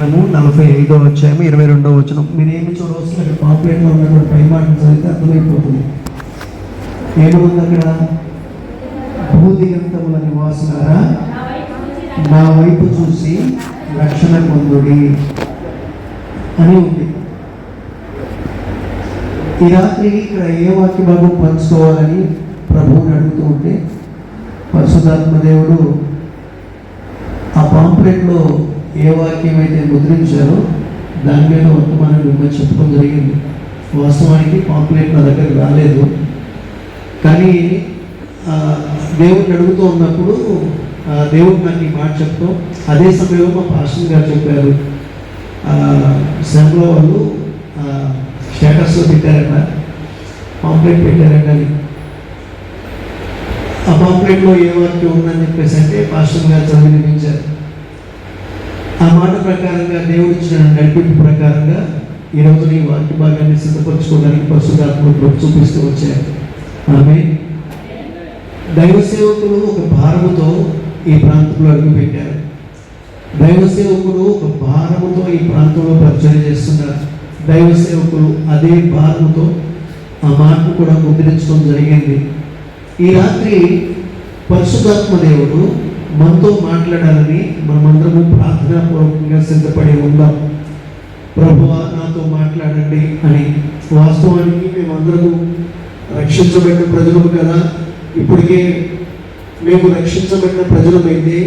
గ్రంథము 45వ అధ్యాయం 22వ వచనం. మీరు ఏమి చూడవచ్చు, అక్కడ పాంప్లెట్లో ఉన్నటువంటి పై మాటలు చదివితే అర్థమైపోతుంది. ఏముంది అక్కడ? భూదిగంతముల నివాసులారా నా వైపు చూసి రక్షణ పొందుడి అని ఉంది. ఈ రాత్రి ఇక్కడ ఏ వాక్య భాగం పంచుకోవాలని ప్రభువుని అడుగుతూ ఉంటే పరిశుద్ధాత్మ దేవుడు ఆ పాంప్లెట్లో ఏ వాక్యం అయితే ముద్రించారో దాని మీద వర్తమానం మిమ్మల్ని చెప్పడం జరిగింది. వాస్తవానికి పాంప్లెట్ నా దగ్గర రాలేదు, కానీ దేవుడిని అడుగుతూ ఉన్నప్పుడు దేవుడు నాకు ఈ మాట చెప్తాం. అదే సమయంలో మా పాస్టర్ గారు చెప్పారు, శ్రమలో వాళ్ళు స్టేటస్లో పెట్టారట, పాంప్లెట్ పెట్టారట అని. ఆ పాంప్లెట్లో ఏ వాక్యం ఉందని చెప్పేసి అంటే పాస్టర్ గారు చదివి వినిపించారు. ఆ మాట ప్రకారంగా దేవుడు ఇచ్చిన నడిపింపు ప్రకారంగా ఈరోజు ఈ వాక్య భాగాన్ని సిద్ధపరచుకోవడానికి పరిశుద్ధాత్మను చూపిస్తూ వచ్చారు. ఆమె దైవ సేవకులు ఒక భారముతో ఈ ప్రాంతంలో అడుగుపెట్టారు. దైవ సేవకులు ఒక భారముతో ఈ ప్రాంతంలో పరిచయం చేస్తున్నారు. దైవ సేవకులు అదే భారముతో ఆ మాటను కూడా ముద్రించడం జరిగింది. ఈ రాత్రి పరిశుద్ధాత్మ దేవుడు మనతో మాట్లాడాలని మనమందరము ప్రార్థనాపూర్వకంగా సిద్ధపడి ఉందాం. ప్రభువా నాతో మాట్లాడండి అని. వాస్తవానికి మేమందరము రక్షించబడిన ప్రజలు కదా. ఇప్పటికే మేము రక్షించబడిన ప్రజలమైతే,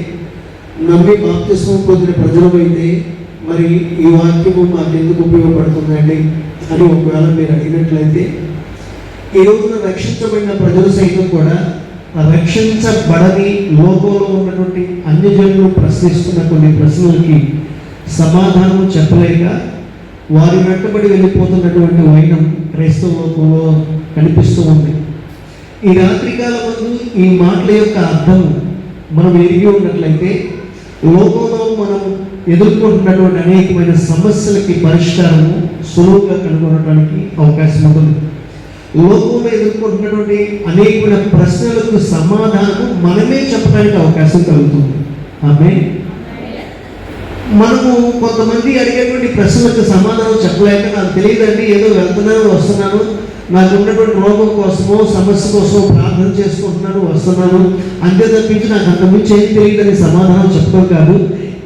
నమ్మి బాప్తిస్మం పొందిన ప్రజలమైతే మరి ఈ వాక్యము మాకు ఎందుకు ఉపయోగపడుతుందండి అని ఒకవేళ మీరు అడిగినట్లయితే, ఈ రోజున రక్షించబడిన ప్రజలు సైతం కూడా రక్షించబడని లోకంలో ఉన్నటువంటి అన్ని జనులు ప్రశ్నిస్తున్న కొన్ని ప్రశ్నలకి సమాధానం చెప్పలేక వారి వెంటబడి వెళ్ళిపోతున్నటువంటి వైనం క్రైస్తవ లోకంలో కనిపిస్తూ ఉంది. ఈ రాత్రికాల ముందు ఈ మాటల యొక్క అర్థం మనం ఎరిగి ఉన్నట్లయితే లోకంలో మనం ఎదుర్కొంటున్నటువంటి అనేకమైన సమస్యలకి పరిష్కారము సులువుగా కనుగొనడానికి అవకాశం ఉంటుంది. లోకంలో ఎదుర్కొంటున్నటువంటి అనేకమైన ప్రశ్నలకు సమాధానం మనమే చెప్పడానికి అవకాశం కలుగుతుంది. ఆమె మనము కొంతమంది అడిగేటువంటి ప్రశ్నలకు సమాధానం చెప్పలేక, నాకు తెలియదండి, ఏదో వెళ్తున్నాను వస్తున్నాను, నాకు ఉన్నటువంటి రోగం కోసమో సమస్య కోసమో ప్రార్థన చేసుకుంటున్నాను వస్తున్నాను అంతే తప్పించి నాకు అంతకుమించి ఏం తెలియదని సమాధానం చెప్పడం కాదు.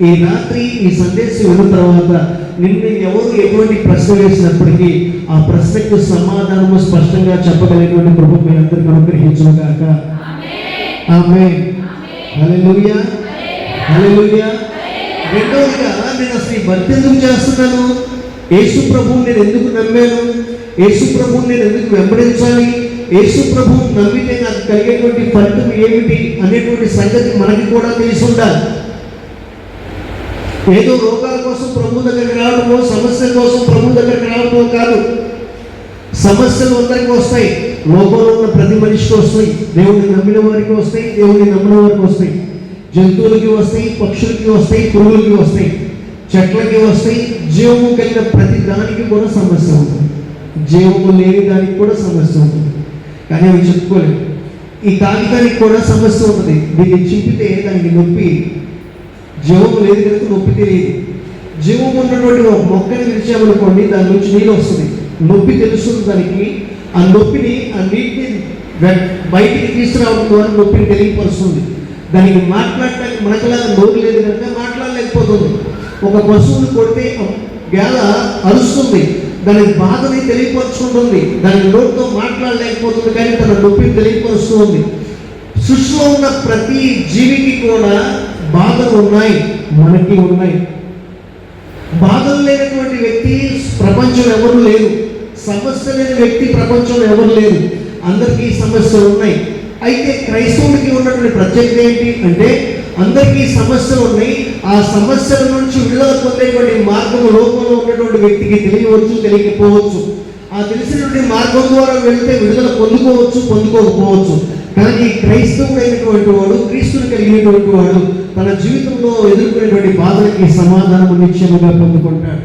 ఈ రాత్రి ఈ సందేశం విన్న తర్వాత నిన్ను ఎవరు ఎటువంటి ప్రశ్న వేసినప్పటికీ ఆ ప్రశ్నకు సమాధానము స్పష్టంగా చెప్పగలిగినటువంటి కృప మీ అందరికీ అనుగ్రహించును గాక. ఆమేన్. హల్లెలూయా, హల్లెలూయా. రెండవదిగా, నేను అసలు ఈ భక్తి ఎందుకు చేస్తున్నాను? యేసు ప్రభువుని నేను ఎందుకు నమ్మాను? యేసు ప్రభువుని నేను ఎందుకు వెంబడించాలి? యేసు ప్రభువుని నమ్మితే నాకు కలిగేటువంటి ఫలితం ఏమిటి అనేటువంటి సంగతి మనకి కూడా తెలిసి ఉండాలి. ఏదో రోగాల కోసం ప్రభు దగ్గరికి రావడమో, సమస్యల కోసం ప్రభు దగ్గరికి రావడమో కాదు. సమస్యలు అందరికీ వస్తాయి, లోకంలో ఉన్న ప్రతి మనిషికి వస్తాయి, దేవుడిని నమ్మిన వారికి వస్తాయి, దేవుడిని నమ్మిన వారికి వస్తాయి, జంతువులకి వస్తాయి, పక్షులకి వస్తాయి, పురుగులకి వస్తాయి, చెట్లకి వస్తాయి. జీవము కలిగిన ప్రతి దానికి కూడా సమస్య ఉంటుంది, జీవము లేని దానికి కూడా సమస్య ఉంటుంది. కానీ అవి చెప్పుకోలేము. ఈ కాగితానికి కూడా సమస్య ఉంటుంది. దీన్ని చింపితే దానికి నొప్పి, జీవము లేదు కనుక నొప్పి తెలియదు. జీవము ఉన్నటువంటి ఒక మొక్కని విరిచామనుకోండి, దాని నుంచి నీళ్ళు వస్తుంది, నొప్పి తెలుస్తుంది దానికి. ఆ నొప్పిని, ఆ నీటిని బయటికి తీసుకురావడం ద్వారా నొప్పిని తెలియపరుస్తుంది. దానికి మాట్లాడటానికి మనకలాగా నోరు లేదు కనుక మాట్లాడలేకపోతుంది. ఒక పశువుని కొడితే గేల అరుస్తుంది, దానికి బాధని తెలియపరుచుకుంటుంది, దాని నోటితో మాట్లాడలేకపోతుంది, కానీ తన నొప్పిని తెలియపరుస్తుంది. సృష్టిలో ఉన్న ప్రతి జీవికి కూడా బాధలు ఉన్నాయి, మనకి ఉన్నాయి. బాధలు లేనటువంటి వ్యక్తి ప్రపంచంలో ఎవరు లేరు, సమస్య లేని వ్యక్తి ప్రపంచంలో ఎవరు లేరు. అందరికీ సమస్యలు ఉన్నాయి. అయితే క్రైస్తవుడికి ఉన్నటువంటి ప్రత్యేకత ఏంటి అంటే, అందరికీ సమస్యలు ఉన్నాయి. ఆ సమస్యల నుంచి విడుదల పొందేటువంటి మార్గం లోకంలో ఉన్నటువంటి వ్యక్తికి తెలియవచ్చు, తెలియకపోవచ్చు. ఆ తెలిసినటువంటి మార్గం ద్వారా వెళ్తే విడుదల పొందుకోవచ్చు, పొందుకోకపోవచ్చు. కానీ క్రైస్తవుడైనటువంటి వాడు, క్రీస్తుని కలిగినటువంటి వాడు తన జీవితంలో ఎదుర్కొనేటువంటి బాధలకి సమాధానం నిశ్చయముగా పొందుకుంటాడు,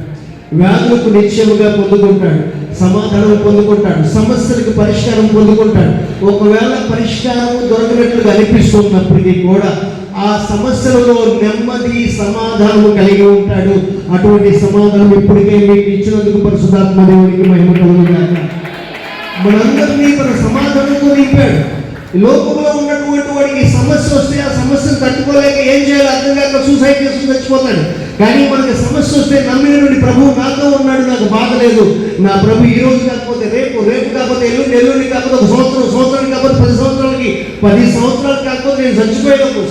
వ్యాధులకు నిశ్చయముగా పొందుకుంటాడు, సమాధానం పొందుకుంటాడు, సమస్యలకు పరిష్కారం పొందుకుంటాడు. ఒకవేళ పరిష్కారం దొరకనట్లుగా అనిపిస్తున్నప్పటికీ కూడా ఆ సమస్యలలో నెమ్మది సమాధానం కలిగి ఉంటాడు. అటువంటి సమాధానం ఇప్పటికే మీకు ఇచ్చినందుకు పరిశుద్ధాత్మ దేవునికి మహిమ కలుగుగాక. మనందరినీ తన సమాధానంతో నింపాడు. లోకంలో ఉన్నటువంటి వాడికి సమస్య వస్తే ఆ సమస్యను తట్టుకోలేక ఏం చేయాలో అర్థం కాక సూసైడ్ చేసుకుని చచ్చిపోతాడు. కానీ మనకి సమస్య వస్తే నమ్మిన నుండి ప్రభువు నాతో ఉన్నాడు, నాకు బాధ లేదు. నా ప్రభు ఈ రోజు కాకపోతే రేపు, రేపు కాకపోతే ఎల్లుండి, ఎల్లుండి కాకపోతే ఒక సంవత్సరం, సంవత్సరం కాకపోతే 10 సంవత్సరాలకి, 10 సంవత్సరాలు కాకపోతే నేను చచ్చిపోయేటప్పుడు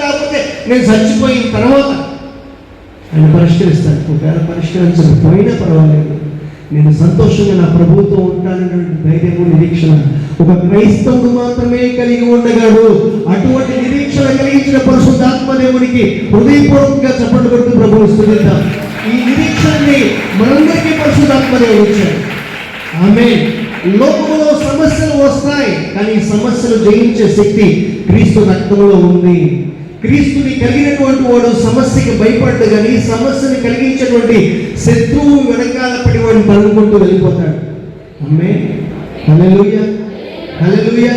కాకపోతే నేను చచ్చిపోయిన తర్వాత ఆయన పరిష్కరిస్తాను. ఒకవేళ పరిష్కరించకపోయినా పర్వాలేదు, నేను సంతోషంగా నా ప్రభువుతో ఉంటానటువంటి ధైర్యము, నిరీక్షణ ఒక క్రైస్తవుడు మాత్రమే కలిగి ఉండగలడు. అటువంటి నిరీక్షణ కలిగించిన పరిశుద్ధాత్మ దేవునికి హృదయపూర్వకంగా చప్పట్లు కొడుతూ ప్రభువు స్తుతిద్దాం. ఈ నిరీక్షణని మనందరికీ పరిశుద్ధాత్మ దేవుడు ఇచ్చాడు. ఆమేన్. లోకంలో సమస్యలు వస్తాయి, కానీ ఈ సమస్యలు జయించే శక్తి క్రీస్తు రక్తంలో ఉంది. క్రీస్తుని కలిగినటువంటి వాడు సమస్యకి భయపడ్డు, కానీ సమస్యని కలిగించేటువంటి శత్రువు వెనకాల పడి వాడిని తరుముకుంటూ వెళ్ళిపోతాడు. ఆమేన్. హల్లెలూయా, హల్లెలూయా.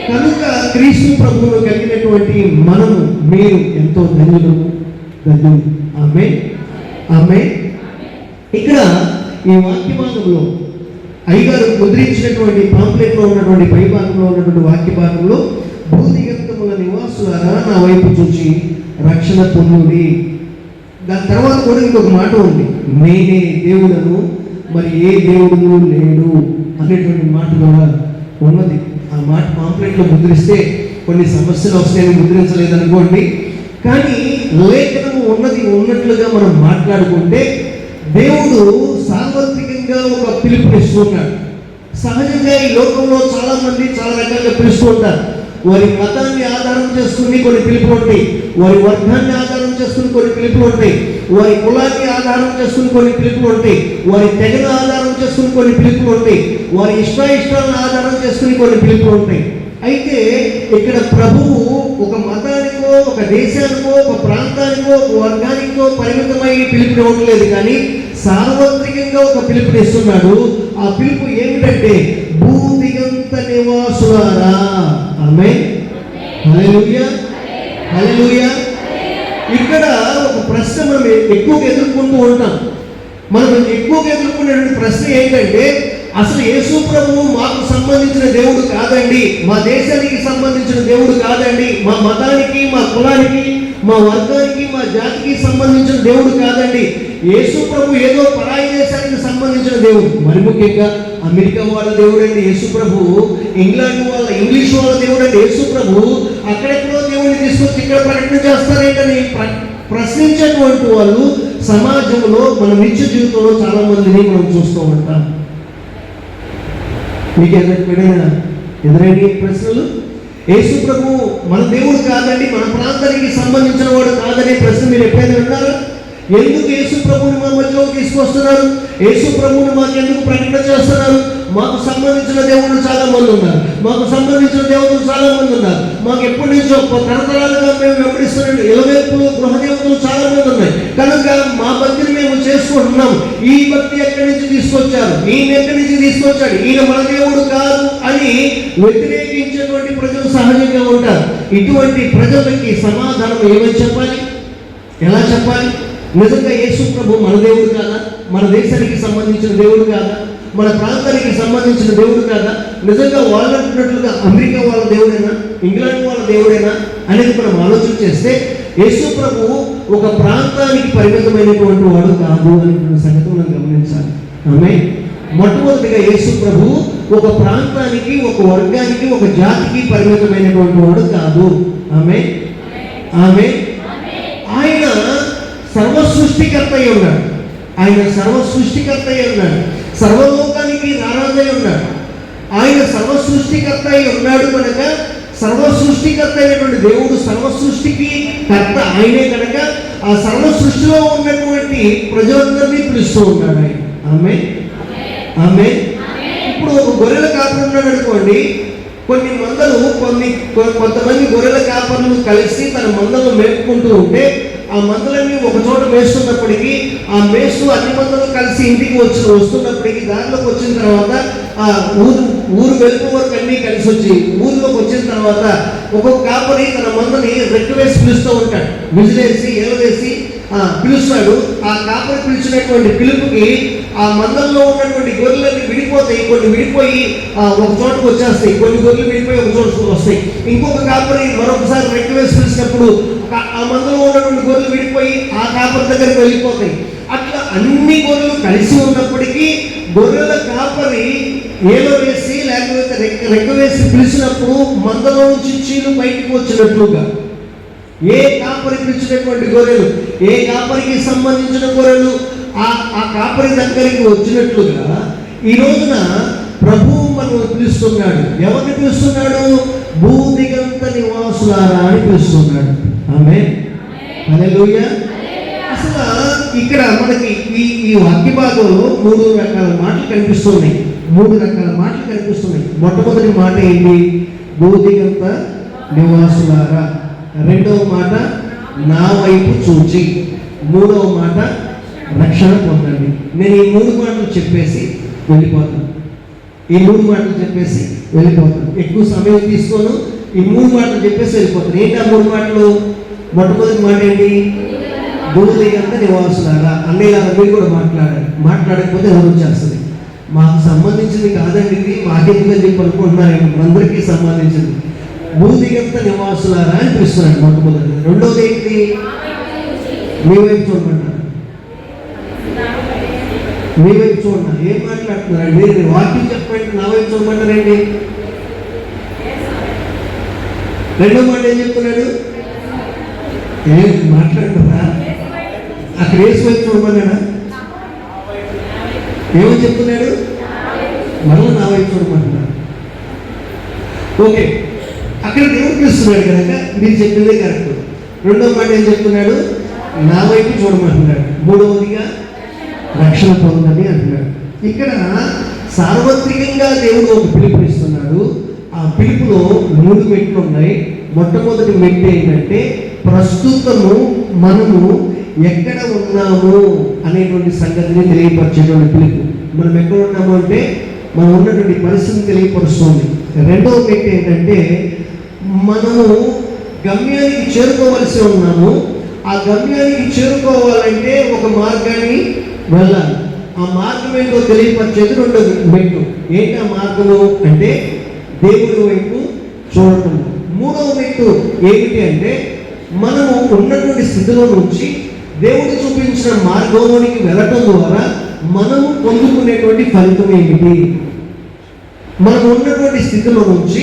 కనుక క్రీస్తు ప్రభువును కలిగినటువంటి మనము, మీరు ఎంతో ధన్యులు. ఆమేన్, ఆమేన్. ఇక్కడ ఈ వాక్య భాగంలో అయ్యగారు ముద్రించినటువంటి పాంప్లెట్లో ఉన్నటువంటి పై భాగంలో ఉన్నటువంటి వాక్య భాగంలో భూదిగంతముల నివాసులారా నా వైపు చూచి రక్షణ పొందుడి. దాని తర్వాత కూడా ఇంకొక మాట ఉంది, నేనే దేవుడను మరి ఏ దేవుడును లేడు అనేటువంటి మాట కూడా ఉన్నది. ఆ మాట పాంప్లెట్లో ముద్రిస్తే కొన్ని సమస్యలు వస్తాయని ముద్రించలేదనుకోండి, కానీ లేఖనము ఉన్నది ఉన్నట్లుగా మనం మాట్లాడుకుంటే దేవుడు సార్వత్రికంగా ఒక పిలుపునిస్తున్నాడు. సహజంగా ఈ లోకంలో చాలా మంది చాలా రకాలుగా పిలుస్తూ ఉంటారు. వారి మతాన్ని ఆధారం చేసుకుని కొన్ని పిలుపులు ఉంటాయి, వారి వర్గాన్ని ఆధారం చేసుకుని కొన్ని పిలుపులు ఉంటాయి, వారి కులాన్ని ఆధారం చేసుకుని కొన్ని పిలుపులు ఉంటాయి, వారి తెగను ఆధారం చేసుకుని కొన్ని పిలుపులు ఉంటాయి, వారి ఇష్టాలను ఆధారం చేసుకుని కొన్ని పిలుపులు ఉంటాయి. అయితే ఇక్కడ ప్రభువు ఒక మతానికో, ఒక దేశానికో, ఒక ప్రాంతానికో, ఒక వర్గానికో పరిమితమై పిలుపునివ్వట్లేదు, కానీ సార్వత్రికంగా ఒక పిలుపునిస్తున్నాడు. ఆ పిలుపు ఏమిటంటే భూదిగంత నివాసులారా. ఆమేన్, హల్లెలూయా, హల్లెలూయా. ఇక్కడ ఒక ప్రశ్న మనం ఎక్కువగా ఎదుర్కొంటూ ఉంటాం. మనం ఎక్కువగా ఎదుర్కొనేటువంటి ప్రశ్న ఏంటంటే, అసలు యేసు ప్రభువు మాకు సంబంధించిన దేవుడు కాదండి, మా దేశానికి సంబంధించిన దేవుడు కాదండి, మా మతానికి, మా కులానికి, మా వర్గానికి, మా జాతికి సంబంధించిన దేవుడు కాదండి. యేసు ప్రభు ఏదో పరాయి దేశానికి సంబంధించిన దేవుడు. మరి ముఖ్యంగా అమెరికా వాళ్ళ దేవుడు అండి యేసు ప్రభు, ఇంగ్లీష్ వాళ్ళ దేవుడు అండి యేసు ప్రభు. అక్కడెక్కడో దేవుడిని తీసుకొచ్చి ఇక్కడ ప్రకటన చేస్తారేంటని ప్రశ్నించేటువంటి వాళ్ళు సమాజంలో మన నిత్య జీవితంలో చాలా మందిని మనం చూస్తూ ఉంటాం. మీకు ఎదురైన ప్రశ్నలు, యేసు ప్రభు మన దేవుడు కాదండి, మన ప్రాంతానికి సంబంధించిన వాడు కాదనే ప్రశ్న మీరు ఎప్పుడైనా విన్నారా? ఎందుకు యేసు ప్రభువుని మా మధ్యలో తీసుకొస్తున్నారు? యేసు ప్రభువుని మాకు ఎందుకు ప్రకటన చేస్తున్నారు? మాకు సంబంధించిన దేవుళ్ళు చాలా మంది ఉన్నారు, మాకు సంబంధించిన దేవుళ్ళు చాలా మంది ఉన్నారు, మాకు ఎప్పటి నుంచో తరతరాలుగా మేము వెంబడిస్తున్న ఇలవేపులు గృహదేవతలు చాలా మంది ఉన్నాయి, కనుక మా భక్తిని మేము చేసుకుంటున్నాం. ఈ భక్తి ఎక్కడి నుంచి తీసుకొచ్చారు, ఈయన ఎక్కడి నుంచి తీసుకొచ్చాడు, ఈయన మన దేవుడు కాదు అని వ్యతిరేకించేటువంటి ప్రజలు సహజంగా ఉంటారు. ఇటువంటి ప్రజలకి సమాధానం ఏమని చెప్పాలి, ఎలా చెప్పాలి? నిజంగా యేసు ప్రభు మన దేవుడు కాదా, మన దేశానికి సంబంధించిన దేవుడు కాదా, మన ప్రాంతానికి సంబంధించిన దేవుడు కాదా? నిజంగా వాళ్ళు అంటున్నట్లుగా అమెరికా వాళ్ళ దేవుడేనా, ఇంగ్లాండ్ వాళ్ళ దేవుడేనా అనేది మనం ఆలోచన చేస్తే యేసు ప్రభు ఒక ప్రాంతానికి పరిమితమైనటువంటి వాడు కాదు అనే సంగతి మనం గమనించాలి. ఆమేన్. మొట్టమొదటిగా యేసు ప్రభు ఒక ప్రాంతానికి, ఒక వర్గానికి, ఒక జాతికి పరిమితమైనటువంటి వాడు కాదు. ఆమేన్, ఆమేన్. ఆయన సర్వసృష్టికర్త అయి ఉన్నాడు, ఆయన సర్వసృష్టికర్త అయి ఉన్నాడు, సర్వలోకానికి రారాజై ఉన్నాడు. ఆయన సర్వసృష్టికర్త అయి ఉన్నాడు కనుక, సర్వసృష్టికర్త అయినటువంటి దేవుడు సర్వసృష్టికి కర్త ఆయనే కనుక ఆ సర్వసృష్టిలో ఉన్నటువంటి ప్రజలందరినీ పిలుస్తూ ఉన్నాడు ఆయన. ఆమేన్, ఆమేన్. ఇప్పుడు ఒక గొర్రెల కాపరి ఉన్నాడు అనుకోండి, కొన్ని మందలు కొంతమంది గొర్రెల కాపరులు కలిసి తన మందలు మేపుకుంటూ ఉంటే ఆ మందలన్నీ ఒక చోట మేస్తున్నప్పటికీ ఆ మేస్తూ అన్ని మందలు కలిసి ఇంటికి వస్తున్నప్పటికీ దారిలోకి వచ్చిన తర్వాత ఆ ఊరు వెలుపు వరకు అన్నీ కలిసి వచ్చి ఊరిలోకి వచ్చిన తర్వాత ఒక్కొక్క కాపరి తన మందని రెక్క వేసి పిలుస్తూ ఉంటాడు, విజిలేసి ఏలవేసి పిలుస్తాడు. ఆ కాపరి పిలిచినటువంటి పిలుపుకి ఆ మందల్లో ఉన్నటువంటి గొర్రెలన్నీ విడిపోతాయి, కొన్ని విడిపోయి ఒక చోటకు వచ్చేస్తాయి, కొన్ని గొర్రెలు విడిపోయి ఒక చోటకు వస్తాయి. ఇంకొక కాపరి మరొకసారి రెక్క వేసి పిలిచినప్పుడు ఆ మందలో ఉన్నటువంటి గొర్రెలు విడిపోయి ఆ కాపరి దగ్గరికి వెళ్ళిపోతాయి. అట్లా అన్ని గొర్రెలు కలిసి ఉన్నప్పటికీ గొర్రెల కాపరి ఏలో వేసి లేకపోతే రెక్క వేసి పిలిచినప్పుడు మందలో నుంచి చీలు బయటకు వచ్చినట్లుగా ఏ కాపరి పిలిచినటువంటి గొర్రెలు, ఏ కాపరికి సంబంధించిన గొర్రెలు ఆ కాపరి దగ్గరికి వచ్చినట్లుగా ఈ రోజున ప్రభువు మనం పిలుస్తున్నాడు. ఎవరిని పిలుస్తున్నాడు? భూదిగంత నివాసులారా అని పిలుస్తున్నాడు. ఆమేన్, హల్లెలూయా. అసలు ఇక్కడ మనకి ఈ వాక్య భాగంలో 3 రకాల మాటలు కనిపిస్తున్నాయి. 3 రకాల మాటలు కనిపిస్తున్నాయి. మొట్టమొదటి మాట ఏంటి? భూదిగంత నివాసులారా. రెండవ మాట నా వైపు చూచి. మూడవ మాట రక్షణ పొందండి. నేను ఈ 3 మాటలు చెప్పేసి వెళ్ళిపోతాను. ఎక్కువ సమయం తీసుకోను. ఈ 3 మాటలు చెప్పేసి వెళ్ళిపోతాను. ఏంటి ఆ 3 మాటలు? మొట్టమొదటి మాట ఏంటి? భూదిగంత నివాసులారా. అన్నయ్య మీరు కూడా మాట్లాడకపోతే ఎవరు వచ్చేస్తుంది? మాకు సంబంధించింది కాదండి, ఇది మాకెందుకని చెప్పి అనుకుంటున్నారు. అందరికీ సంబంధించింది. భూదిగంత నివాసులారా అని పిలుస్తున్నాడు మొట్టమొదటి. రెండోది ఏంటి? మీ వైపు చూడమంటారు. ఏం మాట్లాడుతున్నారండి? మీరు వాక్యం చెప్పండి, నా వైపు చూడమంటారండి. రెండో మాట ఏం చెప్తున్నాడు? ఏం మాట్లాడుతున్నారా? అక్కడ వేసి వైపు చూడమన్నాడా? ఏమని చెప్తున్నాడు? మరలా నా వైపు చూడమంటున్నాడు. ఓకే, అక్కడ దేవుడు పిలుస్తున్నాడు కనుక మీరు చెప్పిందే కరెక్ట్. రెండో మాట ఏం చెప్తున్నాడు? నా వైపు చూడమంటున్నాడు. మూడవదిగా రక్షణ పొందని అంటున్నాడు. ఇక్కడ సార్వత్రికంగా దేవుడు ఒక పిలుపు ఇస్తున్నాడు. ఆ పిలుపులో 3 మెట్లు ఉన్నాయి. మొట్టమొదటి మెట్టు ఏంటంటే ప్రస్తుతము మనము ఎక్కడ ఉన్నాము అనేటువంటి సంగతిని తెలియపరిచేటువంటి పిలుపు. మనం ఎక్కడ ఉన్నాము అంటే మనం ఉన్నటువంటి పరిస్థితిని తెలియపరుస్తుంది. రెండవ మెట్టు ఏంటంటే మనము గమ్యానికి చేరుకోవలసి ఉన్నాము. ఆ గమ్యానికి చేరుకోవాలంటే ఒక మార్గాన్ని వెళ్ళాలి. ఆ మార్గం ఏంటో తెలియపరిచేది రెండవ మెట్టు. ఏంటి ఆ మార్గము అంటే దేవుడి వైపు చూడటం. మూడవ మెట్టు ఏమిటి అంటే మనము ఉన్నటువంటి స్థితిలో నుంచి దేవుడు చూపించిన మార్గంలోనికి వెళ్ళటం ద్వారా మనము పొందుకునేటువంటి ఫలితం ఏమిటి? మనం ఉన్నటువంటి స్థితిలో నుంచి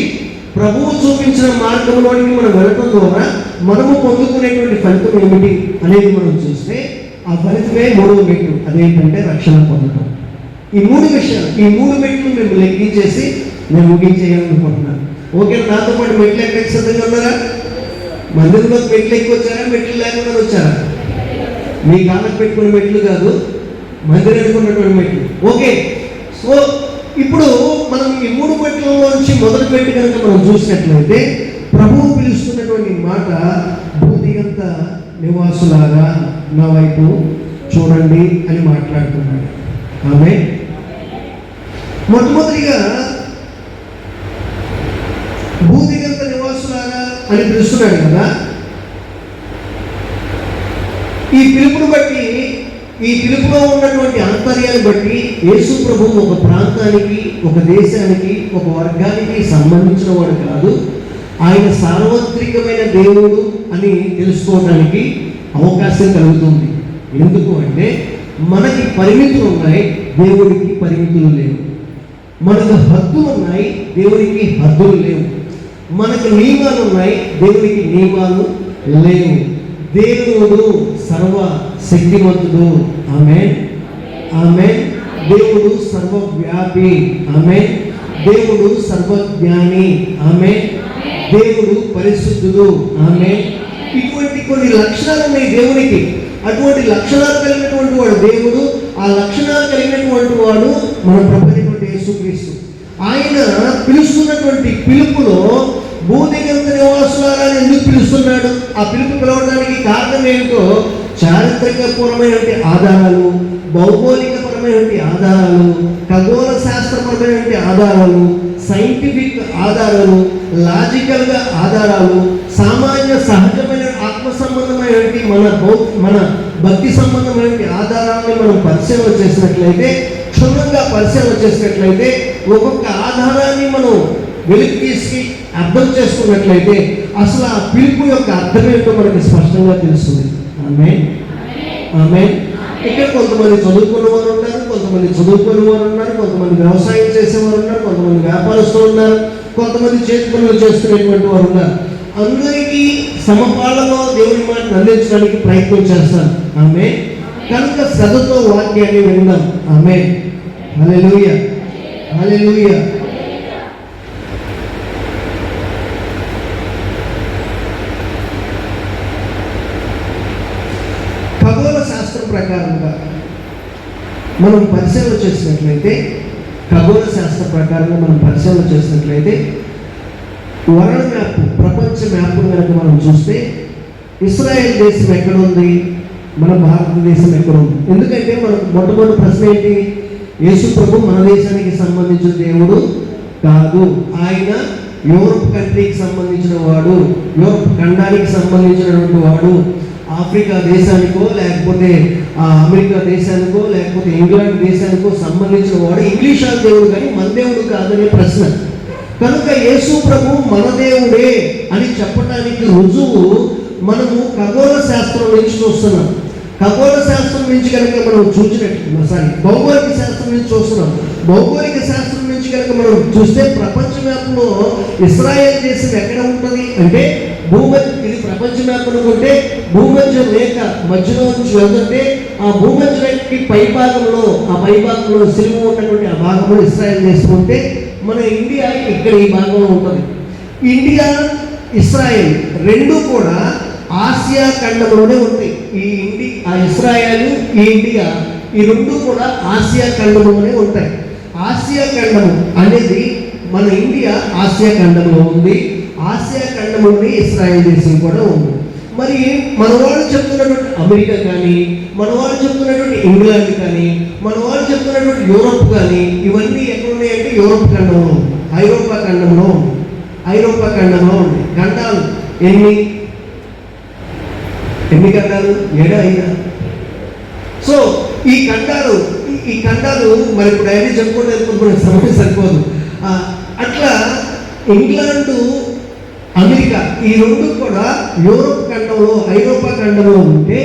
ప్రభువు చూపించిన మార్గంలోనికి మనం వెళ్ళటం ద్వారా మనము పొందుకునేటువంటి ఫలితం ఏమిటి అనేది మనం చూస్తే ఆ ఫలితమే 3వ మెట్టు. అదేంటంటే రక్షణ పొందటం. ఈ 3 విషయాలు, ఈ 3 మెట్లు మేము లెక్కించేసి నేను ముగించేయాలనుకుంటున్నాను. ఓకే, నాతో పాటు మెట్లు ఎక్కడికి సిద్ధంగా ఉన్నారా? మందిరంలోకి మెట్లు ఎక్కువ వచ్చారా? మెట్లు లేకుండా వచ్చారా? మీ కాళ్ళకు పెట్టుకునే మెట్లు కాదు, మందిరానికి ఉన్నటువంటి మెట్లు. ఓకే, సో ఇప్పుడు మనం ఈ 3 మెట్లలోంచి మొదలు పెట్టి కనుక మనం చూసినట్లయితే ప్రభువు పిలుస్తున్నటువంటి మాట భూదిగంత నివాసులాగా నా వైపు చూడండి అని మాట్లాడుతున్నాడు. ఆమేన్. మొట్టమొదటిగా భూదిగంత నివాసులాగా అని పిలుస్తున్నాడు కదా. ఈ పిలుపును బట్టి, ఈ పిలుపులో ఉన్నటువంటి ఆంతర్యాన్ని బట్టి యేసు ప్రభువు ఒక ప్రాంతానికి, ఒక దేశానికి, ఒక వర్గానికి సంబంధించిన వాడు కాదు. ఆయన సార్వత్రికమైన దేవుడు అని తెలుసుకోవడానికి అవకాశం కలుగుతుంది. ఎందుకు అంటే మనకి పరిమితులు ఉన్నాయి, దేవుడికి పరిమితులు లేవు. మనకు హద్దులు ఉన్నాయి, దేవుడికి హద్దులు లేవు. మనకు నియమాలు ఉన్నాయి, దేవుడికి నియమాలు లేవు. దేవుడు సర్వ శక్తివంతుడు. ఆమేన్, ఆమేన్. దేవుడు సర్వవ్యాపి. ఆమేన్. దేవుడు సర్వజ్ఞాని. ఆమేన్. దేవుడు పరిశుద్ధుడు. ఆమేన్. ఇటువంటి కొన్ని లక్షణాలు ఉన్నాయి దేవునికి. అటువంటి లక్షణాలు కలిగినటువంటి వాడు దేవుడు. ఆ లక్షణాలు కలిగినటువంటి వాడు మన ప్రభువైనటువంటి యేసుక్రీస్తు. ఆయన పిలుస్తున్నటువంటి పిలుపులో భూదిగంత నివాసులారా అని ఎందుకు పిలుస్తున్నాడు? ఆ పిలుపు పిలవడానికి కారణం ఏమిటో చారిత్రకపరమైనటువంటి ఆధారాలు, భౌగోళికపరమైనటువంటి ఆధారాలు, ఖగోళ శాస్త్రపరమైనటువంటి ఆధారాలు, సైంటిఫిక్ ఆధారాలు, లాజికల్గా ఆధారాలు, సామాన్య సహజమైన ఆత్మ సంబంధమైనటువంటి మన భక్తి సంబంధమైనటువంటి ఆధారాలను మనం పరిశీలన చేసినట్లయితే, క్షుణ్ణంగా పరిశీలన చేసినట్లయితే, ఒక్కొక్క ఆధారాన్ని మనం వెలికి తీసి అర్థం చేసుకున్నట్లయితే అసలు ఆ పిలుపు యొక్క అర్థం ఏంటో మనకి స్పష్టంగా తెలుస్తుంది. ఆమేన్, ఆమేన్. ఇక్కడ కొంతమంది చదువుకున్న వారు ఉన్నారు, కొంతమంది చదువుకునే వారు ఉన్నారు, కొంతమంది వ్యవసాయం చేసేవారు ఉన్నారు, కొంతమంది వ్యాపారస్తులు ఉన్నారు, కొంతమంది చేతి పనులు చేసుకునేటువంటి వారు ఉన్నారు. అందరికీ సమపాలలో దేవుని మాటను అందించడానికి ప్రయత్నం చేస్తారు. ఆమేన్. కనుక శ్రద్ధతో వాక్యాన్ని విందాం. ఆమేన్. హల్లెలూయా, హల్లెలూయా. ఖగోళ శాస్త్రం ప్రకారంగా మనం పరిశీలన చేసినట్లయితే, ఖగోళ శాస్త్ర ప్రకారంగా మనం పరిశీలన చేసినట్లయితే వరల్డ్ మ్యాప్, ప్రపంచ మ్యాప్ను కనుక మనం చూస్తే ఇస్రాయేల్ దేశం ఎక్కడ ఉంది, మన భారతదేశం ఎక్కడ ఉంది? ఎందుకంటే మనకు మొట్టమొదటి ప్రశ్న ఏంటి? యేసు ప్రభు మన దేశానికి సంబంధించిన దేవుడు కాదు, ఆయన యూరోప్ కంట్రీకి సంబంధించిన వాడు, యూరోప్ ఖండానికి సంబంధించినటువంటి వాడు. ఆఫ్రికా దేశానికో లేకపోతే అమెరికా దేశానికో లేకపోతే ఇంగ్లాండ్ దేశానికో సంబంధించిన వాడు ఇంగ్లీష్ దేవుడు కానీ మన దేవుడు కాదనే ప్రశ్న. కనుక యేసు ప్రభు మన దేవుడే అని చెప్పడానికి రుజువు మనము ఖగోళ శాస్త్రం నుంచి చూస్తున్నాం. ఖగోళ శాస్త్రం నుంచి కనుక మనం భౌగోళిక శాస్త్రం నుంచి చూస్తున్నాం. భౌగోళిక శాస్త్రం నుంచి కనుక మనం చూస్తే ప్రపంచ మ్యాప్లో ఇస్రాయేల్ దేశం ఎక్కడ ఉంటుంది అంటే ఇది ప్రపంచ మ్యాప్ అనుకుంటే భూమధ్య రేఖ మధ్యలో నుంచి వెళ్తుంటే ఆ భూమధ్య రేఖకి పై భాగంలో సిలువ ఉన్నటువంటి ఆ భాగంలో ఇస్రాయేల్ దేశం ఉంటే మన ఇండియా ఇక్కడ ఈ భాగంలో ఉంటుంది. ఇండియా, ఇస్రాయేల్ రెండు కూడా ఆసియా ఖండంలోనే ఉంటాయి. ఆ ఇస్రాయేల్, ఈ ఇండియా, ఈ రెండు కూడా ఆసియా ఖండంలోనే ఉంటాయి. ఆసియా ఖండము అనేది మన ఇండియా ఆసియా ఖండంలో ఉంది. ఆసియా ఖండంలోనే ఇస్రాయేల్ దేశం కూడా ఉంది. మరి మన వాళ్ళు చెప్తున్నటువంటి అమెరికా కానీ, మన వాళ్ళు చెప్తున్నటువంటి ఇంగ్లాండ్ కానీ, మన వాళ్ళు చెప్తున్నటువంటి యూరోప్ కానీ, ఇవన్నీ ఎక్కడ ఉన్నాయంటే యూరోప్ ఖండంలో, ఐరోపా ఖండంలో ఉంది. ఐరోపా ఖండంలో ఉంది. ఖండాలు ఎన్ని ఖండాలు? 7 5. సో ఈ ఖండాలు మరి ఇప్పుడు అన్నీ చెప్పుకుంటే సమయం సరిపోదు. అట్లా ఇంగ్లాండు, అమెరికా ఈ రెండు కూడా యూరోప్ ఖండంలో, ఐరోపా ఖండంలో ఉంటే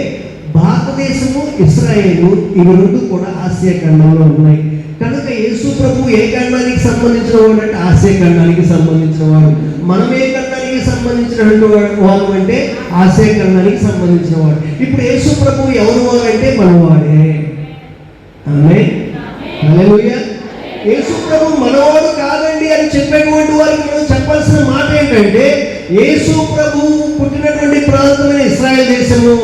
భారతదేశము, ఇస్రాయేలు ఇవి రెండు కూడా ఆసియా ఖండంలో ఉన్నాయి. కనుక యేసు ప్రభు ఏ ఖండానికి సంబంధించిన వాడు అంటే ఆసియా ఖండానికి సంబంధించిన వాడు. మనం ఏ ఖండానికి సంబంధించినటువంటి వాడు అంటే ఆసియా ఖండానికి సంబంధించిన వాడు. ఇప్పుడు యేసు ప్రభు ఎవరు వాడంటే మనవాడే. ఆమేన్, హల్లెలూయా. యేసు ప్రభు మనవాడు కాదండి అని చెప్పేటువంటి వారికి మనం చెప్పాల్సిన మాట ఏంటంటే యేసు ప్రభు పుట్టినటువంటి ప్రాంతమైన ఇస్రాయేల్ దేశము,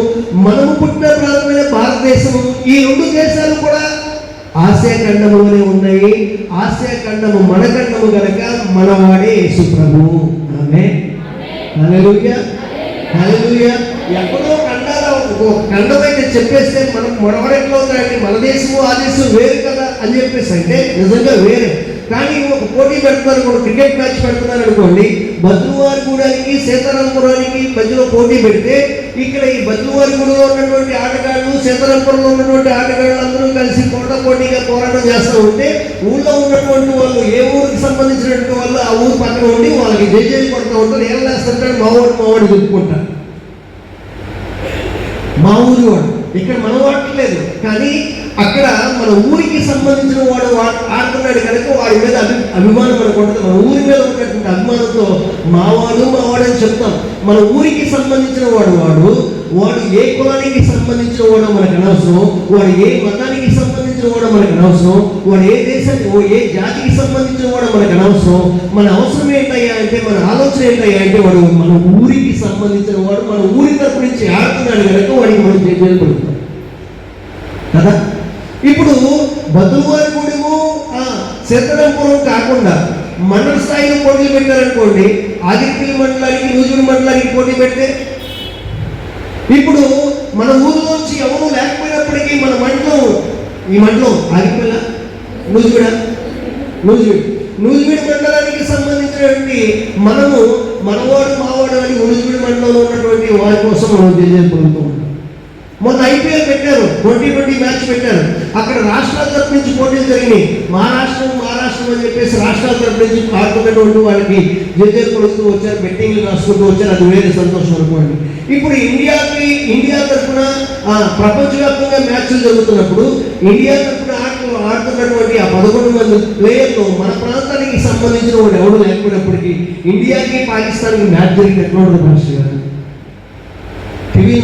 మనము పుట్టిన ప్రాంతమైన భారతదేశము, ఈ రెండు దేశాలు కూడా ఆసియా ఖండంలోనే ఉన్నాయి. ఆసియా ఖండము మన ఖండము కనుక మనవాడే యేసు ప్రభు. ఆమేన్, హల్లెలూయా, హల్లెలూయా. ఎక్కడో ఖండం అయితే చెప్పేస్తే మనకు మనవడెట్లో అవుతాయండి, మన దేశము ఆ దేశం వేరు కదా అని చెప్పేసి అంటే నిజంగా వేరే. కానీ ఒక పోటీ పెడుతున్నారు, ఒక క్రికెట్ మ్యాచ్ పెడుతున్నారు అనుకోండి, బద్రువారిగూడానికి సీతారాంపురానికి మధ్యలో పోటీ పెడితే ఇక్కడ ఈ బద్రువారిగూడలో ఉన్నటువంటి ఆటగాళ్ళు, సీతారాంపురంలో ఉన్నటువంటి ఆటగాళ్ళు అందరూ కలిసి పోటీగా పోరాటం చేస్తూ ఉంటే ఊళ్ళో ఉన్నటువంటి వాళ్ళు, ఏ ఊరికి సంబంధించినటువంటి వాళ్ళు ఆ ఊరు పక్కన ఉండి వాళ్ళకి జైలు కొడుతూ ఉంటారు. ఏం వేస్తుంటాడు? మావాడు చెప్పుకుంటారు, మా ఊరి వాడు. ఇక్కడ మన వాడట్లేదు, కానీ అక్కడ మన ఊరికి సంబంధించిన వాడు ఆడుతున్నాడు కనుక వాడి మీద అభిమానం మనకు ఉంటుంది. మన ఊరి మీద ఉన్నటువంటి అభిమానంతో మావాడు అని చెప్తాం. మన ఊరికి సంబంధించిన వాడు ఏ కులానికి సంబంధించిన వాడో మనకు అనవసరం, వాడు ఏ మతానికి సంబంధించిన వాడో మనకు అనవసరం, వాడు ఏ దేశానికి ఏ జాతికి సంబంధించిన వాడో మనకు అనవసరం. మన అవసరం ఏంటయ్యా అంటే, మన ఆలోచన ఏంటయ్యా అంటే వాడు మన ఊరికి సంబంధించిన వాడు, మన ఊరి తరపు నుంచి ఆడుతున్నాడు కనుక వాడికి మనం చేయబడుతున్నాం కదా. ఇప్పుడు బద్రువారిగూడెము, సీతారాంపురం కాకుండా మండల స్థాయిలో పోటీలు పెట్టారనుకోండి, ఆగిరిపల్లి మండలానికి నూజివీడు మండలానికి పోటీ పెడితే, ఇప్పుడు మన ఊరిలోంచి ఎవరు లేకపోయినప్పటికీ మన మండలం, ఈ మండలం ఆగిరిపల్లి నూజివీడు మండలానికి సంబంధించినటువంటి మనము మనవాడు మావాడు అని నూజివీడు మండలంలో ఉన్నటువంటి వారి కోసం మనం తెలియజేయగలుగుతూ ఉంటాం. మొన్న ఐపీఎల్ పెట్టారు, 2020 మ్యాచ్ పెట్టారు. అక్కడ రాష్ట్రాల తరపు నుంచి పోటీలు జరిగినాయి. మహారాష్ట్రం అని చెప్పేసి రాష్ట్రాల తరపు నుంచి ఆడుతున్నటువంటి వాళ్ళకి జడ్జీలు కొడుతూ వచ్చారు, బెట్టింగ్లు రాసుకుంటూ వచ్చారు. అది వేరే సంతోషం అనుకోండి. ఇప్పుడు ఇండియా తరఫున ప్రపంచవ్యాప్తంగా మ్యాచ్లు జరుగుతున్నప్పుడు ఇండియా తరఫున ఆడుతున్నటువంటి ఆ 11 మంది ప్లేయర్లు మన ప్రాంతానికి సంబంధించిన వాళ్ళు ఎవరు లేకపోయినప్పటికీ ఇండియాకి పాకిస్తాన్కి మ్యాచ్ జరిగితే ఎట్లా ఉంటుంది భాష గారు? టీవీ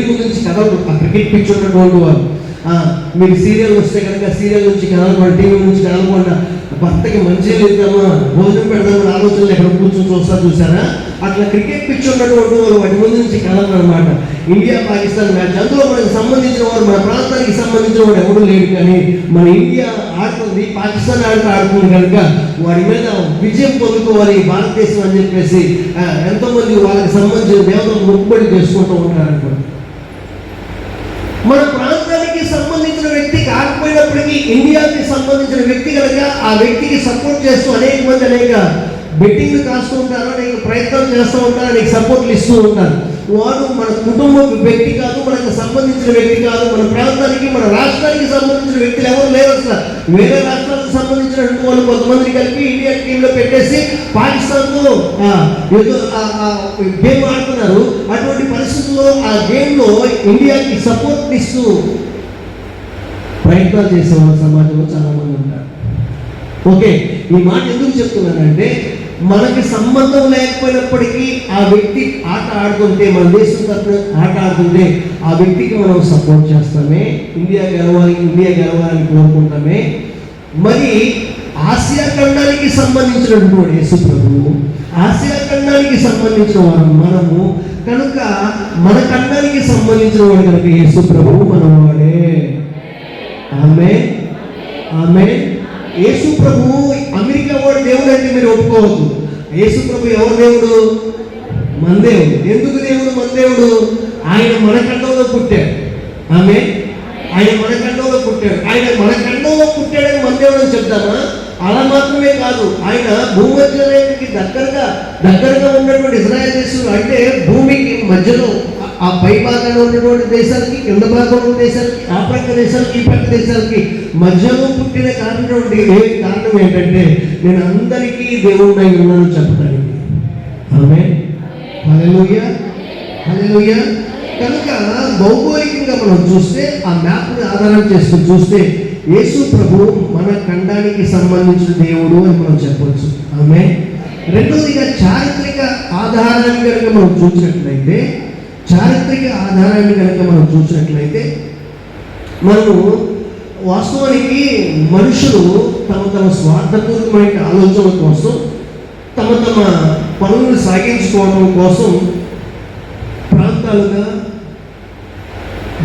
ముందు నుంచి కథలు, ఆ క్రికెట్ పిచ్ ఉన్నటువంటి వాళ్ళు, మీరు సీరియల్ వస్తే కనుక సీరియల్ నుంచి కదలకుండా, టీవీ నుంచి కదలకుండా, భర్తకి మంచిగా ఇద్దామా, భోజనం పెడదామని ఆలోచనలు ఎక్కడ కూర్చొని చూసారా? అట్లా క్రికెట్ పిచ్ ఉన్నటువంటి వాళ్ళు వాటి ముందు నుంచి కదలనమాట. ఇండియా పాకిస్తాన్ మ్యాచ్, అందులో మనకు సంబంధించిన వారు, మన ప్రాంతానికి సంబంధించిన వాడు ఎవరు లేడు. కానీ మన ఇండియా ఆడుతుంది, పాకిస్తాన్ ఆడుతుంది కనుక వాడి మీద విజయం పొందుకోవాలి భారతదేశం అని చెప్పేసి ఎంతోమంది వాళ్ళకి సంబంధించిన దేవతలు మొక్కుబడి చేసుకుంటూ ఉంటారనుకోండి. మన ప్రాంతానికి సంబంధించిన వ్యక్తి కాకపోయినప్పటికీ ఇండియాకి సంబంధించిన వ్యక్తి కనుక ఆ వ్యక్తికి సపోర్ట్ చేస్తూ అనేక మంది అనేక బెట్టింగ్లు కాస్తూ ఉంటారు, అనేక ప్రయత్నాలు చేస్తూ ఉంటారు, అనేక సపోర్ట్లు ఇస్తూ ఉంటారు. వాడు మన కుటుంబ వ్యక్తి కాదు, మనకు సంబంధించిన వ్యక్తి కాదు, మన ప్రాంతానికి మన రాష్ట్రానికి సంబంధించిన వ్యక్తులు ఎవరు లేరు. అసలు వేరే రాష్ట్రాలకు సంబంధించినటువంటి వాళ్ళు కొంతమంది కలిపి ఇండియా టీంలో పెట్టేసి పాకిస్తాన్తో గేమ్ ఆడుతున్నారు. అటువంటి పరిస్థితుల్లో ఆ గేమ్లో ఇండియాకి సపోర్ట్ ఇస్తూ ప్రయత్నాలు చేసేవాళ్ళు సమాజంలో చాలా మంది ఉంటారు. ఓకే, ఈ మాట ఎందుకు చెప్తున్నానంటే, మనకి సంబంధం లేకపోయినప్పటికీ ఆ వ్యక్తి ఆట ఆడుతుంటే, మన దేశం తరఫున ఆట ఆడుతుంటే ఆ వ్యక్తికి మనం సపోర్ట్ చేస్తామే, ఇండియా గెలవాలని కోరుకుంటామే. మరి ఆసియా ఖండానికి సంబంధించినటువంటి యేసు ప్రభువు, ఆసియా ఖండానికి సంబంధించిన వారు మనము కనుక, మన ఖండానికి సంబంధించిన వాడు కనుక యేసు ప్రభువు మనవాడే. ఆమేన్. యేసు ప్రభు అమెరికా వాడు దేవుడు అంటే మీరు ఒప్పుకోవద్దు. యేసు ప్రభు ఎవరు దేవుడు? మన దేవుడు. ఎందుకు దేవుడు మన దేవుడు? ఆయన మన ఖండంలో పుట్టాడు. ఆయన మన ఖండంలో పుట్టాడని మన దేవుడు అని చెప్తామా? అలా మాత్రమే కాదు, ఆయన భూమధ్యరేఖకి దగ్గరగా ఉన్నటువంటి ఇజ్రాయెల్ దేశం, అంటే భూమికి మధ్యలో ఆ పై భాగంలో ఉన్నటువంటి దేశాలకి, కింద భాగంలో ఉన్న దేశాలకి, ఆ ప్రక్క దేశాలకి, ఈ ప్రక్క దేశాలకి మధ్యలో పుట్టిన కారణం ఏంటంటే, నేను అందరికీ దేవుడినై ఉన్నాను చెప్పడానికి. ఆమేన్. హల్లెలూయా. కనుక భౌగోళికంగా మనం చూస్తే, ఆ మ్యాప్ని ఆధారం చేసుకుని చూస్తే యేసు ప్రభు మన ఖండానికి సంబంధించిన దేవుడు అని మనం చెప్పవచ్చు. ఆమేన్. రెండోదిగా చారిత్రక ఆధారాన్ని కనుక మనం చూసినట్లయితే మనము వాస్తవానికి మనుషులు తమ స్వార్థపూర్వమైన ఆలోచనల కోసం, తమ పనులను సాగించుకోవడం కోసం ప్రాంతాలుగా,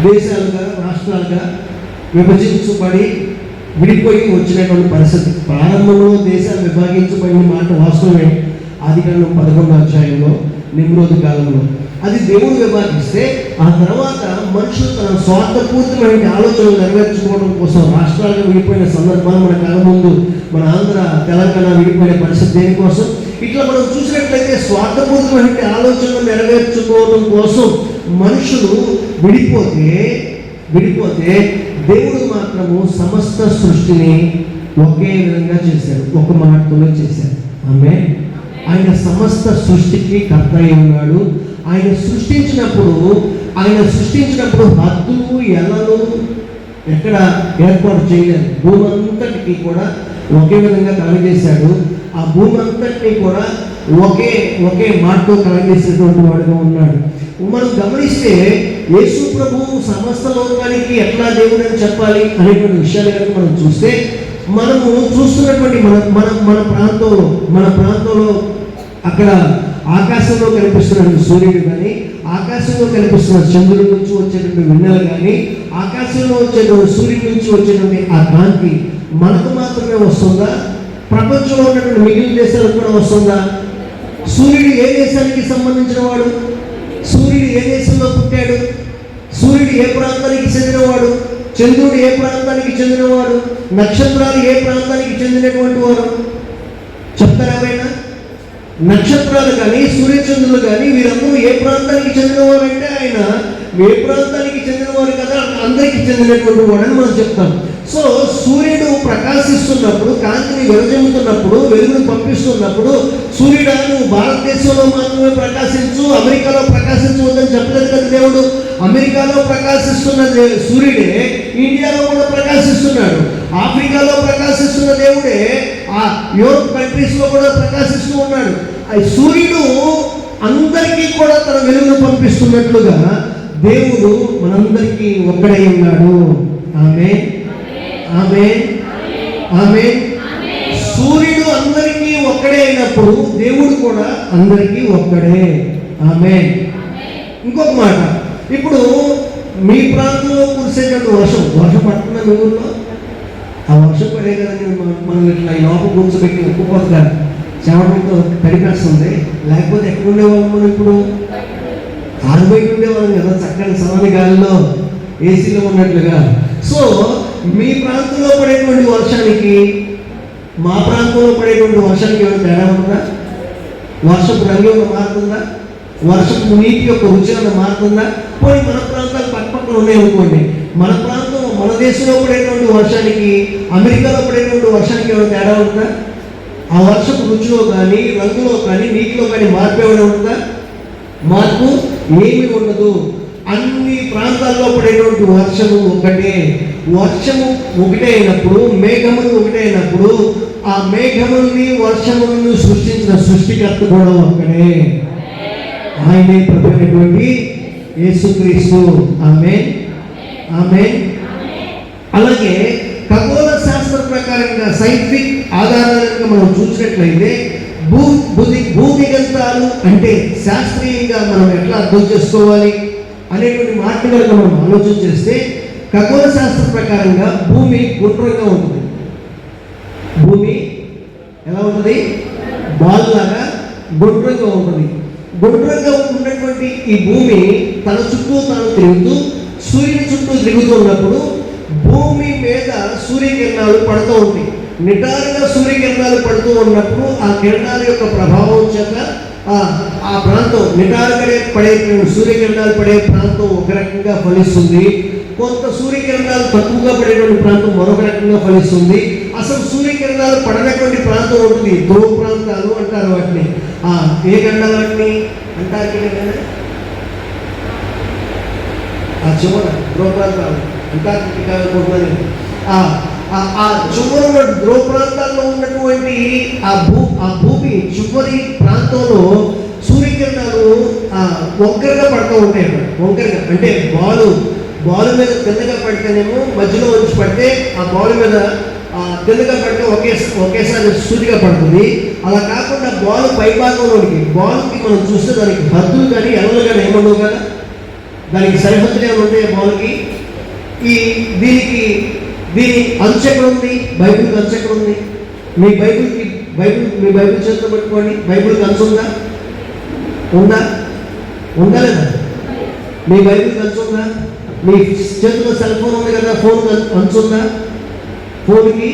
దేశాలుగా, రాష్ట్రాలుగా విభజించబడి విడిపోయి వచ్చినటువంటి పరిస్థితి. ప్రారంభంలో దేశాలు విభాగించబడిన మాట వాస్తవమే. ఆదికాండం 11వ అధ్యాయంలో నిమ్రోదు కాలంలో అది దేవుడు విభాగిస్తే, ఆ తర్వాత మనుషులు తన స్వార్థపూరితమైన ఆలోచనలు నెరవేర్చుకోవడం కోసం రాష్ట్రాలుగా విడిపోయిన సందర్భాలు మన కళ్ళ ముందు, మన ఆంధ్ర తెలంగాణ విడిపోయిన పరిస్థితి దేనికోసం? ఇట్లా మనం చూసినట్లయితే స్వార్థపూరితమైన ఆలోచనలు నెరవేర్చుకోవడం కోసం మనుషులు విడిపోతే దేవుడు మాత్రము సమస్త సృష్టిని ఒకే విధంగా చేశాడు, ఒక మాటతోనే చేశాడు. ఆమేన్. ఆయన సమస్త సృష్టికి కర్త అయి ఉన్నాడు. ఆయన సృష్టించినప్పుడు హద్దులు, ఎలలు ఎక్కడ ఏర్పాటు చేయలేదు. భూమి అంతటికి కూడా ఒకే విధంగా కలగజేశాడు. ఆ భూమి అంతటినీ కూడా ఒకే మాటతో కలగజేసేటువంటి వాడుగా ఉన్నాడు. మనం గమనిస్తే యేసు ప్రభువు సమస్త లోకానికి ఎట్లా దేవుడు అని చెప్పాలి అనేటువంటి విషయాలు కనుక మనం చూస్తే, మనము చూస్తున్నటువంటి మన ప్రాంతంలో అక్కడ ఆకాశంలో కనిపిస్తున్న సూర్యుడు కానీ, ఆకాశంలో కనిపిస్తున్న చంద్రుడి నుంచి వచ్చేటువంటి వెన్నెల కానీ, ఆకాశంలో వచ్చేటువంటి సూర్యుడి నుంచి వచ్చేటువంటి ఆ కాంతి మనకు మాత్రమే వస్తుందా? ప్రపంచంలో ఉన్నటువంటి మిగిలిన దేశాలకు కూడా వస్తుందా? సూర్యుడు ఏ దేశానికి సంబంధించిన వాడు? సూర్యుడు ఏ దేశంలో పుట్టాడు? సూర్యుడు ఏ ప్రాంతానికి చెందినవాడు? చంద్రుడు ఏ ప్రాంతానికి చెందినవాడు? నక్షత్రాలు ఏ ప్రాంతానికి చెందినటువంటి వారు చెప్తారా ఎవరైనా? నక్షత్రాలు కానీ సూర్యచంద్రులు కానీ వీరందరూ ఏ ప్రాంతానికి చెందినవారు అంటే ఆయన ఏ ప్రాంతానికి చెందినవారు కదా, అందరికీ చెందినటువంటి వాడు అని మనం చెప్తాం. సో సూర్యుడు ప్రకాశిస్తున్నప్పుడు, కాంతిని వెదజల్లుతున్నప్పుడు, వెలుగును పంపిస్తున్నప్పుడు, సూర్యుడా నువ్వు భారతదేశంలో మాత్రమే ప్రకాశించు, అమెరికాలో ప్రకాశించవద్దని చెప్పలేదు కదా దేవుడు. అమెరికాలో ప్రకాశిస్తున్న సూర్యుడే ఇండియాలో కూడా ప్రకాశిస్తున్నాడు. ఆఫ్రికాలో ప్రకాశిస్తున్న దేవుడే ఆ యూరోప్ కంట్రీస్లో కూడా ప్రకాశిస్తూ ఉన్నాడు. సూర్యుడు అందరికీ కూడా తన వెలుగును పంపిస్తున్నట్లుగా దేవుడు మనందరికీ ఒక్కడై ఉన్నాడు. ఆమేన్, ఆమేన్, ఆమేన్. సూర్యుడు అందరికీ ఒక్కడే అయినప్పుడు దేవుడు కూడా అందరికీ ఒక్కడే. ఆమేన్. ఇంకొక మాట, ఇప్పుడు మీ ప్రాంతంలో కురిసేటువంటి వర్షం పడుతున్నా మీ ఊళ్ళో? ఆ వర్షం పడే కదండి మనం ఇట్లా ఈ లోపల కూర్చోబెట్టి ఉక్కుపోతా చెమటతో తడిపేస్తుంది. లేకపోతే ఎక్కడ ఉండేవాళ్ళం మనం? ఇప్పుడు కారు బయట ఉండేవాళ్ళం కదా, చక్కని సమాని గాలిలో ఏసీలో ఉన్నట్లుగా. సో మీ ప్రాంతంలో పడేటువంటి వర్షానికి మా ప్రాంతంలో పడేటువంటి వర్షానికి ఏమైనా తేడా ఉందా? వర్షపు రంగు ఏమైనా మారుతుందా? వర్షపు నీటి యొక్క రుచి ఏమైనా మారుతుందా? పోయి మన ప్రాంతాలు పక్కపక్కన ఉన్నాయనుకోండి, మన ప్రాంతం మన దేశంలో పడేటువంటి వర్షానికి అమెరికాలో పడేటువంటి వర్షానికి ఏమైనా తేడా ఉందా? ఆ వర్షపు రుచిలో కానీ, రంగులో కానీ, నీటిలో కానీ మార్పు ఏమైనా ఉందా? మార్పు ఏమీ ఉండదు. అన్ని ప్రాంతాల్లో పడేటువంటి వర్షము ఒకటే. వర్షము ఒకటే అయినప్పుడు, మేఘములు ఒకటే అయినప్పుడు, ఆ మేఘముల్ని వర్షములను సృష్టించిన సృష్టికర్త కూడా ఒక్కడే. ఆయనే ప్రభువైనటువంటి యేసుక్రీస్తు. ఆమేన్, ఆమేన్. అలాగే ఖగోళ శాస్త్ర ప్రకారంగా, సైంటిఫిక్ ఆధారాలుగా మనం చూసినట్లయితే భూదిగంతాలు అంటే శాస్త్రీయంగా మనం ఎట్లా అర్థం చేసుకోవాలి అనేటువంటి మాటలు మనం ఆలోచన చేస్తే, ఖగోళ శాస్త్ర ప్రకారంగా భూమి గుండ్రంగా ఉంటుంది. భూమి ఎలా ఉంటుంది? బాల్ లాగా గుండ్రంగా ఉంటుంది. గుండ్రంగా ఉన్నటువంటి ఈ భూమి తన చుట్టూ తాను తిరుగుతూ సూర్యుని చుట్టూ తిరుగుతున్నప్పుడు భూమి మీద సూర్యకిరణాలు పడుతూ ఉంటాయి. నిటారుగా సూర్యకిరణాలు పడుతూ ఉన్నప్పుడు ఆ కిరణాల యొక్క ప్రభావం చేత ఆ ప్రాంతం నిటారుగా పడే సూర్యకిరణాలు పడే ప్రాంతం ఒక రకంగా ఫలిస్తుంది. కొంత సూర్యకిరణాలు తక్కువగా పడేటువంటి ప్రాంతం మరొక రకంగా ఫలిస్తుంది. అసలు సూర్యకిరణాలు పడనటువంటి ప్రాంతం ఉంటుంది, ధ్రువ ప్రాంతాలు అంటారు వాటిని. ఏ ఖండాలు వాటిని అంటార్కిటికా, ఆ చివర ధ్రువ ప్రాంతాలు అంటార్కిటికా అనుకుంటున్నాను. ఆ చివరి ధ్రువ ప్రాంతాల్లో ఉన్నటువంటి ఆ భూమి చివరి ప్రాంతంలో సూర్యకిరణాలు వంకరగా పడుతూ ఉంటాయి. వంకరగా అంటే బాల్ మీద కిందగా పడితేనేమో మధ్యలో వచ్చి పడితే ఆ బాల్ మీద కిందగా పడితే ఒకేసారి సూటిగా పడుతుంది. అలా కాకుండా బాల్ పై భాగంలోనికి, బాల్కి మనం చూస్తే దానికి హద్దులు కానీ ఎల్లలు కానీ ఏమఉండవు కదా, దానికి సరిహద్దులు ఏమైనా ఉంటాయి బాల్కి. దీని అంచు ఎక్కడ ఉంది? బైబిల్కి అంచు ఎక్కడ ఉంది? మీ బైబిల్ చేతిలో పెట్టుకోండి. బైబిల్కి అంచు ఉందా? ఉందా లేదా? మీ బైబిల్కి అంచు ఉందా? మీ చేతిలో సెల్ ఫోన్ ఉంది కదా, ఫోన్కి అంచు ఉందా? ఫోన్కి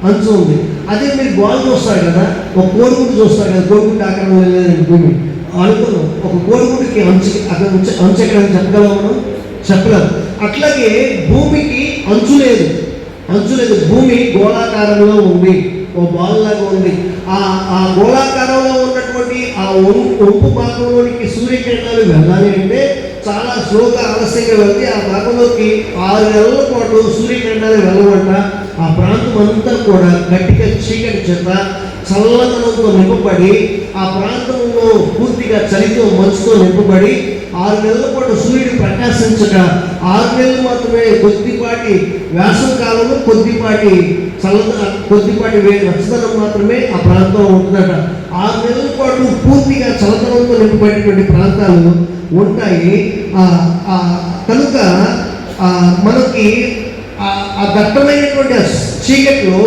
అంచు ఉంది. అదే మీరు బాల్ చూస్తారు కదా, ఒక కోడిగుడ్డు చూస్తారు కదా, కోడిగుడ్డు ఆకారంలో లేదండి భూమి అనుకున్నాం. ఒక కోడిగుడ్డుకి అంచు ఎక్కడ చెప్పగలము? చెప్పలేము. అట్లాగే భూమికి అంచు లేదు. భూమి గోళాకారంలో ఉంది, ఓ బాల్ లాగా ఉంది. ఆ గోళాకారంలో ఉన్నటువంటి ఆ ఒంపు భాగంలోనికి సూర్యకిరణాలు వెళ్ళాలి అంటే చాలా స్లోగా, ఆలస్యంగా వెళ్తే ఆ భాగంలోకి 6 నెలల పాటు సూర్యకిరణాలు వెళ్ళవంట. ఆ ప్రాంతం అంతా కూడా గట్టిగా చీకటి చేత చల్లదనంతో నింపబడి, ఆ ప్రాంతంలో పూర్తిగా చలితో మంచుతో నింపబడి 6 నెలల పాటు సూర్యుడు ప్రకాశించక 6 నెలలు మాత్రమే కొద్దిపాటి వేసవి కాలంలో కొద్దిపాటి వెచ్చదనం మాత్రమే ఆ ప్రాంతంలో ఉంటుందట. 6 నెలల పాటు పూర్తిగా చల్లదనంతో నింపబడినటువంటి ప్రాంతాలు ఉంటాయి. కనుక మనకి ఆ దట్టమైనటువంటి చీకట్లో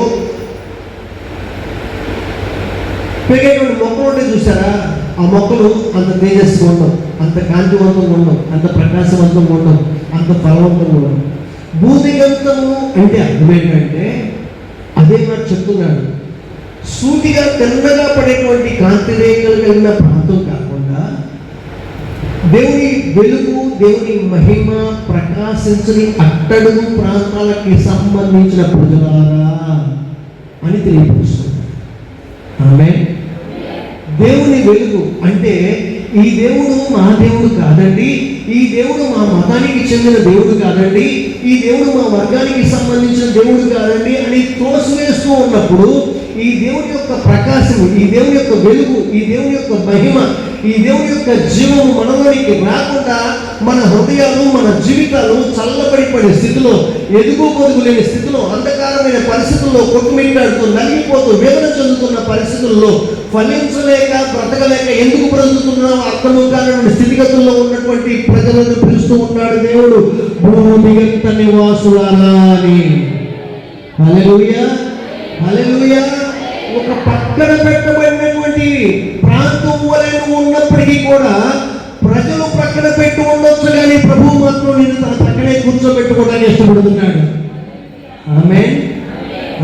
పెరిగేటువంటి మొక్కలు ఉంటే చూసారా, ఆ మొక్కలు అంత తేజస్సుగా ఉండవు, అంత కాంతివంతంగా ఉండవు, అంత ప్రకాశవంతంగా ఉండవు, అంత ఫలవంతంగా ఉండవు. భూదిగంతము అంటే అర్థం ఏంటంటే అదే మాట చెప్తున్నాడు, సూటిగా తెల్లగా పడేటువంటి కాంతి రేఖలు కలిగిన ప్రాంతం కాకుండా దేవుని వెలుగు, దేవుని మహిమ ప్రకాశించని అట్టడుగు ప్రాంతాలకి సంబంధించిన ప్రజలారా అని తెలియపరుస్తుంది. ఆమేన్. దేవుని వెలుగు అంటే ఈ దేవుడు మా దేవుడు కాదండి, ఈ దేవుడు మా మతానికి చెందిన దేవుడు కాదండి, ఈ దేవుడు మా వర్గానికి సంబంధించిన దేవుడు కాదండి అని తోసివేస్తూ ఉన్నప్పుడు ఈ దేవుని యొక్క ప్రకాశము, ఈ దేవుని యొక్క వెలుగు, ఈ దేవుని యొక్క మహిమ, ఈ దేవుని యొక్క జీవము మనలోనికి రాకుండా మన హృదయాలు, మన జీవితాలు చల్లబడిపడే స్థితిలో, ఎదుగు పొదుగు లేని స్థితిలో, అంధకారమైన పరిస్థితుల్లో కొట్టుమిట్టాడుతూ నలిగిపోతూ వేదన చెందుతున్న పరిస్థితుల్లో ఫలించలేక బ్రతకలేక ఎందుకు బ్రతుకుతున్నాం అర్థము కానటువంటి స్థితిగతుల్లో ఉన్నటువంటి ప్రజలను పిలుస్తూ ఉన్నాడు దేవుడు, భూమిగంత నివాసులారా అని. హల్లెలూయా, హల్లెలూయా. ఒక పక్కన పెట్టబడినటువంటి ప్రాంతం వలె ఉన్నప్పటికీ కూడా ప్రజలు ప్రక్కన పెట్టి ఉండొచ్చు, కానీ ప్రభువు మాత్రం నేను తన పక్కనే కూర్చోబెట్టుకోవడానికి ఇష్టపడుతున్నాడు. ఆమేన్,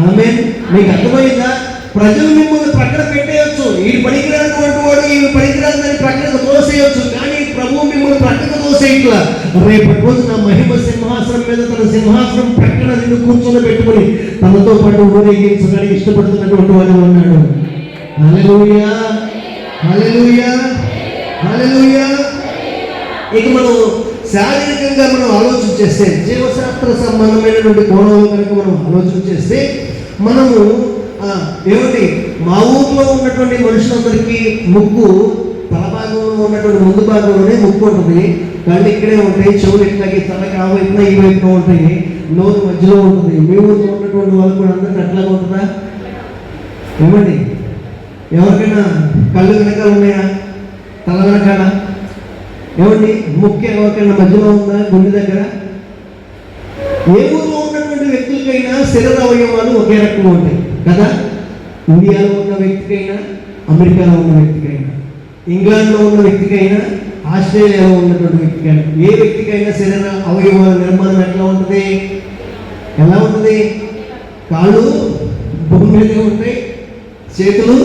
ఆమేన్. మీకు అర్థమైందా? ప్రజలు మిమ్మల్ని ప్రక్కన పెట్టేయచ్చు, ఈ పనికిరానటువంటి వాడు ఈ పనికిరాని ప్రక్కన తోసేయచ్చు, కానీ ప్రభువు మిమ్మల్ని ప్రక్కన తోసేయట్లా. రేపటి రోజు నా మహిమ సింహాసనం మీద తన సింహాసనం ప్రక్కన నిన్ను కూర్చొని పెట్టుకుని తనతో పాటు ఊరేగించడానికి ఇష్టపడుతున్నటువంటి వాడు ఉన్నాడు. హల్లెలూయా, హల్లెలూయా, హల్లెలూయా. ఇక మనం శారీరకంగా మనం ఆలోచన చేస్తే, జీవశాస్త్ర సంబంధమైనటువంటి కోణంలో కనుక మనం ఆలోచన చేస్తే, మనము ఏమిటి, మా ఊర్లో ఉన్నటువంటి మనుషులందరికీ ముక్కు తల భాగంలో ఉన్నటువంటి ముందు భాగంలోనే ముక్కు ఉంటుంది, కళ్ళు ఇక్కడే ఉంటాయి, చెవులు ఇట్లాగే తలకి ఆ వైపున ఈ వైపున ఉంటాయి, నోరు మధ్యలో ఉంటుంది. మీ ఊర్లో ఉన్నటువంటి వాళ్ళు కూడా అందరికీ అట్లాగే ఉంటుందా? ఏమండి, ఎవరికైనా కళ్ళు వెనకాల ఉన్నాయా, తల వెనకాల? ఏమండి, ముక్కు ఎవరికైనా మధ్యలో ఉందా, గుండె దగ్గర? ఏ ఊర్లో ఉన్నటువంటి వ్యక్తులకైనా శరీర అవయవాలు ఒకే రకంగా ఉంటాయి కదా. ఇండియాలో ఉన్న వ్యక్తికైనా, అమెరికాలో ఉన్న వ్యక్తికైనా, ఇంగ్లాండ్లో ఉన్న వ్యక్తికైనా, ఆస్ట్రేలియాలో ఉన్నటువంటి వ్యక్తికైనా, ఏ వ్యక్తికైనా శరీర అవయవాల నిర్మాణం ఎట్లా ఉంటుంది? ఎలా ఉంటుంది? కాళ్ళు భూమి మీదే ఉంటాయి, చేతులు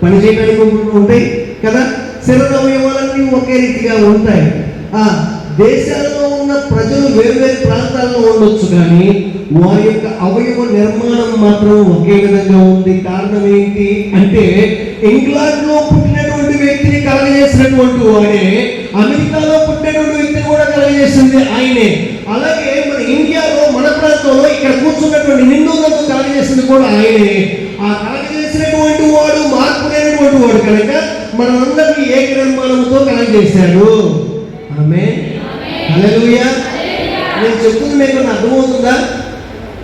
పని చేయడానికి ఉంటాయి కదా. శరీర అవయవాలన్నీ ఒకే రీతిగా ఉంటాయి. దేశాలలో ఉన్న ప్రజలు వేరువేరు ప్రాంతాల్లో ఉండొచ్చు, కానీ వారి యొక్క అవయవ నిర్మాణం మాత్రం ఒకే విధంగా ఉంది. కారణం ఏంటి అంటే, ఇంగ్లాండ్లో పుట్టినటువంటి వ్యక్తిని కలగజేసినటువంటి వాడే అమెరికాలో పుట్టినటువంటి వ్యక్తిని కూడా కలగజేసింది ఆయనే. అలాగే మన ఇండియాలో, మన ప్రాంతంలో ఇక్కడ కూర్చున్నటువంటి హిందువులతో కలగజేసింది కూడా ఆయనే. ఆ కలగజేసినటువంటి వాడు మార్పు లేనటువంటి వాడు కనుక మనందరినీ ఏక నిర్మాణంతో కలగజేశాడు. ఆమేన్, హల్లెలూయా. నేను చెప్తుంది మీకు అర్థమవుతుందా?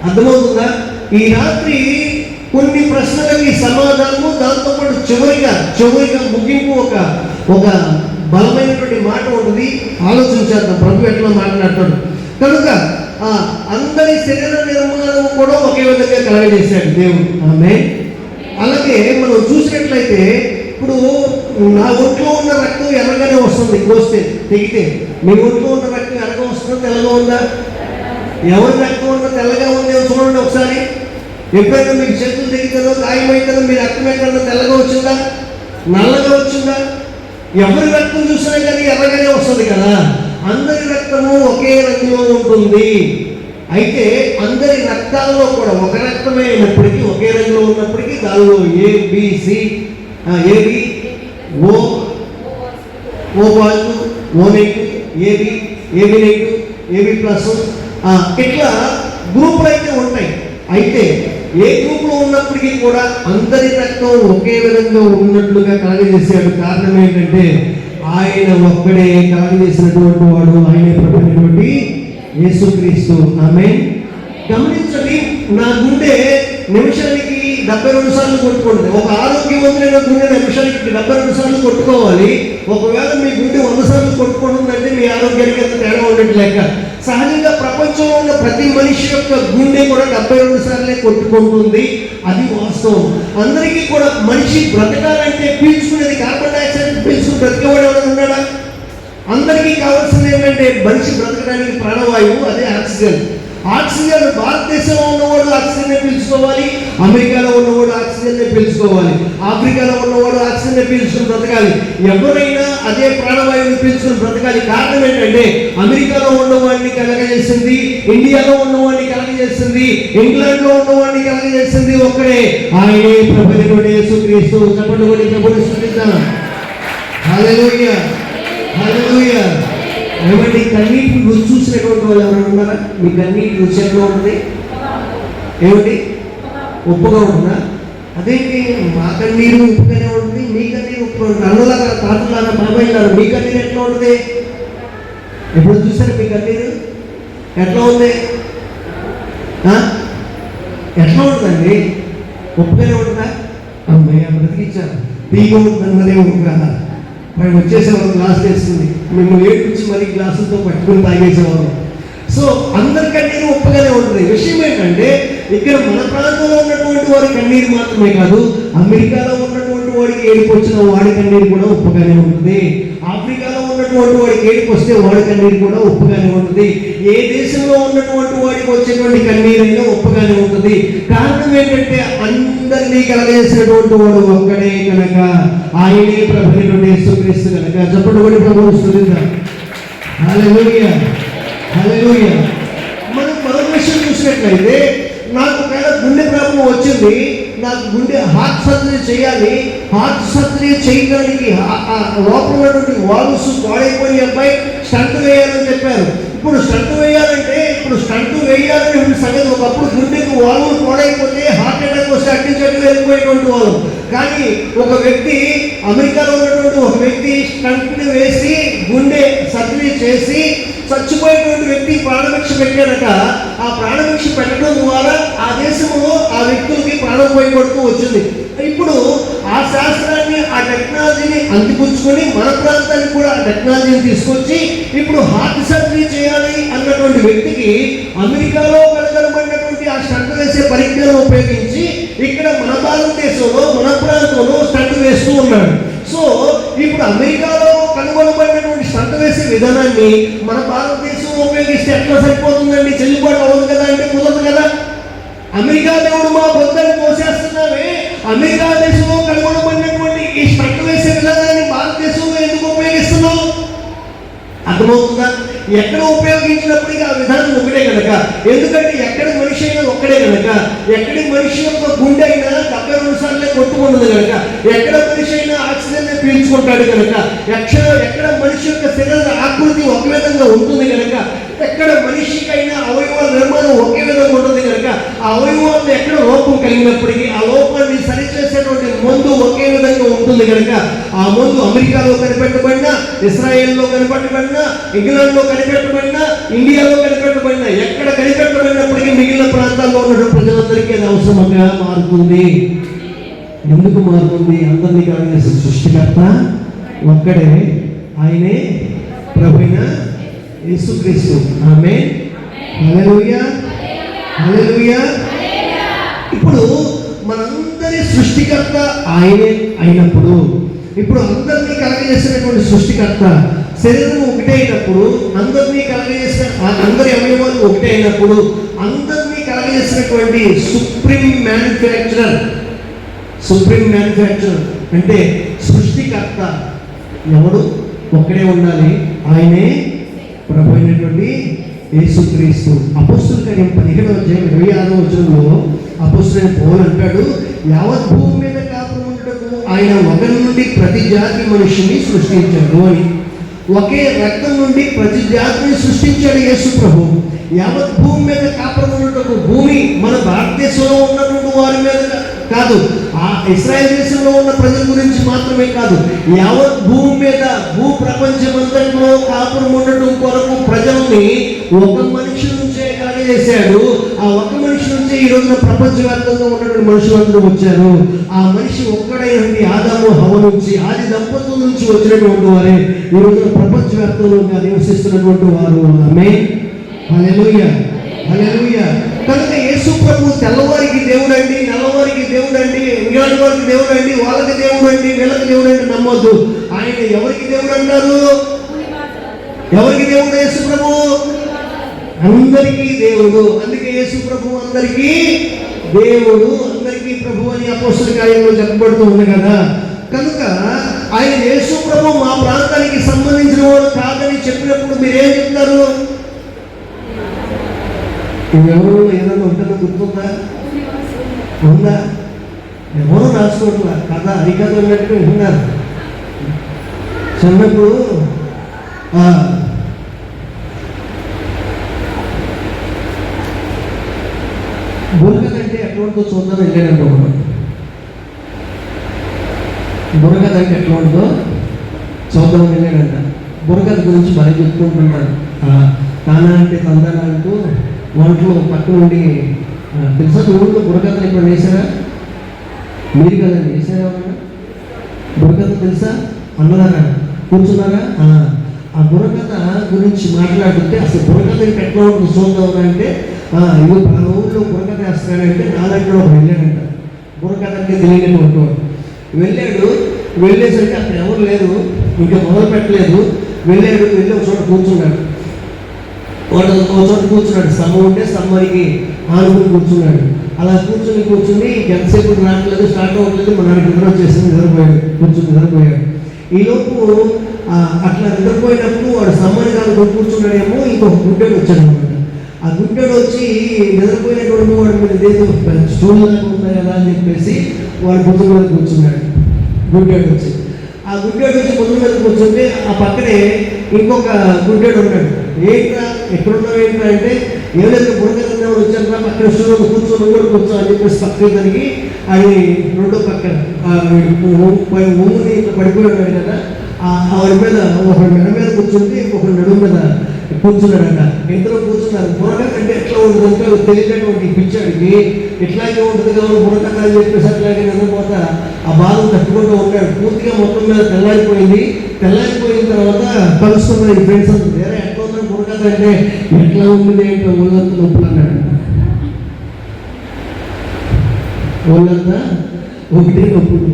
అర్థమవుతుందా? ఈ రాత్రి కొన్ని ప్రశ్నలకి సమాధానము, దాంతోపాటు చివరిగా ముగింపు ఒక బలమైనటువంటి మాట ఉంటుంది. ఆలోచించేద్దాం ప్రభు ఎట్లా మాట్లాడతాడు. కనుక అందరి శరీర నిర్మాణం కూడా ఒకే విధంగా కలగజేశాడు దేవుడు. ఆమేన్. అలాగే మనం చూసినట్లయితే ఇప్పుడు నా ఒంట్లో ఉన్న రక్తం ఎర్రగానే వస్తుంది, కోస్తే తెగితే. మీ ఒంట్లో ఉన్న రక్తం ఎర్రగా వస్తుందా, తెల్లగా ఉందా? ఎవరి రక్తం ఉన్న తెల్లగా ఉంది చూడండి ఒకసారి. ఎప్పుడైనా మీకు చేతులు తెగితేనో గాయమైతేనో మీ రక్తం ఎక్కడన్నా తెల్లగా వచ్చిందా, నల్లగా వచ్చిందా? ఎవరి రక్తం చూసినా కానీ ఎర్రగానే వస్తుంది కదా. అందరి రక్తము ఒకే రంగులో ఉంటుంది. అయితే అందరి రక్తాల్లో కూడా ఒక రక్తమే అయినప్పటికీ, ఒకే రంగులో ఉన్నప్పటికీ దానిలో ABC, AB, O positive, O negative, AB negative, AB plus, ఇట్లా గ్రూపులు అయితే ఉంటాయి. అయితే ఏ గ్రూపులో ఉన్నప్పటికీ కూడా అందరి రక్తం ఒకే విధంగా ఉన్నట్లుగా కలగజేశాడు. కారణం ఏంటంటే ఆయన ఒక్కడే కలగజేసినటువంటి వాడు, ఆయనే ప్రభువైనటువంటి యేసుక్రీస్తు. ఆమేన్. గమనించండి, నా గుండె నిమిషానికి 72 సార్లు కొట్టుకోండి. ఒక ఆరోగ్యవంతులైన గుండె నిమిషానికి 72 సార్లు కొట్టుకోవాలి. ఒకవేళ మీ గుండె 100 సార్లు కొట్టుకుంటుందంటే మీ ఆరోగ్యానికి ఎంత తేడా ఉండేది లేక. సహజంగా ప్రపంచంలో ఉన్న ప్రతి మనిషి యొక్క గుండె కూడా 72 సార్లే కొట్టుకుంటుంది. అది వాస్తవం. అందరికీ కూడా మనిషి బ్రతకాలంటే పీల్చుకునేది కార్బన్ డైఆక్సైడ్ పీల్చుకుని బ్రతికేవాడు ఎవరైనా ఉన్నాడా? అందరికీ కావాల్సింది ఏంటంటే మనిషి బ్రతకడానికి ప్రాణవాయువు, అదే ఆక్సిజన్. ఆక్సిజన్ భారతదేశంలో ఉన్నవాడు ఆక్సిజన్ పీల్చుకోవాలి, అమెరికాలో ఉన్నవాడు ఆక్సిజన్ పీల్చుకోవాలి, ఆఫ్రికాలో ఉన్నవాడు ఆక్సిజన్ పీల్చుకుని బ్రతకాలి. ఎవరైనా అదే ప్రాణవాయువుని పీల్చుకుని బ్రతకాలి. కారణం ఏంటంటే అమెరికాలో ఉన్నవాడిని కలగజేసింది, ఇండియాలో ఉన్నవాడిని కలగజేసింది, ఇంగ్లాండ్ లో ఉన్నవాడిని కలగజేసింది ఒక్కడే, ఆయనే ప్రభువైన యేసుక్రీస్తు. చెప్పండి కూడా ప్రభువుని స్తుతిద్దాం. హల్లెలూయా, హల్లెలూయా. ఏమండి కన్నీటి రుచి చూసినటువంటి వాళ్ళు ఎవరైనా ఉన్నారా? మీ కన్నీటి రుచి ఎట్లా ఉంటుంది? ఏమిటి? ఉప్పుగా ఉంటుందా? అదేంటి మా కన్నీరు ఉప్పుగానే ఉంటుంది, మీ కన్నీరు ఉప్పు ఉంటుంది. అన్నలాగా, తాతలాగా, బాబాయ్లాగా మీ కన్నీరు ఎట్లా ఉంటుంది? ఎప్పుడు చూసారు మీ కన్నీరు ఎట్లా ఉంది? ఎట్లా ఉంటుందండి? ఉప్పుగానే ఉంటుందా? అమ్మాయి బ్రతికిచ్చారు, తీగ ఉంటుందన్నదే ఉప్పుగా. మనం వచ్చేసేవారు గ్లాస్ వేసుకుని, మిమ్మల్ని ఏడ్పించి మళ్ళీ గ్లాసులతో పట్టుకుని తాగేసేవారు. సో అందరి కన్నీరు ఉప్పగానే ఉంటుంది. విషయం ఏంటంటే ఇక్కడ మన ప్రాంతంలో ఉన్నటువంటి వారి కన్నీరు మాత్రమే కాదు, అమెరికాలో ఉన్నటువంటి వాడికి ఏడుపు వచ్చిన వాడి కన్నీరు కూడా ఉప్పగానే ఉంటుంది. ఆఫ్రికాలో ఉన్నటువంటి వాడికి ఏడుపు వస్తే వాడి కన్నీరు కూడా ఉప్పగానే ఉంటుంది. ఏ దేశంలో ఉన్నటువంటి వాడికి వచ్చేటువంటి కన్నీరైనా ఉప్పగానే ఉంటుంది. కారణం ఏంటంటే అందరినీ కలగజేసినటువంటి వాడు ఒక్కడే కనుక, ఆయనే ప్రభువైన యేసుక్రీస్తు కనుక. చెప్పండి కూడా ప్రభువుని స్తుతిద్దాం. హల్లెలూయా, హల్లెలూయా. మనం మరొక విషయం చూసినట్లయితే, నాకు ఒకవేళ గుండె ప్రాబ్లం వచ్చింది, నాకు గుండె హార్ట్ సర్జరీ చేయాలి, హార్ట్ సర్జరీ చేయడానికి లోపల ఉన్నటువంటి వాల్వ్స్ పాడైపోయి అబ్బాయి స్టంట్ వేయాలని చెప్పారు. ఇప్పుడు స్టంట్ వేయాలంటే, ఇప్పుడు స్టంట్ వేయాలని సంగతి ఒకప్పుడు గుండెకి వాల్వ్ పాడైపోతే హార్ట్ అటాక్ వస్తే అట్టించట్టు వెళ్ళిపోయేటువంటి వాళ్ళు. కానీ ఒక వ్యక్తి, అమెరికాలో ఉన్నటువంటి ఒక వ్యక్తి స్టంట్ని వేసి గుండె సర్జరీ చేసి చచ్చిపోయేటువంటి వ్యక్తి ప్రాణభిక్ష పెట్టాడట. ఆ ప్రాణభిక్ష పెట్టడం ద్వారా ఆ దేశంలో ఆ వ్యక్తులకి ప్రాణం పోయబడుతూ వచ్చింది. ఇప్పుడు ఆ శాస్త్రాన్ని, ఆ టెక్నాలజీని అందిపుచ్చుకొని మన ప్రాంతానికి కూడా ఆ టెక్నాలజీని తీసుకొచ్చి ఇప్పుడు హార్ట్ సర్జరీ చేయాలి అన్నటువంటి వ్యక్తికి అమెరికాలో కనుగొనబడినటువంటి ఆ స్టంట్ వేసే పరిజ్ఞానం ఉపయోగించి ఇక్కడ మన భారతదేశంలో, మన ప్రాంతంలో స్టంట్ వేస్తూ ఉన్నాడు. సో ఇప్పుడు అమెరికాలో కనుగొనబడినటువంటి స్టంట్ వేసే విధానాన్ని మన భారతదేశంలో ఉపయోగిస్తే ఎట్లా సరిపోతుందండి? చెల్లుబాటు అవ్వదు కదా, అంటే కుదరదు కదా. అమెరికా దేవుడు మా బొద్దని పోసేస్తున్నామే, అమెరికా దేశంలో కనుగొనబడినటువంటి ఈ స్టంట్ వేసే విధానాన్ని భారతదేశంలో ఎందుకు ఉపయోగిస్తున్నాం? అర్థమవుతుందా? ఎక్కడ ఉపయోగించినప్పటికీ ఆ విధానం ఒకటే కనుక. ఎందుకంటే ఎక్కడ మనిషి అయినా ఒక్కడే కనుక, ఎక్కడి మనిషి యొక్క గుండె అయినా 72 సార్లే కొట్టుకున్నది కనుక, ఎక్కడ మనిషి అయినా ఆక్సిజన్ పీల్చుకుంటాడు కనుక, ఎక్కడ మనిషి యొక్క శరీర ఆకృతి ఒక విధంగా ఉంటుంది కనుక, ఎక్కడ మనిషికైనా అవయవాల నిర్మాణం ఒకే విధంగా ఉంటుంది కనుక, ఆ అవయవాల్లో ఎక్కడ లోపం కలిగినప్పటికీ ఆ లోపాన్ని సరిచేసేటువంటి మందు ఒకే విధంగా ఉంటుంది కనుక, ఆ మందు అమెరికాలో కనిపెట్టబడినా, ఇస్రాయేల్లో కనిపెట్టబడినా, ఇంగ్లాండ్లో కనిపెట్టబడినా, ఇండియాలో కనిపెట్టబడినా, ఎక్కడ కనిపెట్టబడినప్పటికీ మిగిలిన ప్రాంతాల్లో ఉన్న ప్రజలందరికీ అది అవసరంగా మారుతుంది. ఎందుకు మారుతుంది? అందరినీ కలిగేసిన సృష్టికర్త ఒక్కడే, ఆయనే ప్రభువైన యేసుక్రీస్తు. ఆమేన్, హల్లెలూయా, హల్లెలూయా. ఇప్పుడు మనందరి సృష్టికర్త ఆయనే అయినప్పుడు, ఇప్పుడు అందరినీ కలగజేసినటువంటి సృష్టికర్త, శరీరం ఒకటే అయినప్పుడు, అందరినీ కలగజేసిన అందరి అవయవాలు ఒకటే అయినప్పుడు, అందరినీ కలగజేసినటువంటి సుప్రీం మ్యానుఫ్యాక్చరర్ అంటే సృష్టికర్త ఎవడు? ఒక్కడే ఉండాలి, ఆయనే ప్రభు అయినటువంటి యేసుక్రీస్తు. అపోస్తలుల కార్యం 15వ అధ్యాయం 26వ వచనంలో అపోస్తలుడైన పౌలు అంటాడు, యావత్ భూమి మీద కాపురం ఉండుటకు ఆయన ఒకరి నుండి ప్రతి జాతి మనుషుని సృష్టించాడు అని. ఒకే రక్తం నుండి ప్రతి జాతిని సృష్టించాడు యేసు ప్రభు. యావత్ భూమి మీద కాపురం ఉండుటకు, భూమి మన భారతదేశంలో ఉన్నటువంటి వారి మీద కాదు, ఆ ఇశ్రాయేల్ దేశంలో ఉన్న ప్రజల గురించి మాత్రమే కాదు, యావత్ భూమి మీద, భూ ప్రపంచమంతట్లో కాపురం ఉండటం కొరకు ప్రజల్ని ఒక మనిషి నుంచే కలగజేశాడు. ఆ ఒక మనిషి నుంచే ఈ రోజున ప్రపంచవ్యాప్తంగా ఉన్నటువంటి మనుషులందరూ వచ్చారు. ఆ మనిషి ఒక్కడైనటువంటి ఆదాము హవ్వ నుంచి, ఆది దంపతుల నుంచి వచ్చినటువంటి వారే ఈ రోజున ప్రపంచవ్యాప్తంగా నివసిస్తున్నటువంటి వారు. ఆమేన్, హల్లెలూయా, హల్లెలూయా. కనుక యేసు ప్రభు తెల్లవారికి దేవుడండి, నల్లవారికి దేవుడండి, ఇంగ్లాండ్ వారికి దేవుడండి, వాళ్ళకి దేవుడండి, వీళ్ళకి దేవుడండి నమ్మొద్దు. ఆయన ఎవరికి దేవుడు అంటారు? ఎవరికి దేవుడు యేసు ప్రభు? అందరికీ దేవుడు. అందుకే యేసు ప్రభు అందరికీ దేవుడు, అందరికీ ప్రభు అని అపోస్తల కార్యంలో చెప్పబడుతూ ఉంది కదా. కనుక ఆయన యేసు ప్రభు మా ప్రాంతానికి సంబంధించిన వాడు కాదని చెప్పినప్పుడు మీరేం చెప్తారు? ఎవరు ఏదైనా ఉంటుందో గుర్తుందా? ఉందా? ఎవరు రాసుకోవట్లా కథ హరికథ ఉన్నట్టు విన్నారు. చిన్నప్పుడు బుర్రకథ అంటే ఎట్లా ఉంటుందో చూద్దాం వెళ్ళాడంట ఒకడు. బుర్రకథ అంటే ఎట్లా ఉంటుందో చూద్దాం వెళ్ళాడంట. బుర్రకథ గురించి మరీ చెప్పుకుంటున్నాడు. తానా అంటే తందానా అంటూ వంటలో పక్క నుండి తెలుసా? ఊళ్ళో బుర్రకథలు ఇప్పుడు వేసారా? మీరు కదండి వేసారా? బుర్రకథ తెలుసా? అన్నదారా కూర్చున్నారా? ఆ బుర్రకథ గురించి మాట్లాడుతుంటే అసలు బుర్రకథ ఎట్లా ఉంటుంది చూద్దాం అంటే ఇవి పలానా ఊళ్ళో బుర్రకథ వేస్తాడంటే నా దగ్గర ఒక వెళ్ళాడంట. బుర్రకథ అంటే తెలియని ఉంటాడు. వెళ్ళాడు. వెళ్ళేసరికి అక్కడ ఎవరు లేరు, ఇంకా మొదలు పెట్టలేదు. వెళ్ళి ఒక చోట కూర్చున్నాడు. వాడు ఒక చోట కూర్చున్నాడు. స్తంభం ఉంటే స్తంభానికి ఆనుకుని కూర్చున్నాడు. అలా కూర్చుని ఎంతసేపు రావట్లేదు, స్టార్ట్ అవ్వట్లేదు. మన నిద్ర వచ్చేసింది, నిద్రపోయాడు. ఈలోపు అట్లా నిద్రపోయినప్పుడు వాడు స్తంభానికి ఆనుకుని కూర్చున్నాడేమో, ఇంకొక గుడ్డోడు వచ్చాడు అనమాట. ఆ గుడ్డోడు వచ్చి నిద్రపోయినటువంటి వాడి మీద ఏదో స్టూల్ లాగా ఉన్నాయి కదా అని చెప్పేసి వాడు బుద్ధి మీద కూర్చున్నాడు. గుడ్డోడు వచ్చి బుద్ధి మీద కూర్చుంటే ఆ పక్కనే ఇంకొక గుడ్డోడు ఉన్నాడు. ఏంట్రా ఎక్కడున్నావు ఏంట్రా అంటే, ఏదైతే బుర్రకథ వచ్చాక పక్కన స్టూల్ కూర్చొని కూడా కూర్చో అని చెప్పేసి పక్కన దానికి అది రెండో పక్కన ఊముని పడిపోయి ఉన్నాడు కదా. ఆవిడ మీద ఒక మెడ మీద కూర్చుంటే ఇంకొక నడుము మీద కూర్చున్నాడట. ఇద్దరు కూర్చున్నారు. బుర్రకథ అంటే ఎట్లా ఉంటుందంటే తెలియనటువంటి పిచ్చాడికి ఇట్లాగే ఉంటుంది కదా బుర్రకథ అని చెప్పేసి అట్లాగే నిద్రపోతా ఆ బాధను తట్టుకుంటూ ఉంటాడు. పూర్తిగా మొత్తం మీద తెల్లారిపోయిన తర్వాత కలుసుకున్నాడు ఫ్రెండ్స్ అంతా. వేరే ఎట్లా ఉందని బుర్రకథ అంటే ఎట్లా ఉంటుంది అంటే ఒళ్ళంతా నొప్పులు అన్నాడు. ఒళ్ళంతా ఒకటి నొప్పులు.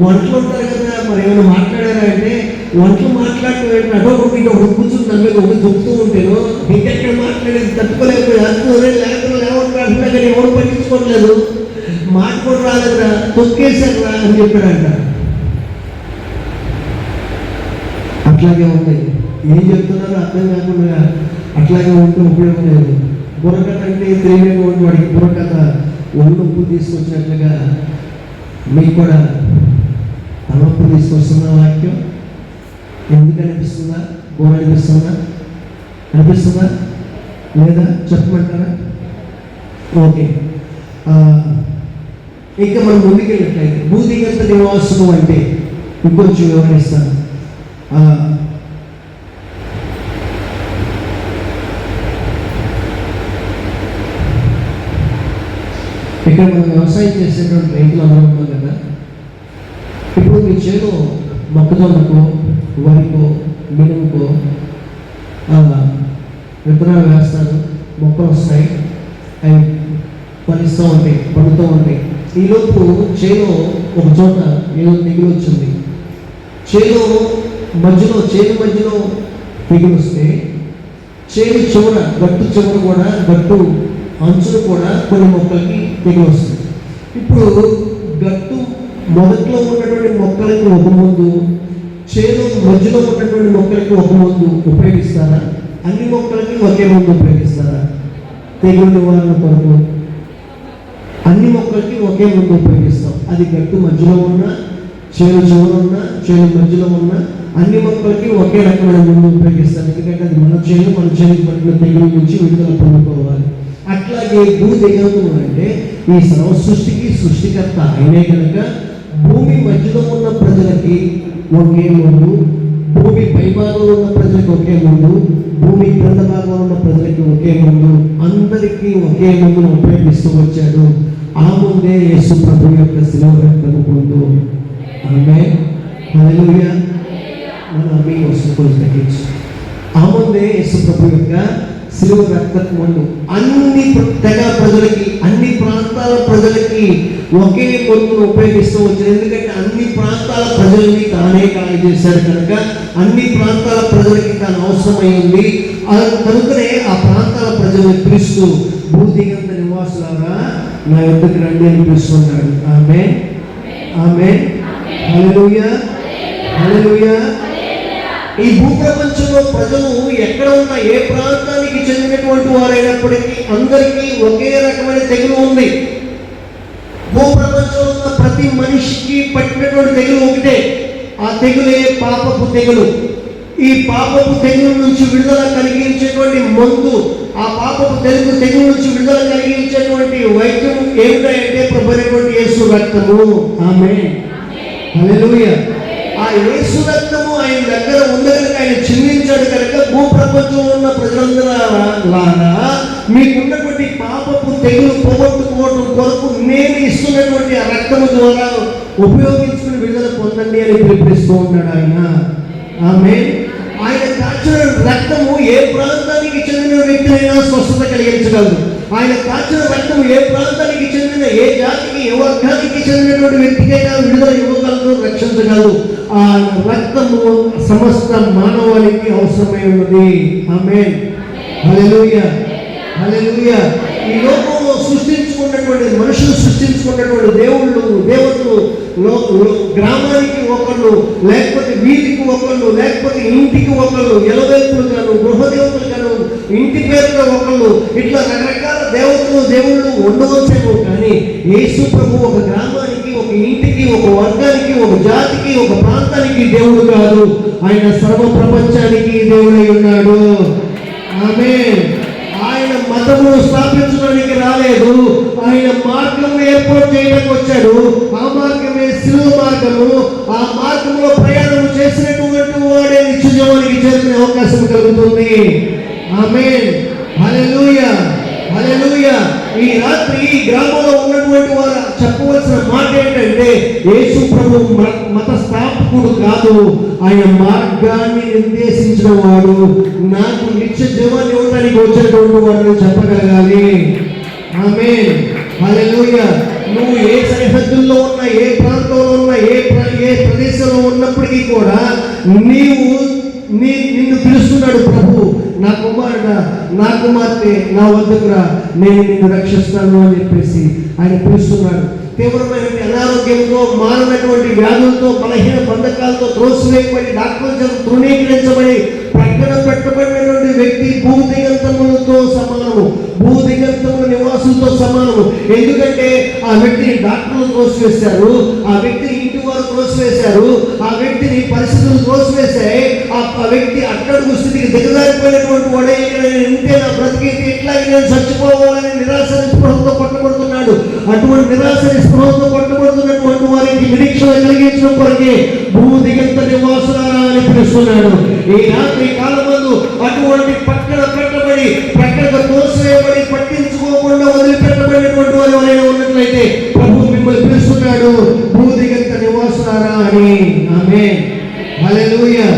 వంటలు ఉంటారు కదా, మరి ఏమైనా మాట్లాడారా అంటే వంటలు మాట్లాడటం అటోటి ఇంకొక కూర్చుని నమ్మే ఒకటి చెప్తూ ఉంటాను. ఇంకెక్కడ మాట్లాడేది తట్టుకోలేకపోయి లేకుండా కానీ ఎవరు పట్టించుకోవట్లేదు. మాట కూడా రాలేదురా, తొక్కేశారా అని చెప్పాడంట. అట్లాగే ఉంటాయి. ఏం చెప్తున్నారో అర్థం కాకుండా అట్లాగే ఉంటే ఉపయోగం లేదు. బుర్రకథ అంటే తెలియని వాడికి బుర్రకథ ఒళ్ళు ఉప్పు తీసుకొచ్చినట్లుగా మీకు కూడా తలపు తీసుకొస్తున్న వాక్యం ఎందుకు అనిపిస్తుందా? బోర్ అనిపిస్తుందా లేదా చెప్పమంటారా? ఓకే, ఇంకా మనం ముందుకెళ్ళినట్లయితే భూదిగంత నివాసము అంటే ఇంకొంచెం వివరిస్తాను. ఇక్కడ మనం వ్యవసాయం చేసేటువంటి రైతులు అందరూ ఉన్నాం కదా. ఇప్పుడు మీ చేలో మొక్కజొన్నకో, వరికో, మినుముకో విత్తనాలు వేస్తారు, మొక్కలు వస్తాయి, అవి ఫలిస్తూ ఉంటాయి, పండుతూ ఉంటాయి. ఈలోపు చేలో ఒక చోట ఏదో తెగులు వచ్చింది. చేను మధ్యలో తెగులు వస్తే చేను చివర గట్టు చివర కూడా గట్టు అంచులు కూడా కొన్ని మొక్కలకి తెగులు వస్తుంది. ఇప్పుడు గట్టు మొదట్లో ఉన్నటువంటి మొక్కలకి ఒక మందు, చేను మధ్యలో ఉన్నటువంటి మొక్కలకి ఒక మందు ఉపయోగిస్తారా? అన్ని మొక్కలకి ఒకే మందు ఉపయోగిస్తారా? తెగులు నివారణ కొరకు అన్ని మొక్కలకి ఒకే మందు ఉపయోగిస్తాం. అది గట్టు మధ్యలో ఉన్న, చేను చివర ఉన్న, చేను మధ్యలో ఉన్న అన్ని మొక్కలకి ఒకే రకమైన మందు ఉపయోగిస్తాం. ఎందుకంటే అది మన చేనుకి పట్టిన తెగుల నుంచి విడుదల పొందుకోవాలి. అట్లాగే భూదిగంతము అంటే ఈ సర్వ సృష్టికి సృష్టికర్త అయినే కనుక భూమి మధ్యలో ఉన్న ప్రజలకి ఒకే మందు భూమి పైభాగంలో ఉన్న ప్రజలకు ఒకే ముందు, భూమి క్రింద భాగంలో ఉన్న ప్రజలకి ఒకే ముందు, అందరికీ ఒకే ముందును ఉపయోగిస్తూ వచ్చాడు. ఆ ముందే యేసు ప్రభు యొక్క శిలువ రక్తము ముందు. ఆమేన్, హల్లెలూయా. మన మీ వస్తువులు తగ్గించు. ఆ ముందే యేసు ప్రభు యొక్క శిలువ రక్తపు ముందు అన్ని తెగ ప్రజలకి, అన్ని ప్రాంతాల ప్రజలకి ఒకే ముందును ఉపయోగిస్తూ వచ్చాడు. ఎందుకంటే అన్ని ప్రాంతాల ప్రజల్ని తానే ఖాళీ చేశాడు కనుక అన్ని ప్రాంతాల ప్రజలకి తాను అవసరమైంది. కనుకనే ఆ ప్రాంతాల ప్రజల్ని పిలుస్తూ భూదిగంత నివాసులారా నా యొద్దకు రండి అని పిలుస్తున్నాడు. ఆమేన్, ఆమేన్, హల్లెలూయా, హల్లెలూయా. ఈ భూప్రపంచంలో ప్రజలు ఎక్కడ ఉన్న ఏ ప్రాంతానికి చెందినటువంటి వారైనప్పటికీ అందరికీ ఒకే రకమైన తెగులు ఉంది. భూప్రపంచంలో ఉన్న ప్రతి మనిషికి పట్టినటువంటి తెగులు ఒకటే. ఆ తెగులే పాపపు తెగులు. ఈ పాపపు తెగుల నుంచి విడుదల కలిగించేటువంటి మందు, ఆ పాపపు తెగుల నుంచి విడుదల కలిగించేటువంటి వైద్యం ఏమిటంటే ప్రభువైనటువంటి యేసు రక్తము. ఆమేన్, హల్లెలూయా. ఆ యేసు రక్తము ఆయన దగ్గర ఉంది కనుక ఆయన చిందించాడు కనుక భూప్రపంచంలో ఉన్న ప్రజలందరూ మీకున్నటువంటి పాపపు తెగులు పోగొట్టుకోవడం కొరకు నేను ఇస్తున్నటువంటి ఆ రక్తము ద్వారా ఉపయోగించుకుని విడుదల పొందండి అని పిలిపిస్తూ ఉన్నాడు ఆయన. ఆమేన్. ఆయన కాచిన రక్తము ఏ ప్రాంతానికి చెందిన వ్యక్తినైనా స్వస్థత కలిగించగలదు. ఆయన కాచిన రక్తం ఏ ప్రాంతానికి చెందిన, ఏ జాతికి, ఏ వర్గానికి చెందినటువంటి వ్యక్తికైనా విడుదల ఇవ్వగలదు, రక్షించగలదు. ఆ రక్తము సమస్త మానవాళికి అవసరమై ఉన్నది. ఆమేన్, హల్లెలూయా, హల్లెలూయా. ఈ లోకంలో సృష్టించుకున్నటువంటి మనుషులు సృష్టించుకున్నటువంటి దేవతలు గ్రామానికి ఒకళ్ళు, లేకపోతే వీధికి ఒకళ్ళు, లేకపోతే ఇంటికి ఒకళ్ళు, ఎలవేపులు గాను, గృహదేవతలు గాను, ఇంటి పేరుగా ఒకళ్ళు, ఇట్లా రకరకాల దేవుళ్ళు ఉండవచ్చేమో. కానీ యేసు ప్రభు ఒక గ్రామానికి, ఒక ఇంటికి, ఒక వర్గానికి, ఒక జాతికి, ఒక ప్రాంతానికి దేవుడు కాదు. ఆయన సర్వ ప్రపంచానికి దేవుడై ఉన్నాడు. ఆమేన్. ఆయన మతము స్థాపించడానికి రాలేదు, ఆయన మార్గము ఏర్పాటు చేయడానికి వచ్చాడు. ఆ మార్గమే శిలువ మార్గము. ఆ మార్గంలో ప్రయాణం చేసినటువంటి వాడే నిత్యజీవానికి చేరుకునే అవకాశం కలుగుతుంది. ఆమేన్, హల్లెలూయా, హల్లెలూయా. ఈ రాత్రి ఈ గ్రామంలో ఉన్నటువంటి వారు చెప్పవలసిన మాట ఏంటంటే యేసు ప్రభు మత స్థాపకుడు కాదు, ఆయన మార్గాన్ని నిర్దేశించిన వాడు. నాకు నిత్య జీవాన్ని ఇవ్వడానికి వచ్చినటువంటి వాడు చెప్పగలగాలి. ఆమేన్, హల్లెలూయా. నువ్వు ఏ సరిహద్దుల్లో ఉన్నా, ఏ ప్రాంతంలో ఉన్నా, ఏ ప్రదేశంలో ఉన్నప్పటికీ కూడా నిన్ను పిలుస్తున్నాడు ప్రభు. నా కుమారుడా, నా కుమార్తె, నా వద్దకు రా, నేను నిన్ను రక్షిస్తాను అని చెప్పేసి ఆయన పిలుస్తున్నాడు. తీవ్రమైన అనారోగ్యంతో, మాననటువంటి వ్యాధులతో, బలహీన బంధకాలతో త్రోసివేయబడి, డాక్టర్ల చేత తృణీకరించబడి ప్రక్కన పెట్టబడినటువంటి వ్యక్తి భూదిగంతములతో సమానము, భూదిగంతముల నివాసులతో సమానము. ఎందుకంటే ఆ వ్యక్తిని డాక్టర్లు త్రోసివేశారు, ఆ వ్యక్తిని ఇంటి వారు త్రోసివేశారు, ఆ వ్యక్తిని పరిస్థితులు త్రోసివేశాయి. ఆ వ్యక్తి అట్టడుగు స్థితికి దిగజారిపోయినటువంటి వాడే. ఇంతే నా బ్రతికి ఎట్లాగే నేను చచ్చిపోవాలని నిరాశ నిస్పృహంతో పట్టబడుతున్నాడు. అటువంటి నిరాశ నిస్పృహంతో పట్టబడుతున్నటువంటి వారికి నిరీక్షణ కలిగించడం కొరకే భూదిగంత నివాసులారా అని పిలుస్తున్నాడు. ఈ రాత్రి కాలమందు అటువంటి పక్కన పెట్టబడి, ప్రక్కన తోసివేయబడి, పట్టించుకోకుండా వదిలిపెట్టబడినటువంటి వారు ఎవరైనా ఉన్నట్లయితే ప్రభు మిమ్మల్ని పిలుస్తున్నాడు భూదిగంత నివాసులారా అని. ఆమేన్, హల్లెలూయా,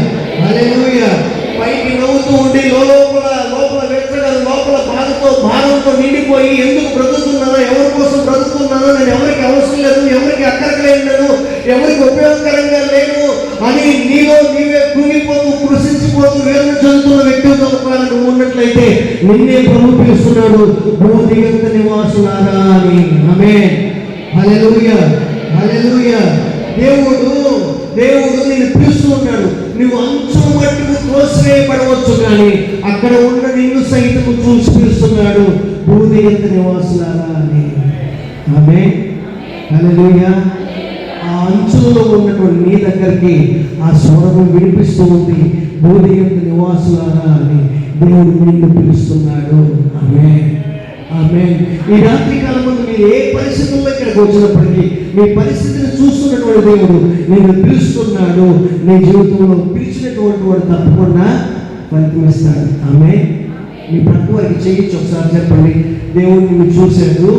హల్లెలూయా. పైకి నవ్వుతూ ఉండి లోపల వెచ్చగా, లోపల బాధతో, భారంతో నిండిపోయి ఎందుకు బ్రతుకుతున్నానో, ఎవరి కోసం బ్రతుకుతున్నానో, నేను ఎవరికి అవసరం లేదు, ఎవరికి అక్కరలేను, ఎవరికి ఉపయోగకరంగా లేను అని నీలో నీవే కృంగిపోతూ, కృషించిపోతూ వేదన చెందుతున్న వ్యక్తితో నువ్వు ఉన్నట్లయితే నిన్నే ప్రభు పిలుస్తున్నాడు భూదిగంత నివాసులారా అని. ఆమేన్, హల్లెలూయా, హల్లెలూయా. దేవుడు నిన్ను పిలుస్తూ ఉన్నాడు. నువ్వు అంచు మట్టుకు త్రోసివేయబడవచ్చు, కానీ అక్కడ ఉన్న నిన్ను సైతము చూసి పిలుస్తున్నాడు భూదిగంత నివాసులారా అని. ఆమేన్, హల్లెలూయా. ఆ అంచులలో ఉన్నటువంటి నీ దగ్గరికి ఆ స్వరము వినిపిస్తూ ఉంది భూదిగంత నివాసులారా అని. దేవుడు నిన్ను పిలుస్తున్నాడు. ఆమేన్, ఆమేన్. ఈ రాత్రి కాలంలో మీరు ఏ పరిస్థితుల్లో ఇక్కడికి వచ్చినప్పటికీ మీ పరిస్థితిని చూస్తున్నటువంటి దేవుడు నిన్ను పిలుస్తున్నాడు. నీ జీవితంలో పిలిచినటువంటి చూసేటువంటి వాడు తప్పకుండా ఫలితం ఇస్తాడు. ఆమె మీ పక్క వారికి చేయొచ్చు. ఒకసారి చెప్పండి, దేవుడు నిన్ను చూశాడు,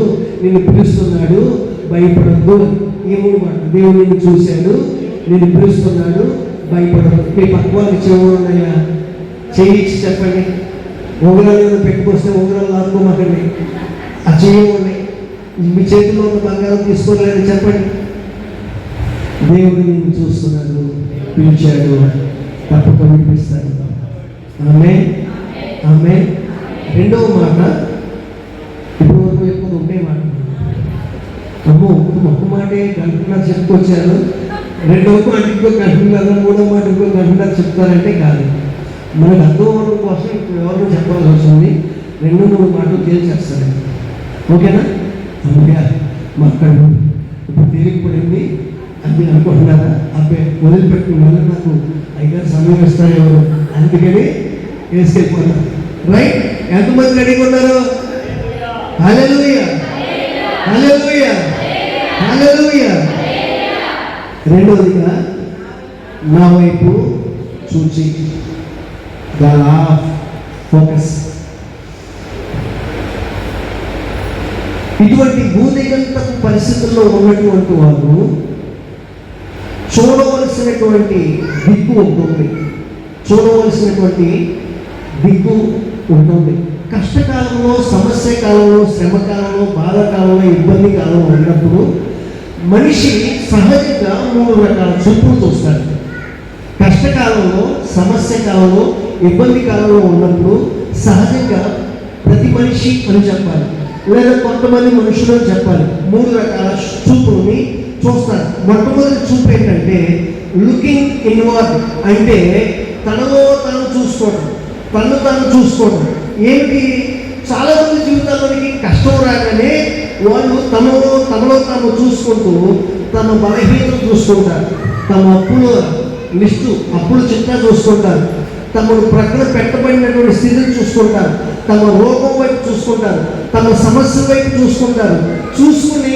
నిన్ను పిలుస్తున్నాడు, భయపడద్దు. ఈ మూడు మాటలు, దేవుడు నిన్ను చూశాడు, నిన్ను పిలుస్తున్నాడు, భయపడద్దు. మీ పక్క వారికి చెవులున్నాయా? చేయించి చెప్పండి. ఉంగరాలు పెట్టుకొస్తే ఉంగరాలు లాక్కోమాకండి, ఆ చేయవండి. మీ చేతిలో ఉన్న బంగారం తీసుకోలేదని చెప్పండి. దేవుడు నిన్ను చూస్తున్నాడు, పిలిచాడు, తప్పక వినిపిస్తాడు. ఆమె ఆమె. రెండవ మాట, ఇప్పుడు వరకు ఎక్కువ ఉండే మాట. అమ్మో ఒక్క మాటే గంటన్నర చెప్పుకొచ్చారు, రెండవ మాట ఇంకో గంటన్నర, మూడో మాట ఇంకో గంటన్నర చెప్తారంటే కాదు. మనకు అర్థం అవడం కోసం ఇప్పుడు ఎవరినో చెప్పాల్సి వస్తుంది. 2-3 మాటలు తేల్చేస్తారండి. ఓకేనా? అందుకే మాట్లాడు ఇప్పుడు తేలికపడింది అది అనుకుంటున్నారా? అబ్బాయి వదిలిపెట్టి మళ్ళీ నాకు అయ్యారు సమయం ఇస్తారు ఎవరు, అందుకని వేసుకెళ్ళిపోతారు. రైట్? ఎంతమంది రెడీగా ఉన్నారు? హల్లెలూయా, హల్లెలూయా, హల్లెలూయా. రెండవదిగా నా వైపు చూచి, ద లా ఆఫ్ ఫోకస్. ఇటువంటి భూదిగంతపు పరిస్థితుల్లో ఉన్నటువంటి వారు చూడవలసినటువంటి దిక్కు ఉంటుంది. చూడవలసినటువంటి దిక్కు ఉంటుంది. కష్టకాలంలో, సమస్య కాలంలో, శ్రమ కాలంలో, బాధ కాలంలో, ఇబ్బంది కాలంలో ఉన్నప్పుడు మనిషి సహజంగా 3 రకాల చూపులు చూస్తాడు. కష్టకాలంలో, సమస్య కాలంలో, ఇబ్బంది కాలంలో ఉన్నప్పుడు సహజంగా ప్రతి మనిషి అని చెప్పాలి, లేదా కొంతమంది మనుషులు చెప్పాలి, 3 రకాల చూపుల్ని చూస్తారు. మొట్టమొదటి చూపు ఏంటంటే లుకింగ్ ఇన్వార్డ్, అంటే తనలో తాను చూసుకోవడం, తను తాను చూసుకోవడం. ఏమిటి? చాలా మంది జీవితాల్లోనికి కష్టం రాగానే వాళ్ళు తనలో తాను చూసుకుంటూ తమ బలహీనతలు చూసుకుంటారు, తమ అప్పులు చిట్టా చూసుకుంటారు, తమను ప్రక్కన పెట్టబడినటువంటి స్థితిని చూసుకుంటారు, తమ రోగం వైపు చూసుకుంటారు, తమ సమస్య వైపు చూసుకుంటారు. చూసుకుని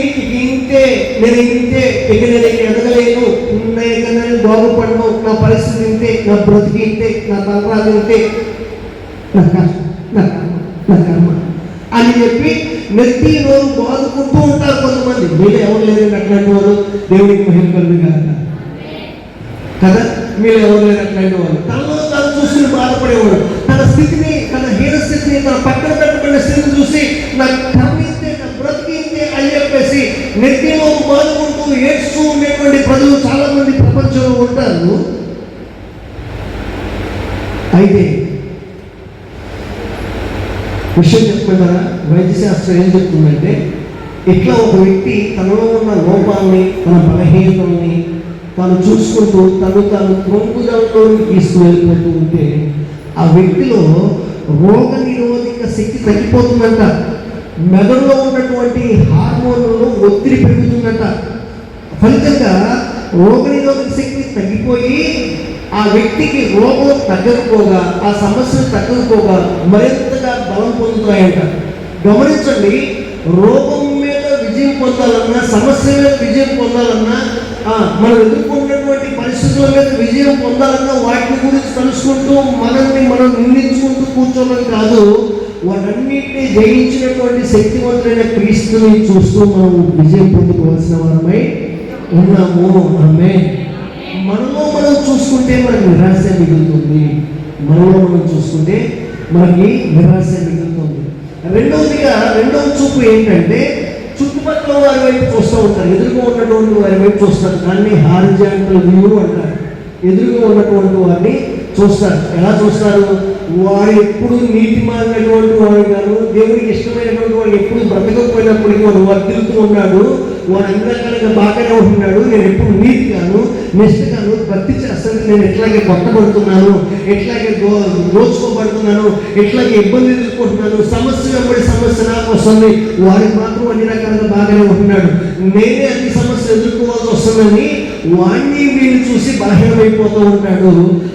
నేను ఇంతే, ఇక నేను ఎదగలేను, నేను బాగుపడను, నా పరిస్థితి ఇంతే, నా బ్రతికి ఇంతే, నా తలరాజు ఇంతే, నా కర్మ అని చెప్పి నెత్తి రోజు బాదుకుంటూ ఉంటారు కొంతమంది. మీరు ఎవరు లేదండి అట్లాంటి వారు, దేవుడికి మహిమ కలుగుగా కదా. మీరు ఎవరు లేరు అట్లాంటి వాళ్ళు. తనలో తాను చూసుకుని బాధపడేవాడు, తన స్థితిని, తన హీన స్థితిని, తన పక్కన పెట్టబడిన స్థితిని చూసి నా కర్మ ఇంతే, నా బ్రతికి ఇంతే అని చెప్పేసి నెత్తిలో బాదుకుంటూ ఏడ్చుతూ ఉండేటువంటి ప్రజలు చాలా మంది ప్రపంచంలో ఉంటారు. అయితే విషయం చెప్పుకుంటారా? వైద్యశాస్త్రం ఏం చెప్తుందంటే, ఇట్లా ఒక వ్యక్తి తనలో ఉన్న లోపాలని, తన బలహీనతల్ని తాను చూసుకుంటూ తాను క్రొంగుదలతో తీసుకువెళ్ళిపోతూ ఉంటే ఆ వ్యక్తిలో రోగ నిరోధక శక్తి తగ్గిపోతుందంట. మెదడులో ఉన్నటువంటి హార్మోన్లలో ఒత్తిడి పెరుగుతుందంట. ఫలితంగా రోగ నిరోధక శక్తి తగ్గిపోయి ఆ వ్యక్తికి రోగం తగ్గకపోగా, ఆ సమస్యలు తగ్గకపోగా మరింతగా బలం పొందుతాయంట. గమనించండి, రోగం మీద విజయం పొందాలన్నా, సమస్య మీద విజయం పొందాలన్నా, మనం ఎదుర్కొన్నటువంటి పరిస్థితుల మీద విజయం పొందాలన్నా వాటి గురించి తెలుసుకుంటూ మనల్ని మనం నిందించుకుంటూ కూర్చోవడం కాదు, వాటన్నిటినీ జయించినటువంటి శక్తివంతులైన క్రీస్తుని చూస్తూ మనం విజయం పొందుకోవాల్సిన వారమై ఉన్నాము. ఆమేన్. మనలో మనం చూసుకుంటే మనకి నిరాశ మిగులుతుంది. మనకి నిరాశ మిగులుతుంది. రెండవ చూపు ఏంటంటే చుట్టుపక్కల వారి వైపు చూస్తూ ఉంటారు, ఎదురుగా ఉన్నటువంటి వారి వైపు చూస్తారు. దాన్ని హారిజాంటల్ వ్యూ అంటారు. ఎదురుగా ఉన్నటువంటి వారిని చూస్తారు. ఎలా చూస్తారు? వారు ఎప్పుడు నీతి మారినటువంటి వాడు కాదు, దేవుడికి ఇష్టమైనటువంటి వాడు ఎప్పుడు బ్రతకపోయినప్పటికీ వాడు వర్తిల్తూ ఉన్నాడు, వాడు అన్ని రకాలుగా బాగానే ఉంటున్నాడు. నేను ఎప్పుడు నీతి కాను, నిష్ఠగాను, భక్తి చేస్తాను, నేను ఎట్లాగే కొట్టబడుతున్నాను, ఎట్లాగే దోచుకోబడుతున్నాను, ఎట్లాగే ఇబ్బంది ఎదుర్కొంటున్నాను, సమస్య వెంబడి సమస్య నాకు వస్తుంది, వాడికి మాత్రం అన్ని రకాలుగా బాగానే ఉంటున్నాడు, నేనే అన్ని సమస్యలు ఎదుర్కోవాల్సి వస్తుందని వాడిని వీళ్ళు చూసి బలహీనమైపోతూ ఉంటాడు.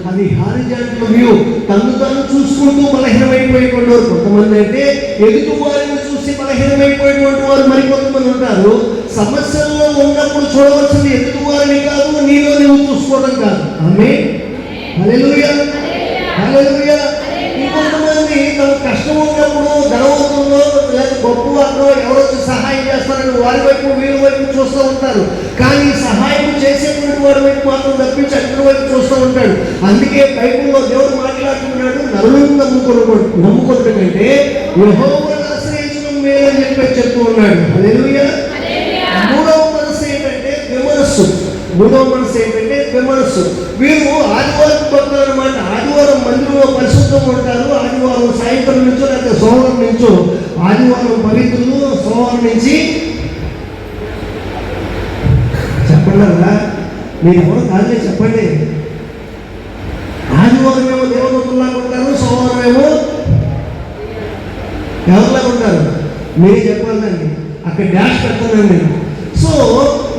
అది హారిజాంటల్ వ్యూ. తాను చూసుకుంటూ బలహీనమైపోయేటువంటి వారు కొంతమంది అయితే, ఎదుటి వారిని చూసి బలహీనమైపోయేటువంటి వారు మరికొంతమంది ఉంటారు. సమస్యల్లో ఉన్నప్పుడు చూడవలసింది ఎదుటి వారిని కాదు, నీలో నువ్వు చూసుకోవడం కాదు. ఆమేన్. హల్లెలూయా, హల్లెలూయా. ఇంకొంతమంది తమ కష్టం ఉన్నప్పుడు ధనవంతుల్లో లేదా గొప్ప వారిలో ఎవరొచ్చి సహాయం చేస్తారని వారి వైపు వీరి వైపు చూస్తూ ఉంటారు. కానీ సహాయం చేసేటువంటి వారి వైపు మాత్రం తప్పించి అక్కడి వైపు చూస్తూ ఉంటాడు. అందుకే బైబిల్లో దేవుడు మాట్లాడుతున్నాడు, నరులను నమ్ముకోవడం కంటే యెహోవాను ఆశ్రయించడం మేలని చెప్తూ ఉన్నాడు. హల్లెలూయా. మూడవ మనసు ఏంటంటే విమనస్సు. వీరు ఆదివారం భక్తులు అనమాట. ఆదివారం మందిరంలో పరిశుద్ధంగా ఉంటారు. ఆదివారం సాయంత్రం నుంచో లేకపోతే సోమవారం నుంచో ఆదివారం పవిత్రులు, సోమవారం నుంచి చెప్పండి కదా, మీరు ఎవరు కాదులే చెప్పండి. ఆదివారం ఏమో దేవదత్తులాగా ఉంటారు, సోమవారం ఏమో ఎవరిలాగా ఉంటారు? మీరే చెప్పాలండి, అక్కడ డాష్ పెడతానండి. సో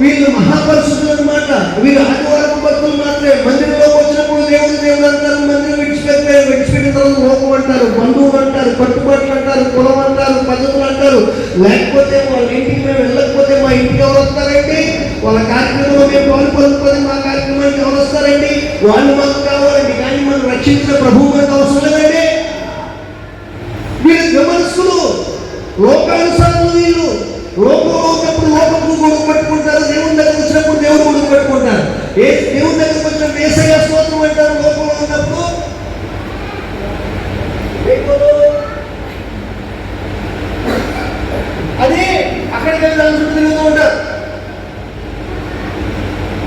వీళ్ళు మహాపరిశుద్ధులు అనమాట. వీళ్ళు ఆదివారం భక్తులు మాత్రమే. మందిరంలోకి వచ్చినప్పుడు దేవుడు అంటారు, మందిరం విడిచిపెట్టిన తర్వాత లోకం అంటారు, బంధువులు అంటారు, కట్టుబాట్లు అంటారు, కులం అంటారు, పద్ధతులు అంటారు. లేకపోతే వాళ్ళ ఇంటికి మేము వెళ్ళకపోతే మా ఇంటికి ఎవరు వస్తారండి? వాళ్ళ కార్యక్రమంలో మేము పాల్పొందుకొని మా కార్యక్రమానికి ఎవరు వస్తారండి? వాళ్ళు మాకు కావాలండి, కానీ మనం రక్షించిన ప్రభువు మనకు అవసరం లేదండి. వీళ్ళు విమర్శకులు, లోకానుసారులు. వీళ్ళు లోకంలో ఉన్నప్పుడు లోకంలో గొడుగు పట్టుకుంటారు, దేవుని దగ్గర వచ్చినప్పుడు దేవుడు గొడుగు పట్టుకుంటారు. దేవుని దగ్గరకు వచ్చినప్పుడు యేసయ్య స్తోత్రం అంటారు. లోకంలో ఉన్నప్పుడు అదే అక్కడికి వెళ్ళాలని చుట్టూ తిరుగుతూ ఉంటారు.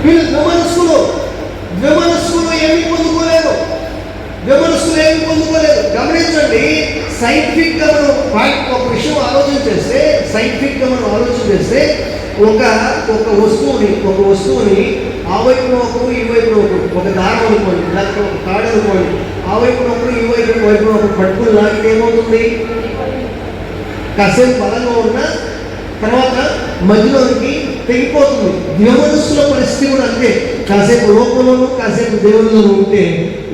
వీళ్ళు విమనస్కులు ఏమీ పొందుకోలేదు. గమనించండి, సైంటిఫిక్ గా మనం ఒక విషయం ఆలోచన చేస్తే, ఒక వస్తువుని ఆ వైపున ఒకరు ఈ వైపున ఒకరు, ఒక దారం అనుకోండి లేకపోతే ఒక తాడు అనుకోండి, ఆ వైపున ఒకరు ఈ వైపున ఒకరు పట్టుకుని లాగితే ఏమవుతుంది? కాసేపు బలంగా ఉన్న తర్వాత మధ్యలోనికి తెగిపోతుంది. విమనస్సుల పరిస్థితి కూడా అంతే. కాసేపు లోకంలోనూ కాసేపు దేవుళ్ళలోనూ ఉంటే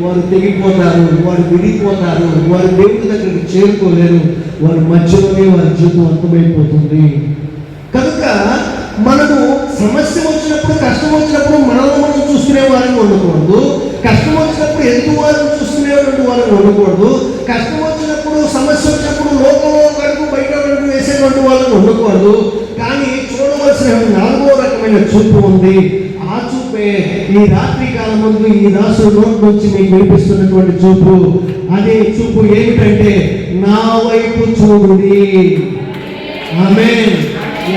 వారు తెగిపోతారు, వారు విడిపోతారు, వారు దేవుడి దగ్గరికి చేరుకోలేరు. వారి మధ్యలోనే వారి జీవితం అంతమైపోతుంది. కనుక మనము సమస్య వచ్చినప్పుడు, కష్టం వచ్చినప్పుడు మనల్ని మనం చూసుకునే వారిని ఉండకూడదు. కష్టం వచ్చినప్పుడు ఎదుటి వారిని చూసుకునేటువంటి వారిని ఉండకూడదు. కష్టం వచ్చినప్పుడు, సమస్య వచ్చినప్పుడు లోకంలో అడుగు బయట అడుగు వేసేటువంటి వాళ్ళని ఉండకూడదు. కానీ చూడవలసిన 4వ రకమైన చూపు ఉంది. ఆ చూపే ఈ రాత్రి కాలం ముందు ఈ దాసు నోట్ నుంచి మీకు వినిపిస్తున్నటువంటి చూపు. అదే చూపు ఏమిటంటే, నా వైపు చూడండి. ఆమేన్.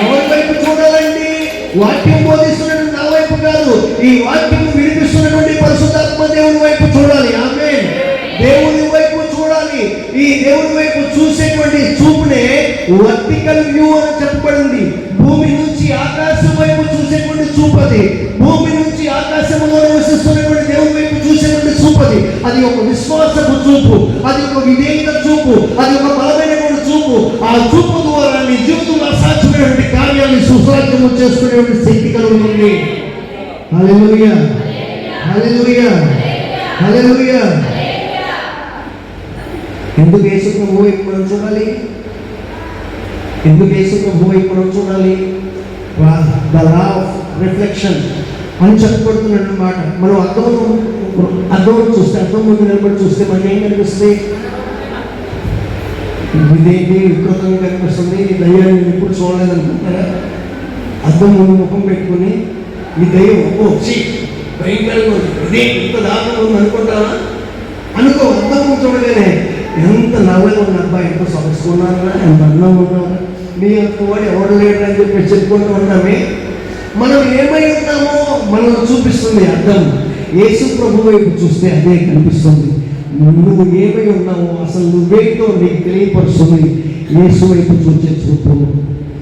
ఎవరి వైపు చూడాలండి? వాక్యం బోధిస్తున్నటువంటి నా వైపు కాదు, ఈ వాక్యం వినిపిస్తున్నటువంటి పరిశుద్ధాత్మ దేవుని వైపు చూడాలి. ఆమేన్. దేవుని వైపు చూడాలి. ఈ దేవుని వైపు చూసేటువంటి చూపునే వర్టికల్ వ్యూ అని చెప్పబడింది. భూమి నుంచి ఆకాశం వైపు చూసేటువంటి చూపది. భూమి నుంచి ఆకాశంలో నివసిస్తున్నటువంటి దేవుని వైపు చూసేటువంటి చూపది. అది ఒక విశ్వాసపు చూపు, అది ఒక విధేయత చూపు, అది ఒక బలమైనటువంటి చూపు. ఆ చూపు ద్వారా నీ జీవితంలో అసాధ్యమైనటువంటి కార్యాన్ని సుసాధ్యము చేసుకునేటువంటి శక్తి కలుగుతుంది. హల్లెలూయా, హల్లెలూయా, హల్లెలూయా. ఎందుకు యేసు ప్రభువు వైపు మనం చూడాలి? ద లా ఆఫ్ రిఫ్లెక్షన్ అని చెప్పబడుతున్నట్టు మాట. మనం అర్థం చూస్తే, అర్థం ముందు నిలబడి చూస్తే మనకి ఏం కనిపిస్తుంది? ఇదేంటి వికృతంగా కనిపిస్తుంది, ఈ దయ్యాన్ని ఎప్పుడు చూడలేదనుకుంటారా? అర్థం ముందు ముఖం పెట్టుకుని ఈ దయ్యం భయంకరంగా ఉంది, ఇదే ఇంత దారుణంగా ఉంది అనుకుంటారా? అనుకో. అర్థం చూడగానే ఎంత నల్లగా ఉన్న అబ్బాయి, ఎంత సొగసుకున్నారా, ఎంత అందంగా ఉన్నారా, నీ యొక్క వాడు ఎవడు లేడు అని చెప్పి చెప్పుకుంటూ ఉంటామే. మనం ఏమై ఉన్నామో మనం చూపిస్తుంది అర్థం. యేసు ప్రభు వైపు చూస్తే అదే కనిపిస్తుంది. నువ్వు ఏమై ఉన్నావో అసలు నువ్వేంటో నీకు తెలియపరుస్తుంది యేసు వైపు చూసే చూపు.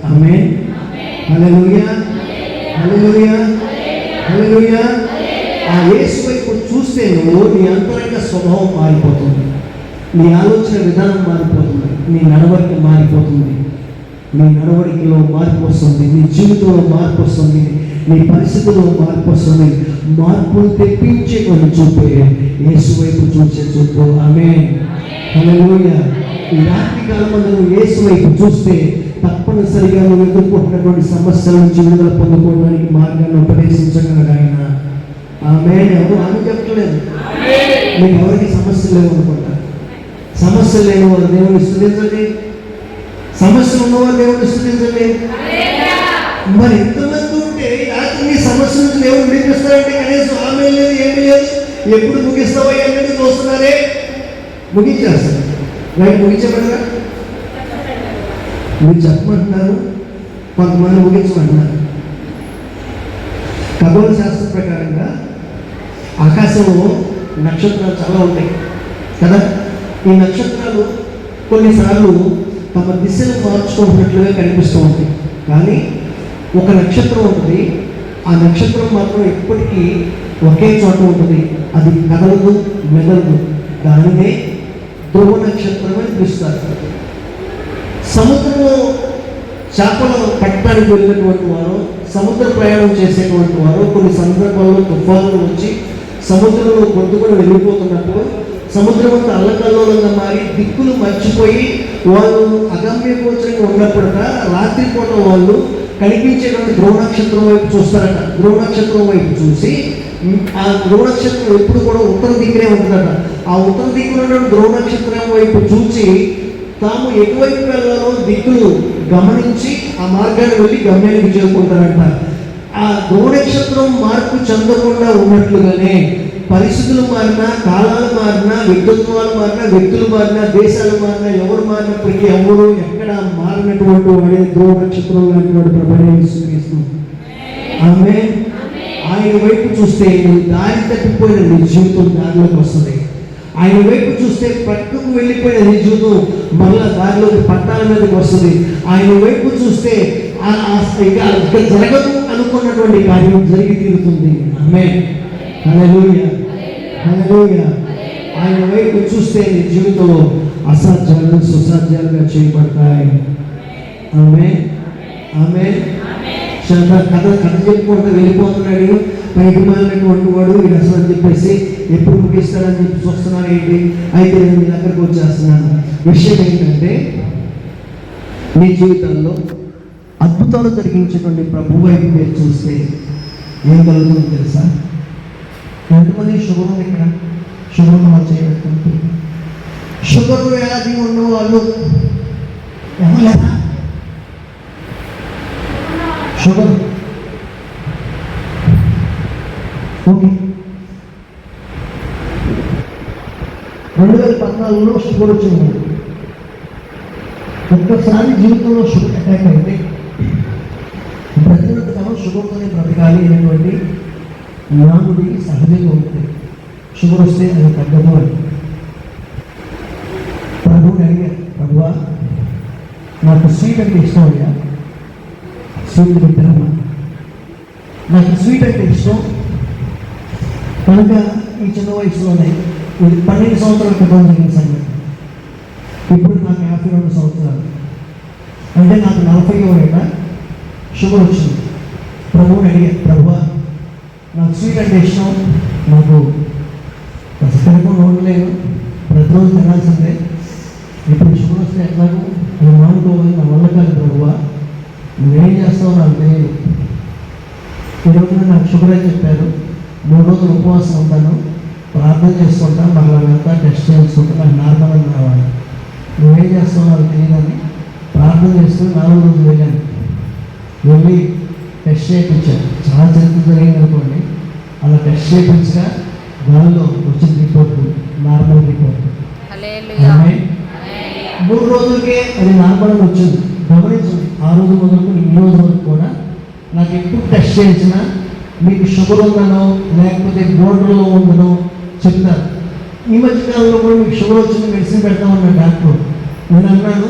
ఆమేన్. హల్లెలూయా, హల్లెలూయా, హల్లెలూయా. ఆ యేసు వైపు చూస్తే నువ్వు నీ అంతరంగ స్వభావం మారిపోతుంది, నీ ఆలోచన విధానం మారిపోతుంది, నీ నడవడిక మారిపోతుంది. నీ నడవడికలో మార్పు వస్తుంది, నీ జీవితంలో మార్పు వస్తుంది, నీ పరిస్థితుల్లో మార్పు వస్తుంది. మార్పులు తెప్పించే కొన్ని చూపే యేసు వైపు చూసే చూపు. ఆమేన్. హల్లెలూయా. ఈ రాత్రి కాలంలో నువ్వు యేసు వైపు చూస్తే తప్పనిసరిగా నువ్వు ఎదుర్కొంటున్నటువంటి సమస్యల నుంచి విడుదల పొందుకోవడానికి మార్గాన్ని ఉపదేశించగలడు ఆయన. ఆమె ఎవరు ఆమె చెప్పట్లేదు. మీకు ఎవరికి సమస్యలు లేవు అనుకుంటా. సమస్యలు లేని వారు దేవుని స్తుతించండి, సమస్యలు ఉన్నవారు దేవుని స్తుతించండి. మరి ఎంతమంది ఉంటే రాత్రి మీ సమస్య నుంచి దేవుడు విడిపిస్తారంటే కనీసం ఆమె లేదు, ఏమీ లేదు, ఎప్పుడు ముగిస్తావో అన్నట్టు చూస్తున్నారే. ముగించేస్తారు. రైట్, ముగించబడరా? మీరు చెప్పమంటున్నారు, కొంతమంది ముగించమంటున్నారు. ఖగోళ శాస్త్రం ప్రకారంగా ఆకాశంలో నక్షత్రాలు చాలా ఉంటాయి కదా. ఈ నక్షత్రాలు కొన్నిసార్లు తమ దిశను మార్చుకుంటున్నట్లుగా కనిపిస్తూ ఉంటాయి. కానీ ఒక నక్షత్రం ఉంటుంది, ఆ నక్షత్రం మాత్రం ఎప్పటికీ ఒకే చోట ఉంటుంది. అది కదలదు, మెదలదు. దానినే ధ్రువ నక్షత్రం అని పిలుస్తారు. సముద్రంలో చేపలు పట్టడానికి వెళ్ళినటువంటి వారు, సముద్ర ప్రయాణం చేసేటువంటి వారు కొన్ని సందర్భాల్లో తుఫానులు వచ్చి సముద్రంలో కొట్టుకొని వెళ్ళిపోతున్నప్పుడు సముద్రం అంతా అల్లకల్లోలంగా మారి దిక్కులు మర్చిపోయి వాళ్ళు అగమ్యగోచరంగా ఉన్నప్పుడుగా రాత్రిపూట వాళ్ళు కనిపించేటువంటి ధ్రువ నక్షత్రం వైపు చూస్తారట. ధ్రువ నక్షత్రం వైపు చూసి ఆ ధ్రువ నక్షత్రం ఎప్పుడు కూడా ఉత్తర దిక్కునే ఉంటుందట. ఆ ఉత్తర దిక్కున ధ్రువ నక్షత్రం వైపు చూసి తాము ఎటువైపు వెళ్ళాలో దిక్కులు గమనించి ఆ మార్గాన్ని వెళ్ళి గమ్యానికి చేరుకుంటారంట. ఆ ధ్రువ నక్షత్రం మార్పు చెందకుండా ఉన్నట్లుగానే పరిస్థితులు మారినా, కాలాలు మారినా, వ్యక్తిత్వాలు మారినా, వ్యక్తులు మారినా, దేశాలు మారినా, ఎవరు మారినప్పటికీ ఎవరు ఎక్కడ మారినటువంటి వాడే ధ్రువ నక్షత్రం లాంటి వాడు ప్రభావితం. ఆమె ఆయన వైపు చూస్తే దారి తప్పిపోయిన నీ జీవితం దారిలోకి వస్తుంది. ఆయన వైపు చూస్తే పట్టుకు వెళ్ళిపోయిన నీ జీవితం మళ్ళా దారిలోకి పట్టాల మీదకి వస్తుంది. ఆయన వైపు చూస్తే ఇక జరగదు అనుకున్నటువంటి కార్యం జరిగి తీరుతుంది. ఆమె హల్లెలూయా, హల్లెలూయా. ఆయన వైపు చూస్తే నీ జీవితంలో అసాధ్యాలు సుసాధ్యాలుగా చేయబడతాయి. ఆమె ఆమె కథ చెప్పుకుంటూ వెళ్ళిపోతున్నాడు. పైకి మారినటువంటి వాడు వీడు అసలు అని చెప్పేసి ఎప్పుడు ముగిస్తాడని చెప్పి చూస్తున్నాను ఏంటి. అయితే నేను మీ దగ్గరకు వచ్చేస్తున్నాను. విషయం ఏంటంటే, మీ జీవితాల్లో అద్భుతాలు జరిగించేటువంటి ప్రభు వైపు మీరు చూస్తే ఏం కలుగుతుందో తెలుసా? ఎంతమంది షుగర్ ఉంది ఇక్కడ? షుగర్ వాళ్ళు చేయబెట్టుకుంటూ షుగర్ వ్యాధి ఉన్న వాళ్ళు ఎవరు? Sugar okay. 2014లో షుగర్ వచ్చింది. ఒక్కసారి జీవితంలో షుగర్ అటాక్ అయితే బ్రతికినంత కాలం షుగర్తోనే బ్రతకాలి అనేటువంటి నానుడి సహజంగా ఉంటుంది. షుగర్ వస్తే అది తగ్గదు అని ప్రభువుని అడిగారు, ప్రభువా నాకు స్వీట్ అంటే ఇష్టం అయ్యా, స్వీట్ పెట్టారమ్మా, నాకు స్వీట్ అంటే ఇష్టం కనుక ఈ చిన్న వయసులోనే ఇది 12 సంవత్సరాల క్రితం జరిగిన సంగతి. ఇప్పుడు నాకు 52 సంవత్సరాలు, అంటే నాకు 40వ ఏట షుగర్ వచ్చింది. ప్రభువుని అడిగారు, ప్రభువా నాకు స్వీట్ అంటే ఇష్టం, నాకు తినకుండా ఉండలేను, ప్రతిరోజు తినాల్సిందే, ఇప్పుడు షుగర్ వస్తే ఎట్లాగో అది మానుకోవాలి, నా వల్ల కాదు ప్రభువా, నువ్వేం చేస్తావో నాకు తెలియదు. ఈరోజు నాకు షుగర్ అని చెప్పారు, 3 రోజులు ఉపవాసం ఉంటాను, ప్రార్థన చేసుకుంటాను, మళ్ళీ వెళ్తా టెస్ట్ చేసుకుంటా, నాకు నార్మల్ అని రావాలి, నువ్వేం చేస్తావు నాకు తెలియదని ప్రార్థన చేస్తూ 4 రోజులు వెళ్ళాను. వెళ్ళి టెస్ట్ చేయించాను. చాలా చరిత్ర జరిగింది అనుకోండి. అలా టెస్ట్ చేయించగా దానిలో వచ్చిన రిపోర్ట్ నార్మల్ రిపోర్ట్. 3 రోజులకే అది నార్మల్ అని వచ్చింది. గమనించండి, ఆ రోజు మొదలుకొని ఈ రోజు వరకు కూడా నాకు ఎప్పుడు టెస్ట్ చేయించినా మీకు షుగర్ ఉందనో లేకపోతే బోర్డర్లో ఉందనో చెప్తారు. ఈ మధ్యకాలంలో కూడా మీకు షుగర్ వచ్చింది, మెడిసిన్ పెడతామన్నాడు డాక్టర్. నేను అన్నాను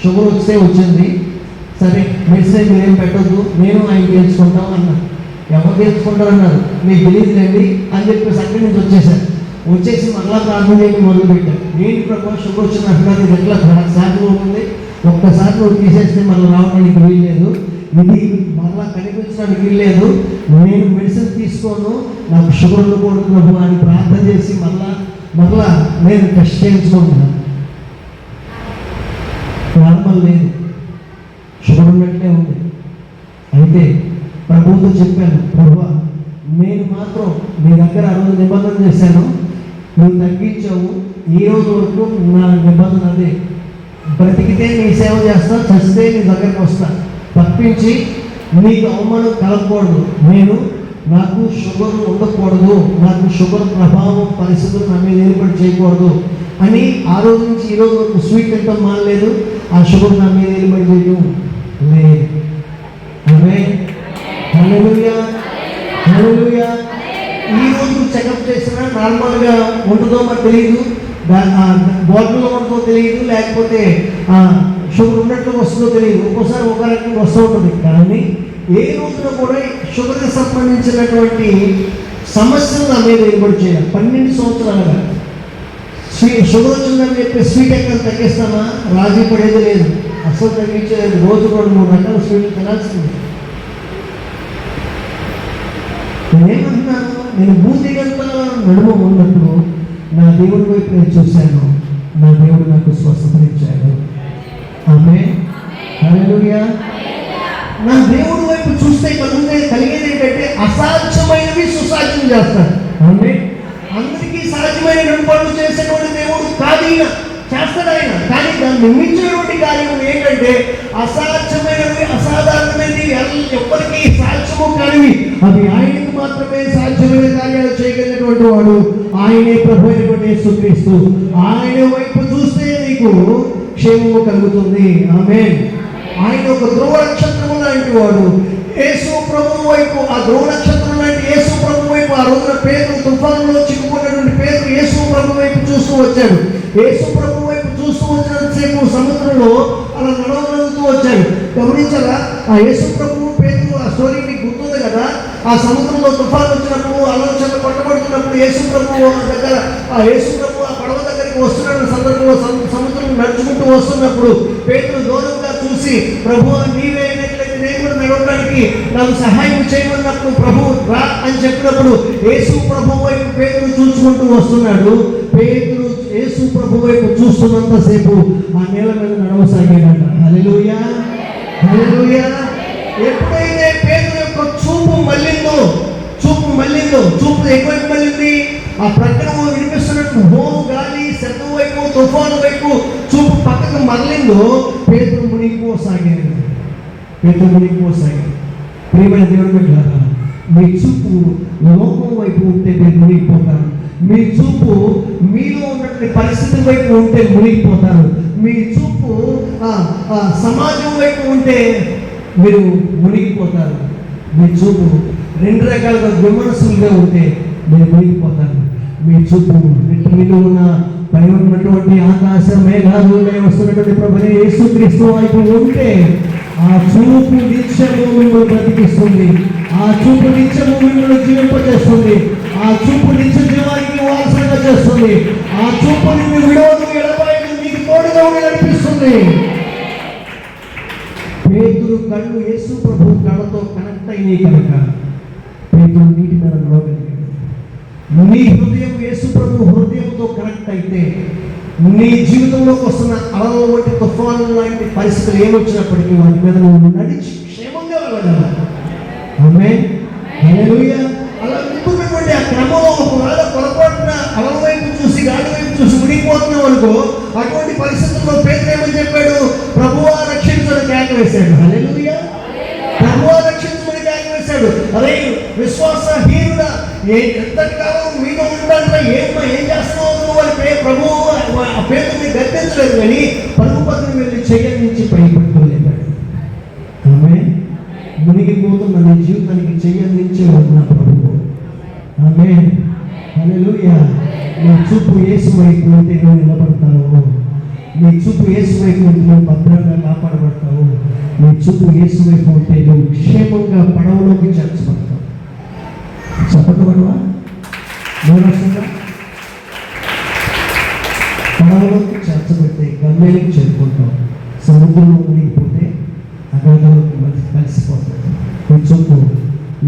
షుగర్ వస్తే వచ్చింది, సరే మెడిసిన్ మీరేం పెట్టద్దు, నేను ఆయన తెలుసుకుంటాం అన్నా. ఎవరు తెలుసుకుంటారన్నారు, మీకు తెలియదులేండి అని చెప్పేసి అక్కడి నుంచి వచ్చేసి మళ్ళా ప్రార్థన చేయడం మొదలుపెట్టాను. ఏంటి ప్రభావ షుగర్ వచ్చిన అంటున్నారు, ఎట్లా సాధ్యం అవుతుంది, ఒక్కసారి నువ్వు తీసేస్తే మళ్ళీ రావడానికి వీల్లేదు, ఇది మళ్ళా కనిపించడానికి వీల్లేదు, నేను మెడిసిన్ తీసుకోను, నాకు షుగర్ ఉండకూడదు ప్రభు అని ప్రార్థన చేసి మళ్ళా నేను టెస్ట్ చేయించుకుంటున్నాను. నార్మల్ లేదు, షుగర్ ఉన్నట్లే ఉంది. అయితే ప్రభువుతో చెప్పాను, ప్రభువా నేను మాత్రం నీ దగ్గర ఆ రోజు నిబంధన చేశాను, నువ్వు తగ్గించావు, ఈ రోజు వరకు నా నిబంధన అదే, బ్రతికితే నీ సేవ చేస్తా, చస్తే నీ దగ్గరకు వస్తా, తప్పించి నీకు అవమానం కలగకూడదు, నాకు షుగర్ ఉండకూడదు, నాకు షుగర్ ప్రభావం పరిస్థితులు నా మీద ఏర్పాటు చేయకూడదు అని ఆ రోజు నుంచి ఈ రోజు వరకు స్వీట్ తింటాం మానలేదు, ఆ షుగర్ నా మీద ఏర్పాటు చేయడం లేదు. హల్లెలూయా, హల్లెలూయా. ఈ రోజు చెకప్ చేసినా నార్మల్గా ఉంటుందో మరి తెలియదు, బాటిల్లో ఉంటుందో తెలియదు, లేకపోతే షుగర్ ఉన్నట్లు వస్తుందో తెలియదు, ఒక్కోసారి ఒక రకంగా వస్తూ ఉంటుంది. కానీ ఏ రోజున కూడా షుగర్కి సంబంధించినటువంటి సమస్యలు నా మీద ఏర్పాటు చేయాలి. 12 సంవత్సరాలుగా షుగర్ వచ్చిందని చెప్పి స్వీట్ ఎక్కడ తగ్గిస్తానా, రాజీ పడేది లేదు, అసలు తగ్గించేది. రోజు 2-3 రకాల స్వీట్లు తినాల్సింది. నేనేమంటున్నాను, నేను భూదిగంతా నడుమ ఉన్నప్పుడు నా దేవుడి వైపు నేను చూశాను, నా దేవుడు నాకు స్వస్థతనిచ్చాడు. ఆమేన్, హల్లెలూయా. నా దేవుడి వైపు చూస్తే కలిగేది ఏంటంటే అసాధ్యమైనవి సుసాధ్యం చేస్తాడు. ఆమేన్. అందరికీ సాధ్యమైన పనులు చేసేటువంటి దేవుడు కాదు, ఈయన చేస్తాడు ఆయన. కానీ దాన్ని మించినటువంటి కార్యం ఏంటంటే అసాధ్యమైనవి, అసాధారణమైనవి, ఎప్పటికీ సాధ్యము కానివి అవి ఆయనకు మాత్రమే సాధ్యమైన కార్యాలు చేయగలిగినటువంటి వాడు ఆయనే ప్రభు అయినటువంటి యేసుక్రీస్తు. ఆయన వైపు చూస్తే నీకు క్షేమము కలుగుతుంది. ఆమేన్. ఆయన ఒక ధ్రువ నక్షత్రము లాంటి వాడు. యేసు ప్రభు వైపు, ఆ ధ్రువ నక్షత్రం లాంటి యేసు ప్రభు వైపు ఆ రోజున పేతురు తుఫానులో చిక్కుకున్నటువంటి పేతురు యేసు ప్రభు వైపు చూస్తూ వచ్చాడు. యేసు ప్రభు వైపు చూస్తూ వచ్చినంతసేపు సముద్రంలో అలా నడవగలుగుతూ వచ్చాడు. గమనించాలా? ఆ యేసు ప్రభు పేతురు ఆ స్టోరీ మీకు గుర్తుంది కదా. ఆ సముద్రంలో తుఫాను వచ్చినప్పుడు, ఆలోచనలు పట్టబడుతున్నప్పుడు యేసు ప్రభు దగ్గర, ఆ యేసు ప్రభు ఆ పడవ దగ్గరికి వస్తున్న సందర్భంలో సముద్రం నడుచుకుంటూ వస్తున్నప్పుడు పేతురు దూరంగా చూసి, ప్రభు నీవే అయినట్లయితే నేను కూడా నడవడానికి నాకు సహాయం చేయమన్నప్పుడు ప్రభు రా అని చెప్పినప్పుడు యేసు ప్రభు వైపు పేతురు చూసుకుంటూ వస్తున్నాడు. పేతురు యేసు ప్రభు వైపు చూస్తున్నంతసేపు ఆ నేల మీద నడవసాగాడంట. హల్లెలూయా, హల్లెలూయా. ఎప్పుడైతే పేతురు యొక్క చూపు మళ్ళిందో, చూపు ఎక్కువైపు మళ్ళింది, ఆ ప్రక్కన వినిపిస్తున్నట్టు హోము గాలి శబ్దం వైపు, తుఫాను వైపు చూపు పక్కకు మరలిందో పేతురు మునిగిపోసాగాడు. ప్రియమైన దేవుని బిడ్డలారా, మీ చూపు లోకం వైపు ఉంటే మీరు మునిగిపోతారు. మీ చూపు మీలో ఉన్నటువంటి పరిస్థితుల వైపు ఉంటే మునిగిపోతారు. మీ చూపు సమాజం వైపు ఉంటే మీరు మునిగిపోతారు. మీ చూపు 2 రకాలుగా విమర్శలుగా ఉంటే మీరు మునిగిపోతారు. మీ చూపు నిన్ను ఉన్న పై ఉన్నటువంటి ఆకాశ మేఘాలుగా వస్తున్నటువంటి ప్రభువైన యేసుక్రీస్తు వైపు ఉంటే ఆ చూపు నిత్యము మిమ్మల్ని బ్రతికిస్తుంది. ఆ చూపు నిత్యము మిమ్మల్ని జీవింపజేస్తుంది. ఆ చూపు నిత్య జీవానికి వారసుగా చేస్తుంది. ఆ చూపు నిన్ను విడవదు, ఎడబాయదు, నీకు తోడుగా నడిపిస్తుంది. పేతురు కళ్ళు యేసు ప్రభు కళ్ళతో కనెక్ట్ అయినాయి కనుక పేతురు నీటి మీద నడవగలిగాడు. నీ హృదయం యేసు ప్రభు హృదయంతో కనెక్ట్ అయితే నీ జీవితంలోకి వస్తున్న అలల వంటి తుఫాను లాంటి పరిస్థితులు ఏమొచ్చినప్పటికీ వాటి మీద నువ్వు నడిచి క్షేమంగా వెళ్ళగలవు. ఆమేన్, హల్లెలూయా. అలా ముందున్నటువంటి ఆ క్రమంలో ఒకవేళ పొరపాటున అలల వైపు చూసి, గాలి వైపు చూసి మునిగిపోతున్నావు అనుకో, అటువంటి పరిస్థితుల్లో పేతురు ఏమని చెప్పాడు? ప్రభువా రక్షించమని కేక వేశాడు. హల్లెలూయా. ప్రభువా రక్షించమని కేక వేశాడు. అరే విశ్వాసహీనుడా, ఎంతటి కాలం మీతో ఉంటాను, ఏం చేస్తున్నావు నువ్వు అని ప్రభు ఆ పేతుని గర్తించలేదు. కానీ పరుగుపక్కన వెళ్ళి చెయ్యనించి పైపెట్టుకోలేదాడు. ఆమేన్. మునిగిపోతున్న నీ జీవితానికి చెయ్యనించి ఉన్న ప్రభువు. ఆమేన్, హల్లెలూయా. నీ చూపు యేసు వైపు ఉంటే నువ్వు నిలబడతావు. నీ చూపు యేసు వైపు ఉంటే నువ్వు భద్రంగా కాపాడబడతావు. నీ చూపు యేసు వైపు ఉంటే నువ్వు క్షేమంగా పడవలోకి చేర్చబడతావు. చెప్పకూడవా? మూడవగా పడవలోకి చేర్చబడితే గమ్యానికి చేరుకుంటాం. సముద్రంలో మునిగిపోతే అగాధంలోకి కలిసిపోతాం. నీ చూపు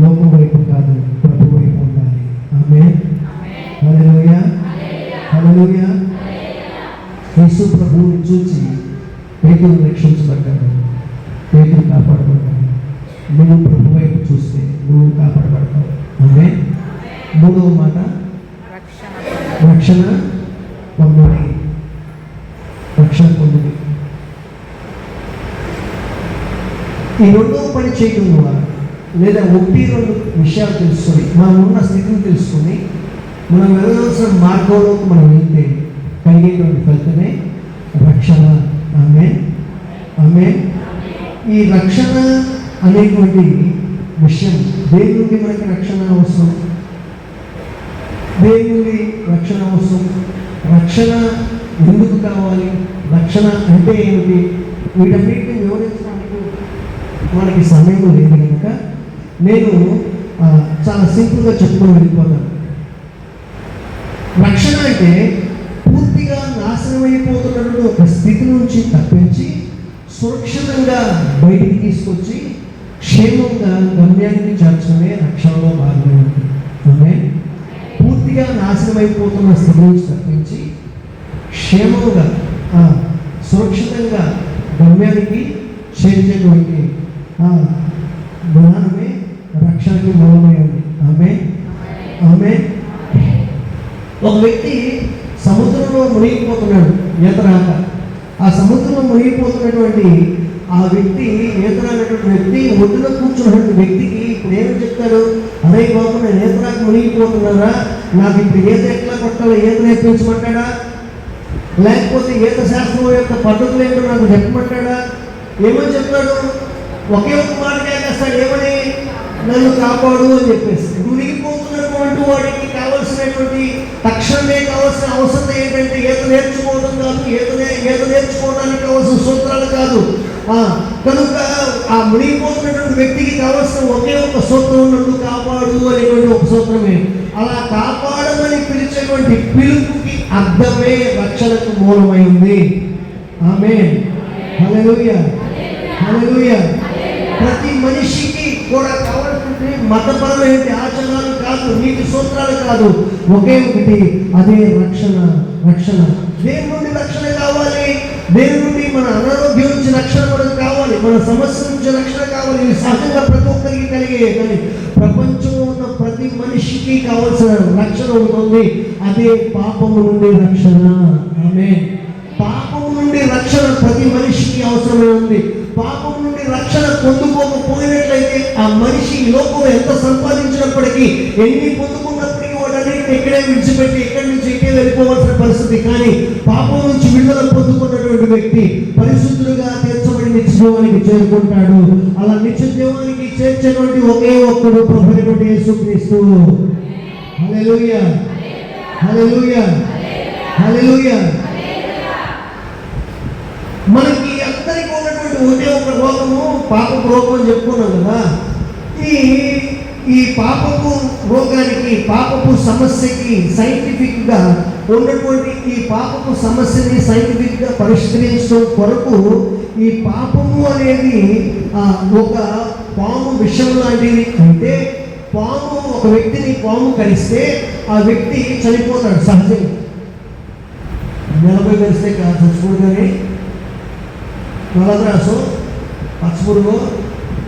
లోకం వైపు కాదు, ప్రభు వైపు ఉండాలి. ఆమేన్, హల్లెలూయా, హల్లెలూయా. యేసు ప్రభువుని చూసి పేతురు రక్షించబడ్డాడు, పేతురు కాపాడబడ్డాడు. నువ్వు ప్రభు వైపు చూస్తే నువ్వు కాపాడబడతావు. ఆమేన్. మూడవ మాట రక్షణ పొందుడి. రక్షణ పొందుడి. ఈ రెండవ పని చేయడం ద్వారా లేదా 1-2 విషయాలు తెలుసుకొని మనం ఉన్న స్థితిని తెలుసుకొని మనం వెళ్ళవలసిన మార్గంలోకి మనం వెళ్తే కలిగేటువంటి ఫలితమే రక్షణ. ఆమేన్, ఆమేన్. ఈ రక్షణ అనేటువంటి విషయం దేని నుండి మనకి రక్షణ అవసరం? దేని నుండి రక్షణ అవసరం? రక్షణ ఎందుకు కావాలి? రక్షణ అంటే ఏమిటి? వీటన్నిటిని వివరించడానికి మనకి సమయం లేదు కనుక నేను చాలా సింపుల్గా చెప్పుకొని వెళ్ళిపోతాను. రక్షణ అంటే పూర్తిగా నాశనమైపోతున్నటువంటి ఒక స్థితి నుంచి తప్పించి సురక్షితంగా బయటికి తీసుకొచ్చి క్షేమంగా గమ్యానికి చేర్చడమే రక్షణలో భాగమే ఉంటుంది. పూర్తిగా నాశనమైపోతున్న స్థితి నుంచి తప్పించి క్షేమంగా సురక్షితంగా గమ్యానికి చేర్చేటువంటి జ్ఞానమే రక్షణకి మూలమై ఉంది. ఆమేన్, ఆమేన్. ఒక వ్యక్తి సముద్రంలో మునిగిపోతున్నాడు ఈత రాక. ఆ సముద్రంలో మునిగిపోతున్నటువంటి ఆ వ్యక్తి, ఈత రానటువంటి వ్యక్తి, ఒడ్డున కూర్చున్నటువంటి వ్యక్తికి ఇప్పుడు ఏమని చెప్తాడు? అరే బాబు, నేను ఈత రాక మునిగిపోతున్నారా, నాకు ఇప్పుడు ఈత ఎట్లా కొట్టాలో ఈత నేర్పించమంటాడా? లేకపోతే ఈత శాస్త్రం యొక్క పద్ధతులు ఏంటో నాకు చెప్పమంటాడా? ఏమని చెప్తాడు? ఒకే ఒక మాట కేకేస్తాడు. ఏమని? నన్ను కాపాడు అని చెప్పేసి. మునిగిపోతున్నటువంటి వాడికి కావాల్సినటువంటి తక్షణమే కావాల్సిన అవసరం ఏంటంటే ఈత నేర్చుకోవడం కాదు, ఈత నేర్చుకోవడానికి కావాల్సిన సూత్రాలు కాదు. కనుక ఆ మునిగిపోతున్నటువంటి వ్యక్తికి కావాల్సిన ఒకే ఒక సూత్రం, నన్ను కాపాడు అనేటువంటి ఒక సూత్రమే. అలా కాపాడమని పిలిచేటువంటి పిలుపుకి అర్థమే రక్షణకు మూలమై ఉంది. ఆమేన్, హల్లెలూయా, హల్లెలూయా. ప్రతి మనిషికి కూడా కావాల్సింది మతపరమైన ఆచరణలు కాదు, నీతి సూత్రాలు కాదు, ఒకే ఒకటి, అదే రక్షణ. రక్షణ దేని నుండి రక్షణ కావాలి? దేని నుండి? మన అనారోగ్యం నుంచి రక్షణ మనకు కావాలి, మన సమస్య నుంచి రక్షణ కావాలి. ఇది సహజంగా ప్రతి ఒక్కరికి కలిగే, కానీ ప్రపంచంలో ఉన్న ప్రతి మనిషికి కావాల్సిన రక్షణ ఉంటుంది. అదే పాపము నుండి రక్షణ. ఆమేన్. పాపము నుండి రక్షణ ప్రతి మనిషికి అవసరమే ఉంది. పాపం నుండి రక్షణ పొందుకోకపోయినట్లయితే ఆ మనిషి లోకంలో ఎంత సంపాదించినప్పటికీ, ఎన్ని పొందుకున్నప్పటికీ వాటన్నిటిని ఇక్కడే విడిచిపెట్టి ఇక్కడి నుంచి ఇక్కడే వెళ్ళిపోవాల్సిన పరిస్థితి. కానీ పాపం నుంచి విడుదల పొందుకున్నటువంటి వ్యక్తి పరిశుద్ధులుగా తీర్చబడి నిత్యజీవానికి చేరుకుంటాడు. అలా నిత్యజీవానికి చేర్చేటువంటి ఒకే ఒక్కడు ప్రభువైనటువంటి యేసుక్రీస్తు. హల్లెలూయా, హల్లెలూయా, హల్లెలూయా. మనకి అందరికీ ఉన్నటువంటి ఒకే ఒక రోగము పాపపు రోగం అని చెప్పుకున్నాం కదా. ఈ పాపపు రోగానికి, పాపపు సమస్యకి సైంటిఫిక్గా ఉన్నటువంటి ఈ పాపపు సమస్యని సైంటిఫిక్గా పరిష్కరించడం కొరకు ఈ పాపము అనేది ఒక పాము విషం లాంటిది. అంటే పాము, ఒక వ్యక్తిని పాము కరిస్తే ఆ వ్యక్తి చనిపోతాడు సహజంగా. 40 కరిస్తే కాదు చచ్చిపోడు, కానీ నల్లద్రాసు, పచ్చపురుగు,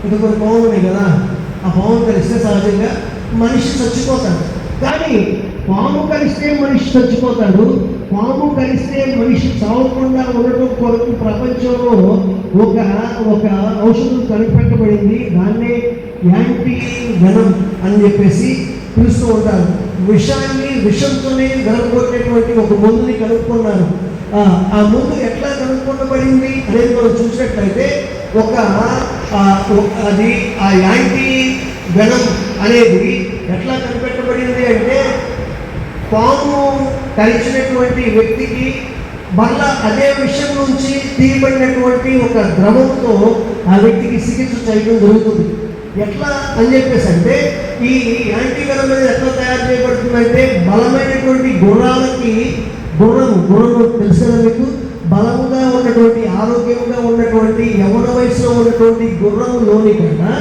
ఇంకా కొన్ని పాములు ఉన్నాయి కదా, ఆ పాము కలిస్తే సహజంగా మనిషి చచ్చిపోతాడు. కానీ పాము కలిస్తే మనిషి చచ్చిపోతాడు. పాము కలిస్తే మనిషి చావకుండా ఉండటం కొరకు ప్రపంచంలో ఒక ఔషధం కనిపెట్టబడింది. దాన్నే యాంటీ వెనం అని చెప్పేసి పిలుస్తూ ఉంటారు. విషంతోనే వెనకొట్టేటువంటి ఒక మందుని కనుక్కున్నారు. ఆ ముందు ఎట్లా కనుక్కొనబడింది అనేది మనం చూసినట్లయితే అది ఆ యాంటీ వెనం అనేది ఎట్లా కనిపెట్టబడింది అంటే, పాము కరిచినటువంటి వ్యక్తికి మళ్ళా అదే విషయం నుంచి తీయబడినటువంటి ఒక ద్రవంతో ఆ వ్యక్తికి చికిత్స చేయడం జరుగుతుంది. ఎట్లా అని చెప్పేసి అంటే, ఈ యాంటీ వెనం అనేది ఎట్లా తయారు చేయబడుతుందంటే, బలమైనటువంటి గుర్రాలకి, గుర్రము తెలుసు కదా మీకు, బలంగా ఉన్నటువంటి, ఆరోగ్యంగా ఉన్నటువంటి, యవ్వన వయసులో ఉన్నటువంటి గుర్రంలోని కన్నా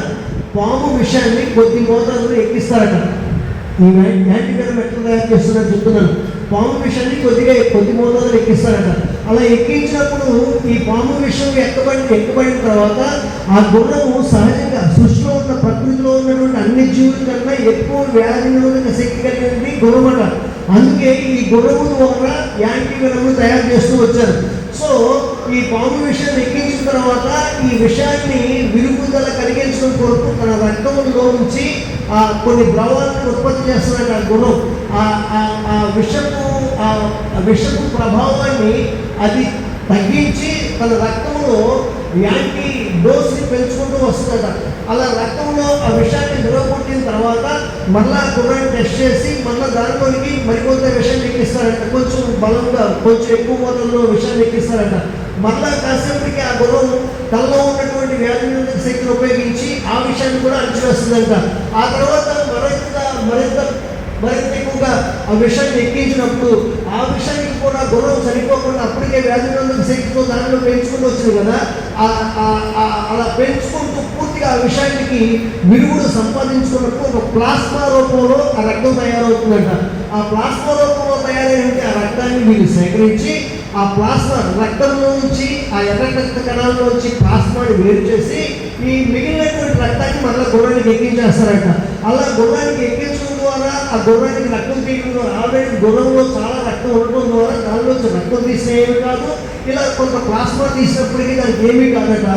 పాము విషయాన్ని కొద్ది మోతాదులో ఎక్కిస్తారట. ఈ యాంటీ వెనం ఎట్లా తయారు చేస్తున్నారని చెప్తున్నాను. పాము విషయాన్ని కొద్ది మోతాదులో ఎక్కిస్తారట. అలా ఎక్కించినప్పుడు ఈ పాము విషయం ఎక్కబడిన తర్వాత ఆ గుర్రము సహజంగా సృష్టిలో ఉన్న, ప్రకృతిలో ఉన్నటువంటి అన్ని జీవుల కన్నా ఎక్కువ వ్యాధి నిరోధక శక్తి కలిగిన గుర్రం అట. అందుకే ఈ గుర్రము ద్వారా యాంటీవెనమ్ తయారు చేస్తూ వచ్చారు. సో ఈ పాము విషయాన్ని ఎక్కించిన తర్వాత ఈ విషయాన్ని విరుగుదల కలిగించడం కొరకు తన రక్తంలో నుంచి కొన్ని ద్రవాలను ఉత్పత్తి చేస్తున్నట్టు ఆ గుణం ఆ విషపు ప్రభావాన్ని అది తగ్గించి తన రక్తంలో యాంటీ డోస్ని పెంచుకుంటూ వస్తుందట. అలా రక్తంలో ఆ విషయాన్ని నిలబొట్టిన తర్వాత మళ్ళా గుర్రాన్ని టెస్ట్ చేసి మళ్ళీ దానిలోనికి మరికొంత విషయాన్ని ఎక్కిస్తారంట. కొంచెం బలంగా కొంచెం ఎక్కువ మొత్తంలో విషయాన్ని ఎక్కిస్తారంట. మళ్ళా కాసేపటికి ఆ గుర్రం తనలో ఉన్నటువంటి వ్యాధి నిరోధక శక్తిని ఉపయోగించి ఆ విషయాన్ని కూడా అణచివేస్తుందంట. ఆ తర్వాత మరింత ఎక్కువగా ఆ విషయాన్ని ఎక్కించినప్పుడు ఆ విషయానికి కూడా గుర్రం సరిపోకుండా అప్పటికే వ్యాధి నిరోధక శక్తితో దానిలో పెంచుకుంటూ వచ్చింది కదా, అలా పెంచుకుంటూ పూర్తిగా ఆ విషయానికి విరుగుడు సంపాదించుకున్నప్పుడు ఒక ప్లాస్మా రూపంలో ఆ రక్తం తయారవుతుందంట. ఆ ప్లాస్మా రూపంలో తయారైన ఆ రక్తాన్ని వీళ్ళు సేకరించి ఆ ప్లాస్మా రక్తంలో నుంచి ఆ ఎర్ర రక్త కణాల్లోంచి ప్లాస్మాని వేరు చేసి ఈ మిగిలినటువంటి రక్తాన్ని మళ్ళీ గుర్రానికి ఎక్కించేస్తారట. అలా గుర్రానికి ఎక్కించడం ద్వారా ఆ గుర్రానికి రక్తం తీయడం ద్వారా ఆల్రెడీ గుర్రంలో చాలా రక్తం ఉండటం ద్వారా దానిలోంచి రక్తం తీసేవి కాదు, ఇలా కొంత ప్లాస్మా తీసినప్పటికీ దానికి ఏమీ కాదట.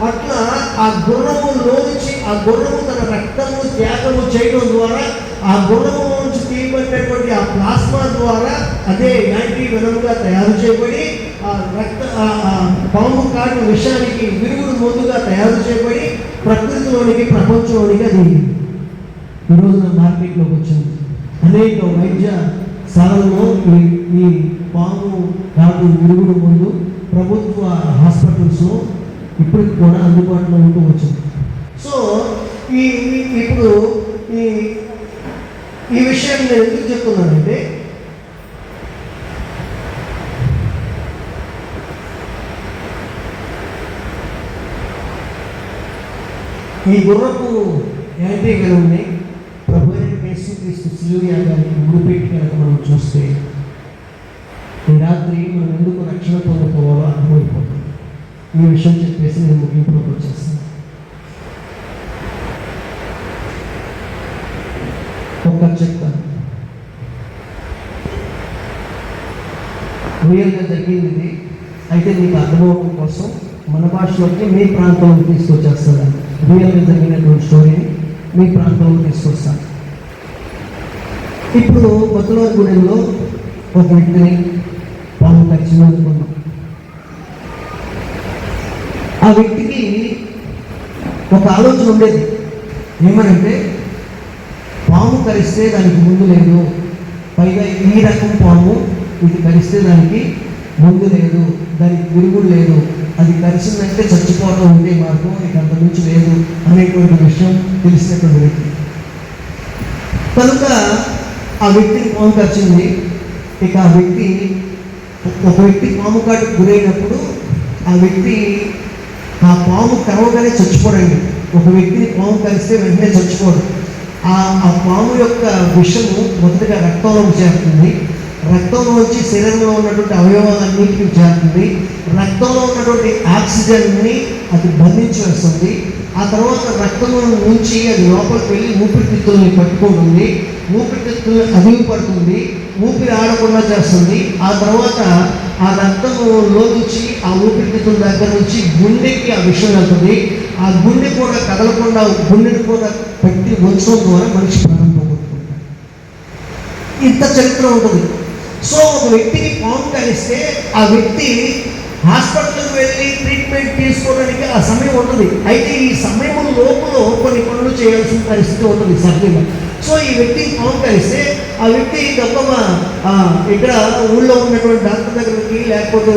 అట్లా ఆ గుర్రములో నుంచి ఆ గుర్రము తన రక్తము త్యాగము చేయడం ద్వారా ఆ గుర్రము నుంచి తీయబడినటువంటి ఆ ప్లాస్మా ద్వారా అదే యాంటీవెనమ్గా తయారు చేయబడి ఆ పాము కాటు విషయానికి విరుగుడు ముందుగా తయారు చేయబడి ప్రకృతిలోనికి ప్రపంచంలోనికి అది ఈరోజున మార్కెట్లోకి వచ్చింది. అనేక వైద్యశాలల్లో ఈ పాము కాటు విరుగుడు ముందు ప్రభుత్వ హాస్పిటల్స్లో ఇప్పటికి కూడా అందుబాటులో ఉంటూ వచ్చింది. సో ఇప్పుడు ఈ విషయాన్ని నేను ఎందుకు చెప్తున్నానంటే, ఈ గుర్రపు యాంటీవెనమ్ని ప్రభు యేసుక్రీస్తు శిలువ యాగానికి ముడిపెట్టి కనుక మనం చూస్తే ఈ రాత్రి మనం ఎందుకు రక్షణ పొందుకోవాలో అర్థమైపోతుంది. ఈ విషయం చెప్పేసి నేను ముగింపులోకి వచ్చేస్తాను. ఒక్కటి చెప్తాను, రియల్గా జరిగింది ఇది. అయితే మీకు అర్థమవడం కోసం మన భాషలోకి మీ ప్రాంతంలో తీసుకొచ్చేస్తాను. రియల్గా జరిగినటువంటి స్టోరీని మీ ప్రాంతంలో తీసుకొస్తాను. ఇప్పుడు బతులగూడెంలో ఒక వ్యక్తిని పాము కరిచింది అనుకున్నాం. ఆ వ్యక్తికి ఒక ఆలోచన ఉండేది, ఏమనంటే పాము కరిస్తే దానికి ముందు లేదు, పైగా ఈ రకం పాము ఇది కరిస్తే దానికి ముందు లేదు, దానికి విరుగుడు లేదు, అది కరిసిందంటే చచ్చిపోవడం ఉండే మార్గం, ఇక అంత నుంచి లేదు అనేటువంటి విషయం తెలిసినటువంటి వ్యక్తి. కనుక ఆ వ్యక్తిని పాము కరిచింది. ఇక ఒక వ్యక్తి పాము కాటుకు గురైనప్పుడు ఆ వ్యక్తి ఆ పాము కరవగానే చచ్చిపోడండి. ఒక వ్యక్తిని పాము కరిస్తే వెంటనే చచ్చిపోడు. ఆ పాము యొక్క విషము మొదటగా రక్తంలోకి చేరుతుంది. రక్తంలో వచ్చి శరీరంలో ఉన్నటువంటి అవయవాలన్నింటికి చేరుతుంది. రక్తంలో ఉన్నటువంటి ఆక్సిజన్ని అది బంధించి వేస్తుంది. ఆ తర్వాత రక్తంలో నుంచి అది లోపలికి వెళ్ళి ఊపిరితిత్తుల్ని పట్టుకుంటుంది. ఊపిరితిత్తుల్ని అదిగిపడుతుంది, ఊపిరి ఆడకుండా చేస్తుంది. ఆ తర్వాత ఆ రక్తంలో నుంచి ఆ ఊపిరితిత్తుల దగ్గర నుంచి గుండెకి ఆ విషయం వెళ్తుంది. ఆ గుండె కూడా కదలకుండా గుండెని కూడా పెట్టి ఉంచడం ద్వారా మనిషి ప్రాణం పోగొట్టుకుంటాడు. ఇంత చరిత్ర ఉంటుంది. సో ఒక వ్యక్తికి పాము కరిస్తే ఆ వ్యక్తి హాస్పిటల్కి వెళ్ళి ట్రీట్మెంట్ తీసుకోవడానికి ఆ సమయం ఉంటుంది. అయితే ఈ సమయం లోపల కొన్ని పనులు చేయాల్సిన పరిస్థితి ఉంటుంది సర్జరీలో. సో ఈ వ్యక్తికి పాము కరిస్తే ఆ వ్యక్తి గొప్పగా ఇక్కడ ఊళ్ళో ఉన్నటువంటి డాక్టర్ దగ్గరికి లేకపోతే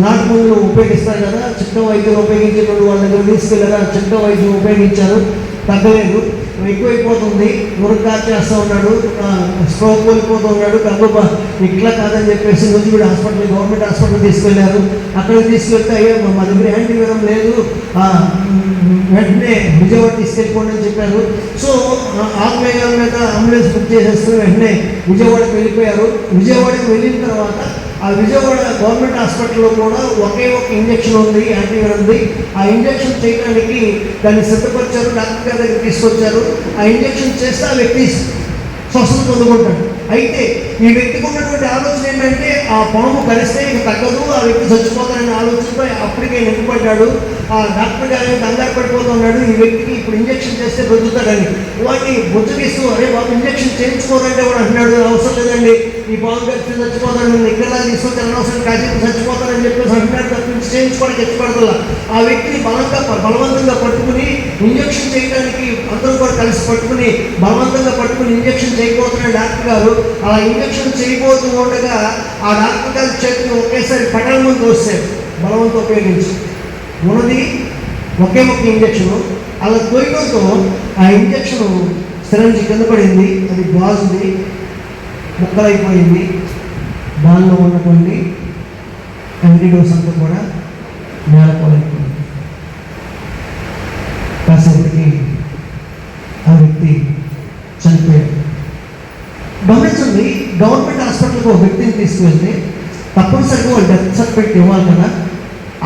నాటు మందులు ఉపయోగిస్తారు కదా, చిన్న వైద్యం ఉపయోగించేటువంటి వాళ్ళ దగ్గర తీసుకెళ్ళగా చిన్న వైద్యం ఉపయోగించారు, తగ్గలేదు, ఎక్కువైపోతుంది, మురకాలు చేస్తూ ఉన్నాడు, స్ట్రోక్ కోల్పోతూ ఉన్నాడు. గబ్బా ఇట్లా కాదని చెప్పేసి నూజివీడు హాస్పిటల్ గవర్నమెంట్ హాస్పిటల్ తీసుకెళ్లారు. అక్కడికి తీసుకెళ్తే అయ్యో మా దగ్గర యాంటీవెనమ్ లేదు, వెంటనే విజయవాడ తీసుకెళ్ళిపోండి అని చెప్పారు. సో ఆత్మీయాల మీద అంబులెన్స్ బుక్ చేసేస్తూ వెంటనే విజయవాడకి వెళ్ళిపోయారు. విజయవాడకి వెళ్ళిన తర్వాత ఆ విజయవాడ గవర్నమెంట్ హాస్పిటల్లో కూడా ఒకే ఒక ఇంజక్షన్ ఉంది, యాంటీవెనమ్ది. ఆ ఇంజక్షన్ చేయడానికి దాన్ని సిద్ధపరిచారు, డాక్టర్ గారి దగ్గర తీసుకొచ్చారు. ఆ ఇంజక్షన్ చేస్తే ఆ వ్యక్తి స్వస్థత పొందుకుంటాడు. అయితే ఈ వ్యక్తికి ఉన్నటువంటి ఆలోచన ఏంటంటే ఆ పాము కరిస్తే ఇక తగ్గదు, ఆ వ్యక్తి చచ్చిపోతాడనే ఆలోచనతో అప్పటికే నింపబడ్డాడు. ఆ డాక్టర్ గారు కంగారు పడిపోతూ ఉన్నాడు, ఈ వ్యక్తికి ఇప్పుడు ఇంజక్షన్ చేస్తే బ్రతుకుతాడని. వాడిని బుజ్జగిస్తూ, అరే బాబు ఇంజక్షన్ చేయించుకోవాలంటే కూడా అంటున్నాడు, అవసరం లేదండి, ఈ పాము కరిస్తే చచ్చిపోతాడు, నేను ఇక్కడ తీసుకొచ్చి అనవసరం కాసేపు చచ్చిపోతానని చెప్పేసి అంటున్నాడు. తప్పించి చేయించుకోవడానికి ఎత్తుపడతల ఆ వ్యక్తిని బలవంతంగా పట్టుకుని ఇంజక్షన్ చేయడానికి అందరూ కూడా కలిసి పట్టుకుని బలవంతంగా పట్టుకుని ఇంజక్షన్ చేయబోతున్నాడు డాక్టర్ గారు. అలా ఇంజక్షన్ చేయబోతూ ఉండగా ఆ డాక్టర్ గారి చేతిని ఒకేసారి పటల ముందు వస్తాడు బలవంతం ఉపయోగించి. ఉన్నది ఒకే ఇంజక్షను. అలా తోయడంతో ఆ ఇంజక్షన్ సిరంజి కింద పడింది, అది గాజుది, ముక్కలైపోయింది. దానిలో ఉన్నటువంటి యాంటీడోస్ అంతా కూడా నేలపోలైపోయింది. కాసేపటికి ఆ వ్యక్తి చనిపోయాడు. గమనించండి, గవర్నమెంట్ హాస్పిటల్కి ఒక వ్యక్తిని తీసుకువెళ్తే తప్పనిసరిగా వాళ్ళు డెత్ సర్టిఫికేట్ ఇవ్వాలి కదా.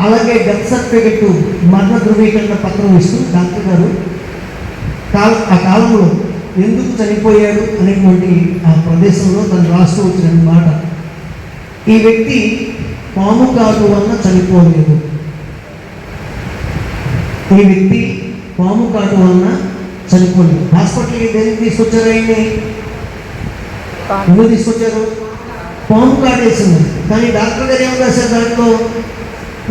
అలాగే డెత్ సర్టిఫికేట్ మరణ ధృవీకరణ పత్రం ఇస్తూ డాక్టర్ గారు ఆ కాలంలో ఎందుకు చనిపోయాడు అనేటువంటి ఆ ప్రదేశంలో తను రాస్తూ వచ్చిన మాట, ఈ వ్యక్తి పాము కాటు వలన చనిపోలేదు, ఈ వ్యక్తి పాము కాటు వలన చనిపోలేదు. హాస్పిటల్కి దేనికి తీసుకొచ్చారు ఆయన్ని? ఎందుకు తీసుకొచ్చారు? పాము కాటేసింది. కానీ డాక్టర్ గారు ఏం రాశారు దాంట్లో,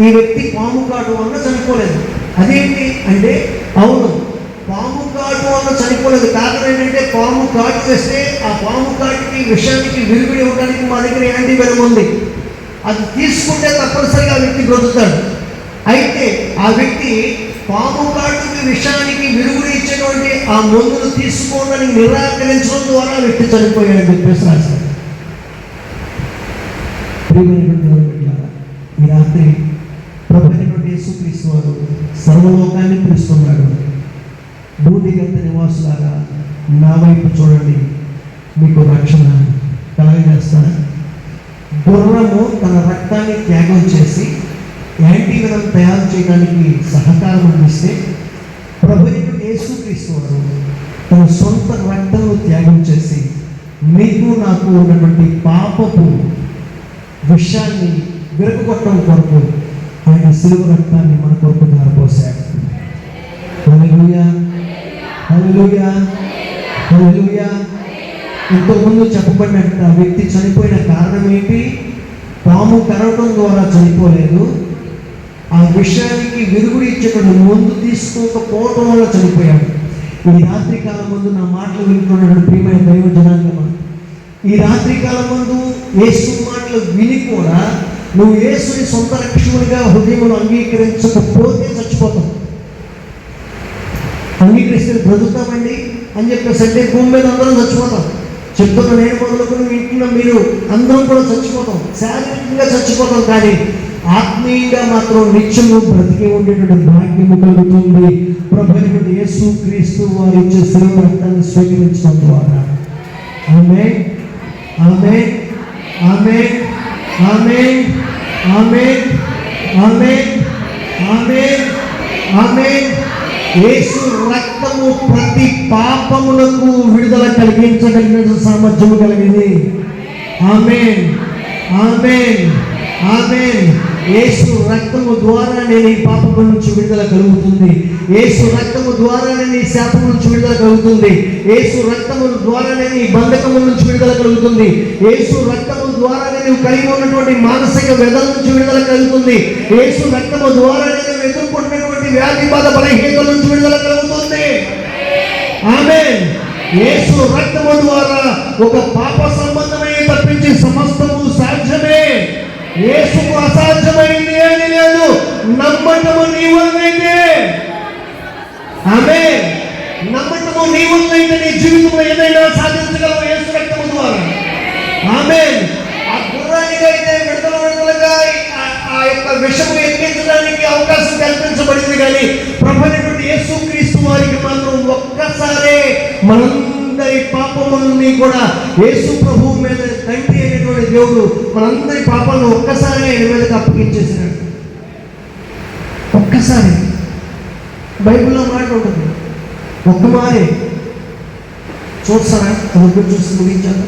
ఈ వ్యక్తి పాము కాటు వలన చనిపోలేదు. అదేంటి అంటే, అవును పాము కాటు వలన చనిపోలేదు. కారణం ఏంటంటే పాము కాటు వేస్తే ఆ పాము కాటుకి విషయానికి విరుగుడు ఇవ్వడానికి మా దగ్గర యాంటీబయాటిక్ ఉంది, అది తీసుకుంటే తప్పనిసరిగా ఆ వ్యక్తి బ్రతుకుతాడు. అయితే ఆ వ్యక్తి పాము కాటుకి విషయానికి విరుగుడు ఇచ్చేటువంటి ఆ మందులు తీసుకోవడానికి నిరాకరించడం ద్వారా ఆ వ్యక్తి చనిపోయాడని చెప్పేసి రాశారు. ఈ రాత్రి ప్రభువైనటువంటి యేసుక్రీస్తు వారు సర్వలోకాన్ని పిలుస్తున్నాడు. భూదిగంత నివాసులారా నా వైపు చూడండి, మీకు రక్షణ కలగజేస్తాను. గుర్రము తన రక్తాన్ని త్యాగం చేసి యాంటీవెనం తయారు చేయడానికి సహకారం అందిస్తే ప్రభువైనటువంటి యేసుక్రీస్తు వారు తన సొంత రక్తంలో త్యాగం చేసి మీకు నాకు ఉన్నటువంటి పాపపు విషయాన్ని విరగొట్టడం కొరకు ఆయన శిలువ రక్తాన్ని మన కొరకు ధారపోశాడు. హల్లెలూయా, హల్లెలూయా, హల్లెలూయా. ఇంతకుముందు చెప్పబడినట్టు ఆ వ్యక్తి చనిపోయిన కారణం ఏంటి? పాము కరవడం ద్వారా చనిపోలేదు, ఆ విషయానికి విరుగుడు ఇచ్చేటువంటి ముందు తీసుకోకపోవడం వల్ల చనిపోయాడు. ఈ రాత్రికాలం ముందు నా మాటలు వింటున్నాడు ప్రియమైన దైవ జనాంగమా. ఈ రాత్రికాలం ముందు యేసు మాటలు విని కూడా నువ్వు యేసుని సొంత రక్షకునిగా హృదయంలో అంగీకరించకపోతే చచ్చిపోతావు. అంగీకరిస్తే బ్రతుకుతామండి అని చెప్పేసి అంటే భూమి మీద అందరం చచ్చిపోతాం. చెప్తున్న నేను మొదలుకొని ఇంట్లో మీరు అందరం కూడా చచ్చిపోతాం, శారీరకంగా చచ్చిపోతాం, కానీ ఆత్మీయంగా మాత్రం నిత్యము బ్రతికి ఉండేటువంటి భాగ్యము కలుగుతుంది ప్రభువైనటువంటి యేసుక్రీస్తు వారు ఇచ్చే శిలువ రక్తాన్ని స్వీకరించడం ద్వారా. ఆమేన్, ఆమేన్, ఆమేన్, ఆమేన్, ఆమేన్, ఆమేన్, ఆమేన్, ఆమేన్. యేసు రక్తము ప్రతి పాపములకు విడుదల కలిగించగలిగిన సామర్థ్యము కలిగింది. ఆమేన్, ఆమేన్, ఆమేన్. యేసు రక్తము ద్వారా నేను ఈ పాపము నుంచి విడుదల కలుగుతుంది. యేసు రక్తము ద్వారా నేను ఈ శాపము నుంచి విడుదల కలుగుతుంది. యేసు రక్తము ద్వారా నేను ఈ బంధకము నుంచి విడుదల కలుగుతుంది. యేసు రక్తము ద్వారా నేను కలిగి ఉన్నటువంటి మానసిక వ్యధల నుంచి విడుదల కలుగుతుంది. యేసు రక్తము ద్వారా నేను ఎదుర్కొంటున్నటువంటి వ్యాధి బాధ బలహీనతల నుంచి విడుదల కలుగుతుంది. ఆమేన్. యేసు రక్తము ద్వారా ఒక పాప సంబంధమైన తప్పించి సమస్తము సాధ్యమే. యేసుకు అసాధ్యమైంది అని లేదు. నమ్మటము నీ వల్లైతే, ఆమేన్, నమ్మటము నీ వల్లైతే నీ జీవితంలో ఏదైనా సాధించగలవు యేసు రక్తము ద్వారా. ఆమేన్. ఆ గుర్రానికి అయితే విడుదలగా ఆ యొక్క విషము ఎక్కించడానికి అవకాశం కల్పించబడింది, కానీ ప్రభువైనటువంటి యేసుక్రీస్తు వారికి మాత్రం ఒక్కసారే మనందరి పాపములని కూడా యేసు ప్రభువు మీద తండ్రి అయినటువంటి దేవుడు మనందరి పాపాలను ఒక్కసారి ఆయన మీదకి అప్పగించేసినాడు. ఒక్కసారి బైబిల్లో మాట ఉంటుంది, ఒక్క మారే చూస్తారా? అది చూసి ముగించాను.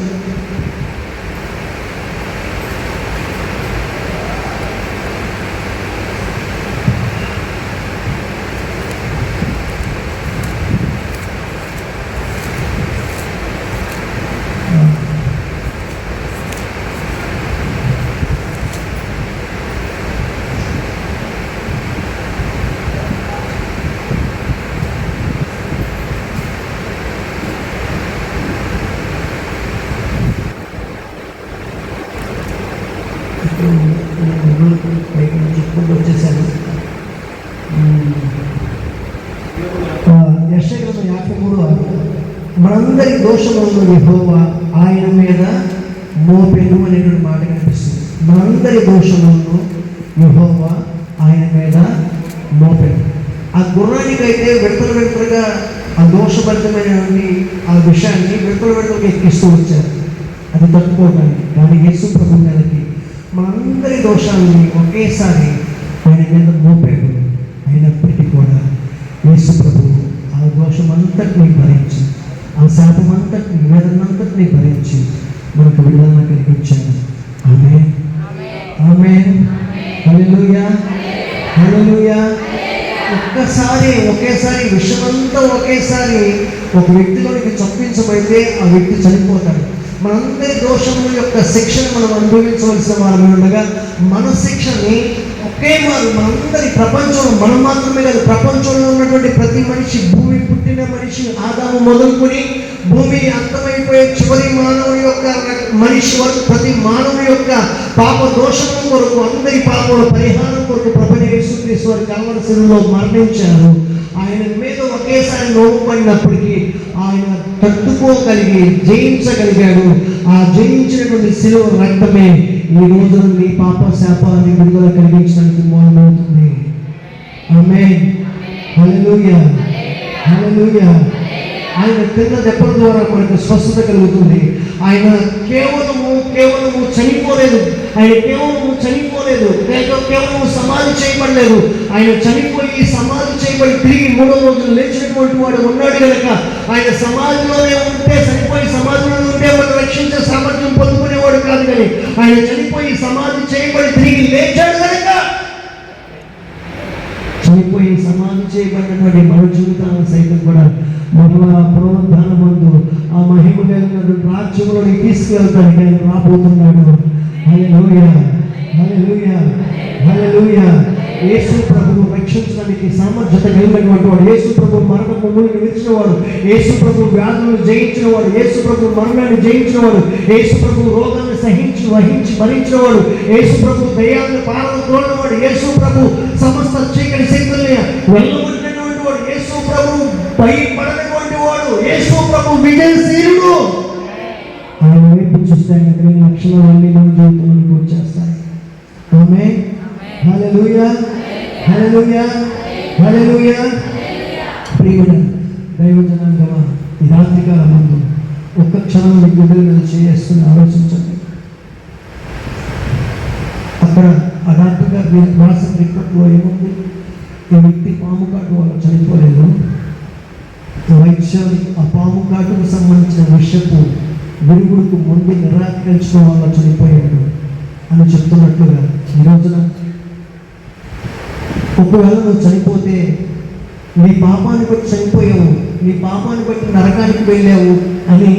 3:6 మనందరి దోషములను యెహోవా ఆయన మీద మోపెను అనేటువంటి మాట కనిపిస్తుంది. మనందరి దోషములను యెహోవా ఆయన మీద మోపెను. ఆ గుర్రానికైతే విడతలుగా ఆ దోషభరితమైనటువంటి ఆ విషయాన్ని విడతలుగా ఎక్కిస్తూ వచ్చారు, అది తట్టుకోవడానికి. కానీ యేసు ప్రభు మీదకి మనందరి దోషాలని ఒకేసారి ఆయన మీద మోపాడు. అయినప్పటికీ కూడా యేసు ప్రభు ఆ దోషం అంతటినీ భరించి, ఆ శాపం అంతటిని, వేదనంతటినీ భరించి మనకు విడుదల కలిగించాడు. ఆమేన్, ఆమేన్, హల్లెలూయా, హల్లెలూయా. ఒకేసారి విషమంతా ఒకేసారి ఒక వ్యక్తిలోనికి చొప్పించబడితే ఆ వ్యక్తి చనిపోతాడు. మనందరి దోషముల యొక్క శిక్షను మనం అనుభవించవలసిన వారమే ఉండగా మన శిక్షని మనందరి ప్రపంచంలో, మనం మాత్రమే కాదు, ప్రపంచంలో ఉన్నటువంటి ప్రతి మనిషి, భూమి పుట్టిన మనిషి ఆదాము మొదలుకొని భూమి అంతమైపోయే చివరి మానవుని యొక్క మనిషి వరకు ప్రతి మానవుని యొక్క పాప దోషముల కొరకు, అందరి పాపల పరిహారం కొరకు ప్రభువైన యేసుక్రీస్తు వారు కల్వరి శిలువలో మరణించారు. ఆయన మీద ఒకేసారి నోపబడినప్పటికీ ఆయన తట్టుకోగలిగి జయించగలిగాడు. ఆ జయించినటువంటి శిలువ రక్తమే ఈ రోజున నీ పాప శాపాన్ని విడుదల కలిగించడానికి మూలమవుతుంది. ఆమేన్, హల్లెలూయా, హల్లెలూయా. ఆయన తిన్న దెబ్బల ద్వారా మనకు స్వస్థత కలుగుతుంది. ఆయన కేవలము చనిపోలేదు. ఆయన కేవలం సమాధి చేయబడలేదు. ఆయన చనిపోయి సమాధి చేయబడి తిరిగి 3వ రోజున లేచినటువంటి వాడు ఉన్నాడు కనుక ఆయన సమాధిలోనే ఉంటే, చనిపోయి సమాధిలోనే ఉంటే మనం రక్షించే సామర్థ్యం పొందుకునేవాడు కాదు. కానీ ఆయన చనిపోయి సమాధి చేయబడి తిరిగి లేచాడు కనుక, చనిపోయి సమాధి చేయబడినటువంటి మన జీవితాలను సైతం కూడా మరలా పునరుద్ధాన ముందు ఆ మహిమ కలిగినటువంటి రాజ్యంలోకి తీసుకెళ్తానికి ఆయన రాబోతున్నాడు. హల్లెలూయా, హల్లెలూయా, హల్లెలూయా. యేసు ప్రభువు రక్షించడానికి సామర్థ్యత కలిగినటువంటి వాడు. యేసు ప్రభు మరణపు మునిని విరిచినవాడు. యేసు ప్రభు వ్యాధులను జయించినవాడు. యేసు ప్రభు మరణాన్ని జయించినవాడు. యేసు ప్రభు రోగాన్ని వహించి భరించినవాడు. యేసు ప్రభు దయ్యాలను పారద్రోలినవాడు. యేసు ప్రభు సమస్త చీకటి శక్తుల్ని వెళ్ళగొట్టినటువంటి వాడు. యేసు ప్రభు భయపడనటువంటి వాడు. యేసు ప్రభు విజయశీలుడు. ఆయన వైపు చూస్తే ఆయన కలిగిన లక్షణాలన్నీ మన జీవితంలోకి వచ్చేస్తాయి. ఆమేన్, హల్లెలూయా, హల్లెలూయా, హల్లెలూయా. ప్రియమైన దైవజనాంగమా, ఈ రాత్రికాల ముందు ఒక్క క్షణం మీ గుండెల మీద చేస్తున్న ఆలోచించండి. అక్కడ ఆ డాక్టర్ గారు రాసిన రిపోర్ట్లో ఏముంది? ఈ వ్యక్తి పాము కాటు వల్ల చనిపోలేదు. వైద్యాన్ని ఆ పాము కాటుకు సంబంధించిన విషయపు విరుగుడుకు ముందు నిరాకరించడం వల్ల చనిపోయాడు అని చెప్తున్నట్లుగా ఈ రోజున ఒకవేళ నువ్వు చనిపోతే నీ పాపాన్ని బట్టి చనిపోయావు, నీ పాపాన్ని బట్టి నరకానికి వెళ్ళావు అని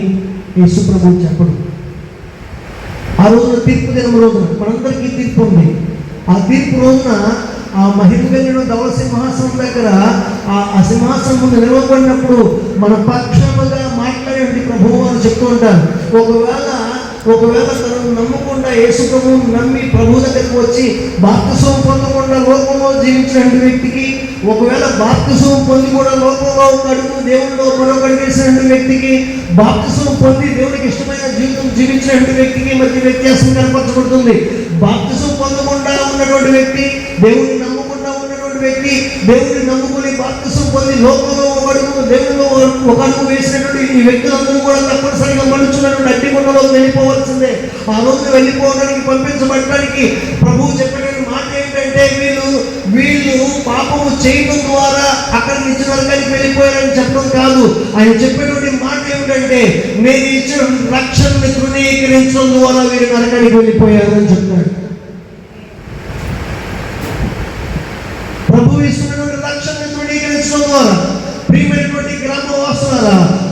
యేసు ప్రభువు చెప్పడు. ఆ రోజున తీర్పు దినం రోజున మనందరికీ తీర్పు ఉంది. ఆ తీర్పు రోజున ఆ మహిమ కలిగిన ధవళ సింహాసనం దగ్గర ఆ సింహాసనం ముందు నిలవబడినప్పుడు మన పక్షముగా మాట్లాడే ప్రభువు అని చెప్తూ ఉంటారు. ఒకవేళ తనను నమ్మకుండా యేసు ప్రభువును నమ్మి ప్రభు దగ్గరికి వచ్చి బాప్తిసం పొందకుండా లోకంలో జీవించిన వ్యక్తికి, ఒకవేళ బాప్తిసం పొంది కూడా లోకంలో అడుగు దేవుడిలో మరొక వేసిన వ్యక్తికి, బాప్తిసం పొంది దేవుడికి ఇష్టమైన జీవితం జీవించిన వ్యక్తికి మధ్య వ్యత్యాసం కనపరచబడుతుంది. బాప్తిసం పొందకుండా ఉన్నటువంటి వ్యక్తి, దేవుడిని నమ్మకుండా ఉన్నటువంటి వ్యక్తి, దేవుడిని నమ్ముకుని బాప్తిసం పొంది లోకంలో ఒక అడుగు దేవుడిలో ఒక అడుగు వేసినటువంటి ఈ వ్యక్తులందరూ కూడా తప్పనిసరిగా మనుషులటువంటి అడ్డిగుండలో వెళ్ళిపోవాల్సిందే. ఆ రోజు వెళ్ళిపోవడానికి పంపించబడటానికి ప్రభువు చెప్పిన మాట ఏంటంటే, వీళ్ళు పాపము చేయడం ద్వారా అక్కడి నుంచి నరకానికి వెళ్ళిపోయారని చెప్పడం కాదు. ఆయన చెప్పినటువంటి మాట ఏమిటంటే, నేను ఇచ్చిన రక్షణని తృణీకరించడం ద్వారా వీరు నరకానికి వెళ్ళిపోయారు అని చెప్తాడు. ప్రభు ఇస్తున్నటువంటి రక్షణని తృణీకరించడం ద్వారా ప్రియమైనటువంటి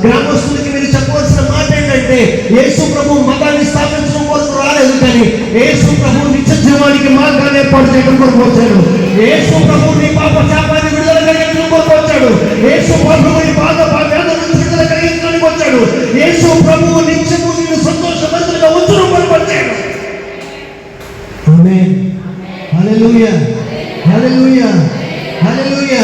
గ్రామస్తులకి మీరు చెప్పవలసిన మాట ఏంటంటే, యేసు ప్రభు మతాన్ని స్థాపించడం కోసం రాలేదు, కానీ యేసు ప్రభు నిత్య జీవానికి మార్గాన్ని ఏర్పాటు చేయడం కొరకు వచ్చాడు. యేసు ప్రభు నీ పాప శాపాన్ని విడుదల కలిగించడం కొరకు వచ్చాడు. యేసు ప్రభు నీ బాధ వ్యాధుల నుంచి విడుదల కలిగించడానికి వచ్చాడు. యేసు ప్రభువు నిత్యము నిన్ను సంతోషవంతులుగా ఉంచడం కొరకు వచ్చాడు. ఆమేన్, హల్లెలూయా, హల్లెలూయా, హల్లెలూయా.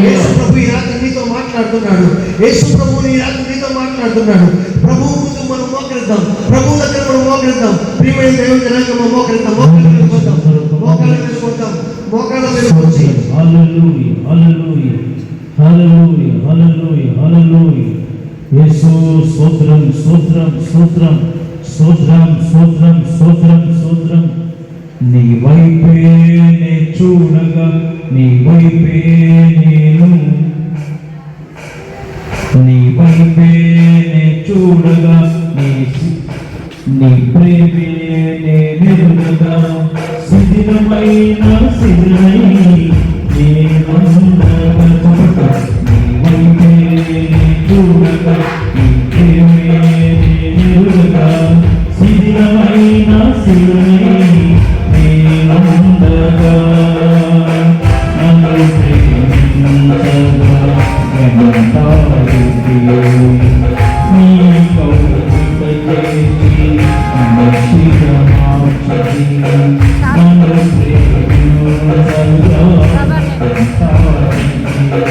యేసు ప్రభు ఈ రాత్రి నీతో మాట్లాడుతున్నాడు. మాట్లాడుతున్నాడు. యేసు ప్రభువు ఈ రాత్రి నీతో మాట్లాడుతున్నాడు. ప్రభువు ముందు మనం మోకరిద్దాం, ప్రభువు దగ్గర మనం మోకరిద్దాం. ప్రియమైన దేవుని జనాంగం మోకరిద్దాం, మోకాళ్ళ మీద పోతాం, మోకాళ్ళ మీద పోతాం, మోకాళ్ళ మీద వచ్చి హల్లెలూయా హల్లెలూయా హల్లెలూయా హల్లెలూయా హల్లెలూయా. యేసు స్తోత్రం స్తోత్రం స్తోత్రం స్తోత్రం స్తోత్రం స్తోత్రం స్తోత్రం. నీ వైపే నే చూడగా, నీ వైపే నేను, నీ వైపే నే చూడగా, నీ ప్రేమే నేనెరుగగా, శిథిలమైన శిథిలమై నేనుండగా, నీ వైపే నే చూడగా, నీ ప్రేమే నేనెరుగగా, శిథిలమైన శిథిలమై నేనుండగా, నన్ను ప్రేమించగా వెంటాడితివి, నీ కౌగిట చేసి మంచిగా మార్చితివి, నన్ను ప్రేమించగా వెంటాడితివి,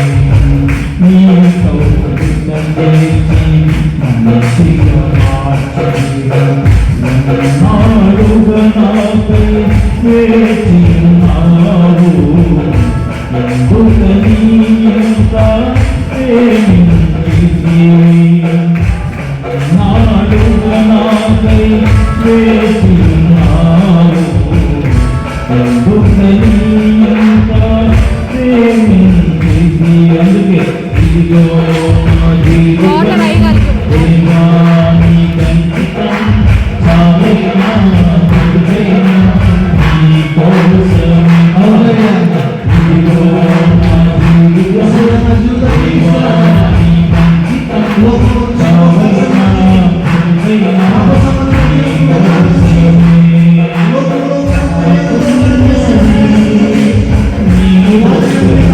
నీ కౌగిట చేసి మంచిగా మార్చితివి, నాడుగా నాపై వేచినావు, ఎందుకని ఇంత ప్రేమించితివి, నాడుగా నాపై వేచినావు, ఎందుకని ఇంత ప్రేమించితివి. అందుకే ఇదిగో నా జీవితం దేవా నీ కంకితం, చాలైనా బ్రతుకైనా నీ కోసం. ఇదిగో నా జీవితం దేవా నీ కంకితం, చాలైనా బ్రతుకైనా నీ కోసమే.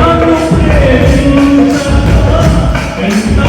నన్ను ప్రేమించగా ఎంతో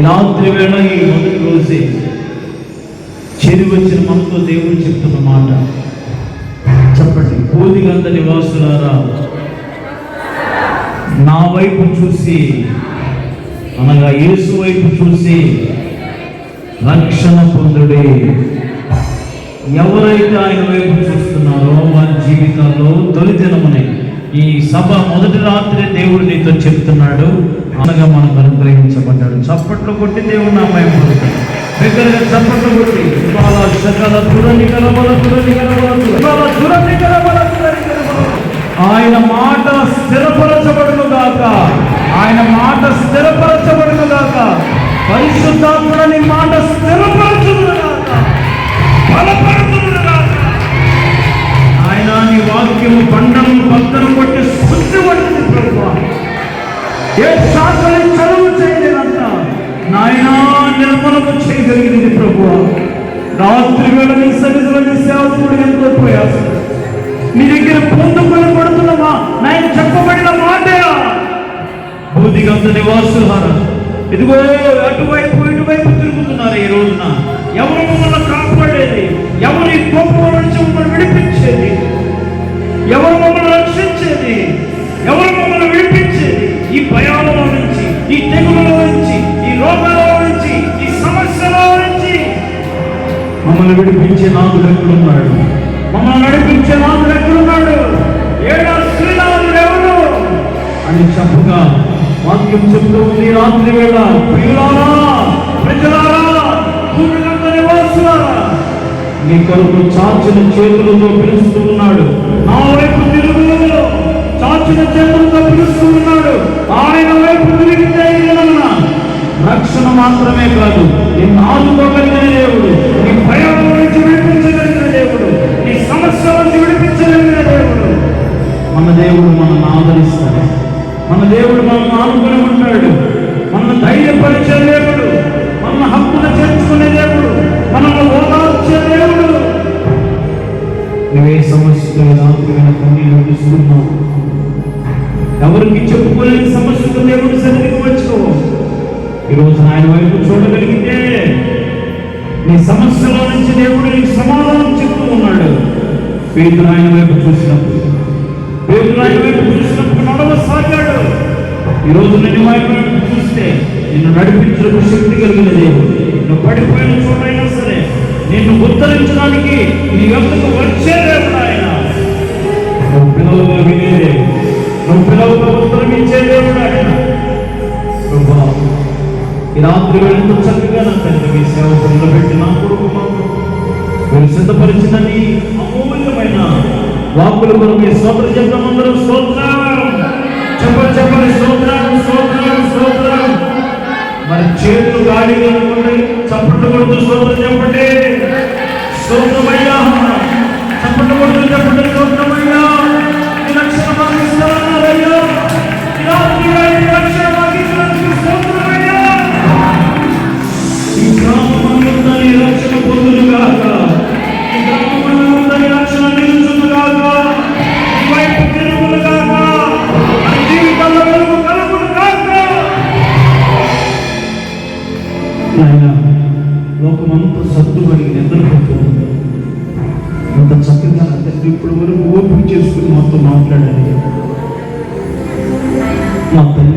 రాత్రి వేళ ఈ మొదటి రోజే చేరి వచ్చిన మనతో దేవుడు చెప్తున్న మాట చెప్పండి. బోధిగంత నివాసులారా, నా వైపు చూసి, అనగా యేసు వైపు చూసి రక్షణ పొందుడే. ఎవరైతే ఆయన వైపు చూస్తున్నారో వారి జీవితాల్లో తొలి దినమునే ఈ సభ మొదటి రాత్రి దేవుడు నీతో చెప్తున్నాడు, అనగా మనకు అనుగ్రహించబడ్డాడు. చప్పట్లు కొట్టి దేవుడు నా భయం పడుతాడు. దగ్గరగా చప్పట్లు కొట్టి ఆయన మాట స్థిరపరచబడును గాక, ఆయన మాట స్థిరపరచబడును గాక. పరిశుద్ధాత్మని మాట స్థిరపరచును గాక, బలపరచును గాక. ఆయన నీ వాక్యము బండను బద్దలు కొట్టి శుద్ధి పడుతుంది ప్రభువా. ఏ శాసన చదువు చేయలేదంట నాయనా నిర్మలము చేయగలిగింది ప్రభువా. రాత్రి వేళ నీ సన్నిధిలో సేవకుడు ఎంతో ప్రయాసం నీ దగ్గర పొందుకొని పడుతున్నామా నాయన చెప్పబడిన మాటే. బోధిగంత నివాసులారా, ఇదిగో అటువైపు ఇటువైపు తిరుగుతున్నారు ఈ రోజున. ఎవరు మమ్మల్ని కాపాడేది? ఎవరు ఈ కోపం నుంచి మమ్మల్ని విడిపించేది? ఎవరు మమ్మల్ని రక్షించేది? ఎవరు మమ్మల్ని విడిపించేది? ఈ భయాల నుంచి, ఈ తెగుల నుంచి, ఈ రోగాల నుంచి, ఈ సమస్యల నుంచి మమ్మల్ని విడిపించే నాదుడు ఎక్కడున్నాడు? మమ్మల్ని నడిపించే నాదుడు ఎక్కడున్నాడు? ఏడా శ్రీనాథుడు ఎవరు అని చెప్పగా వాక్యం చెప్తూ ఉంది. రాత్రి వేళ ప్రియులారా, ప్రజలారా, భూమిగంత నివాసులారా, నీ కొరకు చాచిన చేతులతో పిలుస్తూ ఉన్నాడు. నా వైపు తిరుగు, చాచిన చేతులతో పిలుస్తూ ఉన్నాడు. ఆయన వైపు తిరిగితే రక్షణ మాత్రమే కాదు, నిన్ను ఆదుకోగలిగిన దేవుడు, నీ భయం నుంచి విడిపించగలిగిన దేవుడు, నీ సమస్య నుంచి విడిపించగలిగిన దేవుడు. మన దేవుడు మనల్ని ఆదరిస్తాడు, మన దేవుడు మనల్ని ఆనుకుని ఉంటాడు, మనల్ని ధైర్యపరిచే దేవుడు, మనల్ని హక్కును చేర్చుకునే దేవుడు, మనల్ని ఓదార్చే దేవుడు. నువ్వే సమస్యతో రాత్రి కన్నీళ్ళు విడుస్తున్నావు. ఎవరికి చెప్పుకోలేని సమస్యతో దేవుడు సన్నిధికి వచ్చుకో. ఈరోజు ఆయన వైపు చూడగలిగితే నీ సమస్యలో నుంచి దేవుడు నీకు సమాధానం చెప్తూ ఉన్నాడు. పేతురు ఆయన వైపు చూసినప్పుడు, నడవసాగాడు. ఈరోజు నిన్ను వైపు చూస్తే నిన్ను నడిపించడానికి శక్తి కలిగిన దేవుడు. నువ్వు పడిపోయిన చోటైనా సరే నిన్ను ఉత్తరించడానికి నీ యొక్కకు వచ్చే దేవుడు ఆయన. నువ్వు పిల్లలుగా వినే దేవుడు, నువ్వు పిల్లలుగా ఉత్తరం ఇచ్చే దేవుడు ఆయన. ఈ రాత్రి వెళ్తూ చక్కగా నా తండ్రి మీ సేవకుల్లో పెట్టి నా కొడుకు మీరు సిద్ధపరిచిన నీ అమూల్యమైన వాక్కుల కొరకు మీ స్తోత్రం చెప్తాం. అందరం స్తోత్రం చెప్పని స్తోత్రం. మరి చేతులు గాలిగా అనుకోండి, చప్పట్లు కొడుతూ స్తోత్రం చెప్పండి. స్తోత్రమయ్యా, చప్పట్లు కొడుతూ చెప్పండి. స్తోత్రమయ్యా, ఈ రక్షణ మాకు ఇస్తారన్నారయ్యా. ఈ రాత్రి రక్షణ మాకు ఇస్తున్నందుకు స్తోత్రమయ్యా. ఈ గ్రామమంతా నీ రక్షణ పొందునుగాక, ఈ గ్రామమంతా నీ రక్షణ నిలుచునుగాక, ఈ వైపు తిరుగునుగాక, మన జీవితాల్లో వెలుగు కలుగునుగాక. నాయన, లోకమంతా సర్దుబడి నిద్రపోతుంది. అంత చక్కగా తండ్రి ఇప్పటి వరకు ఓపిక చేసుకుని మాతో మాట్లాడాలి. మా తండ్రి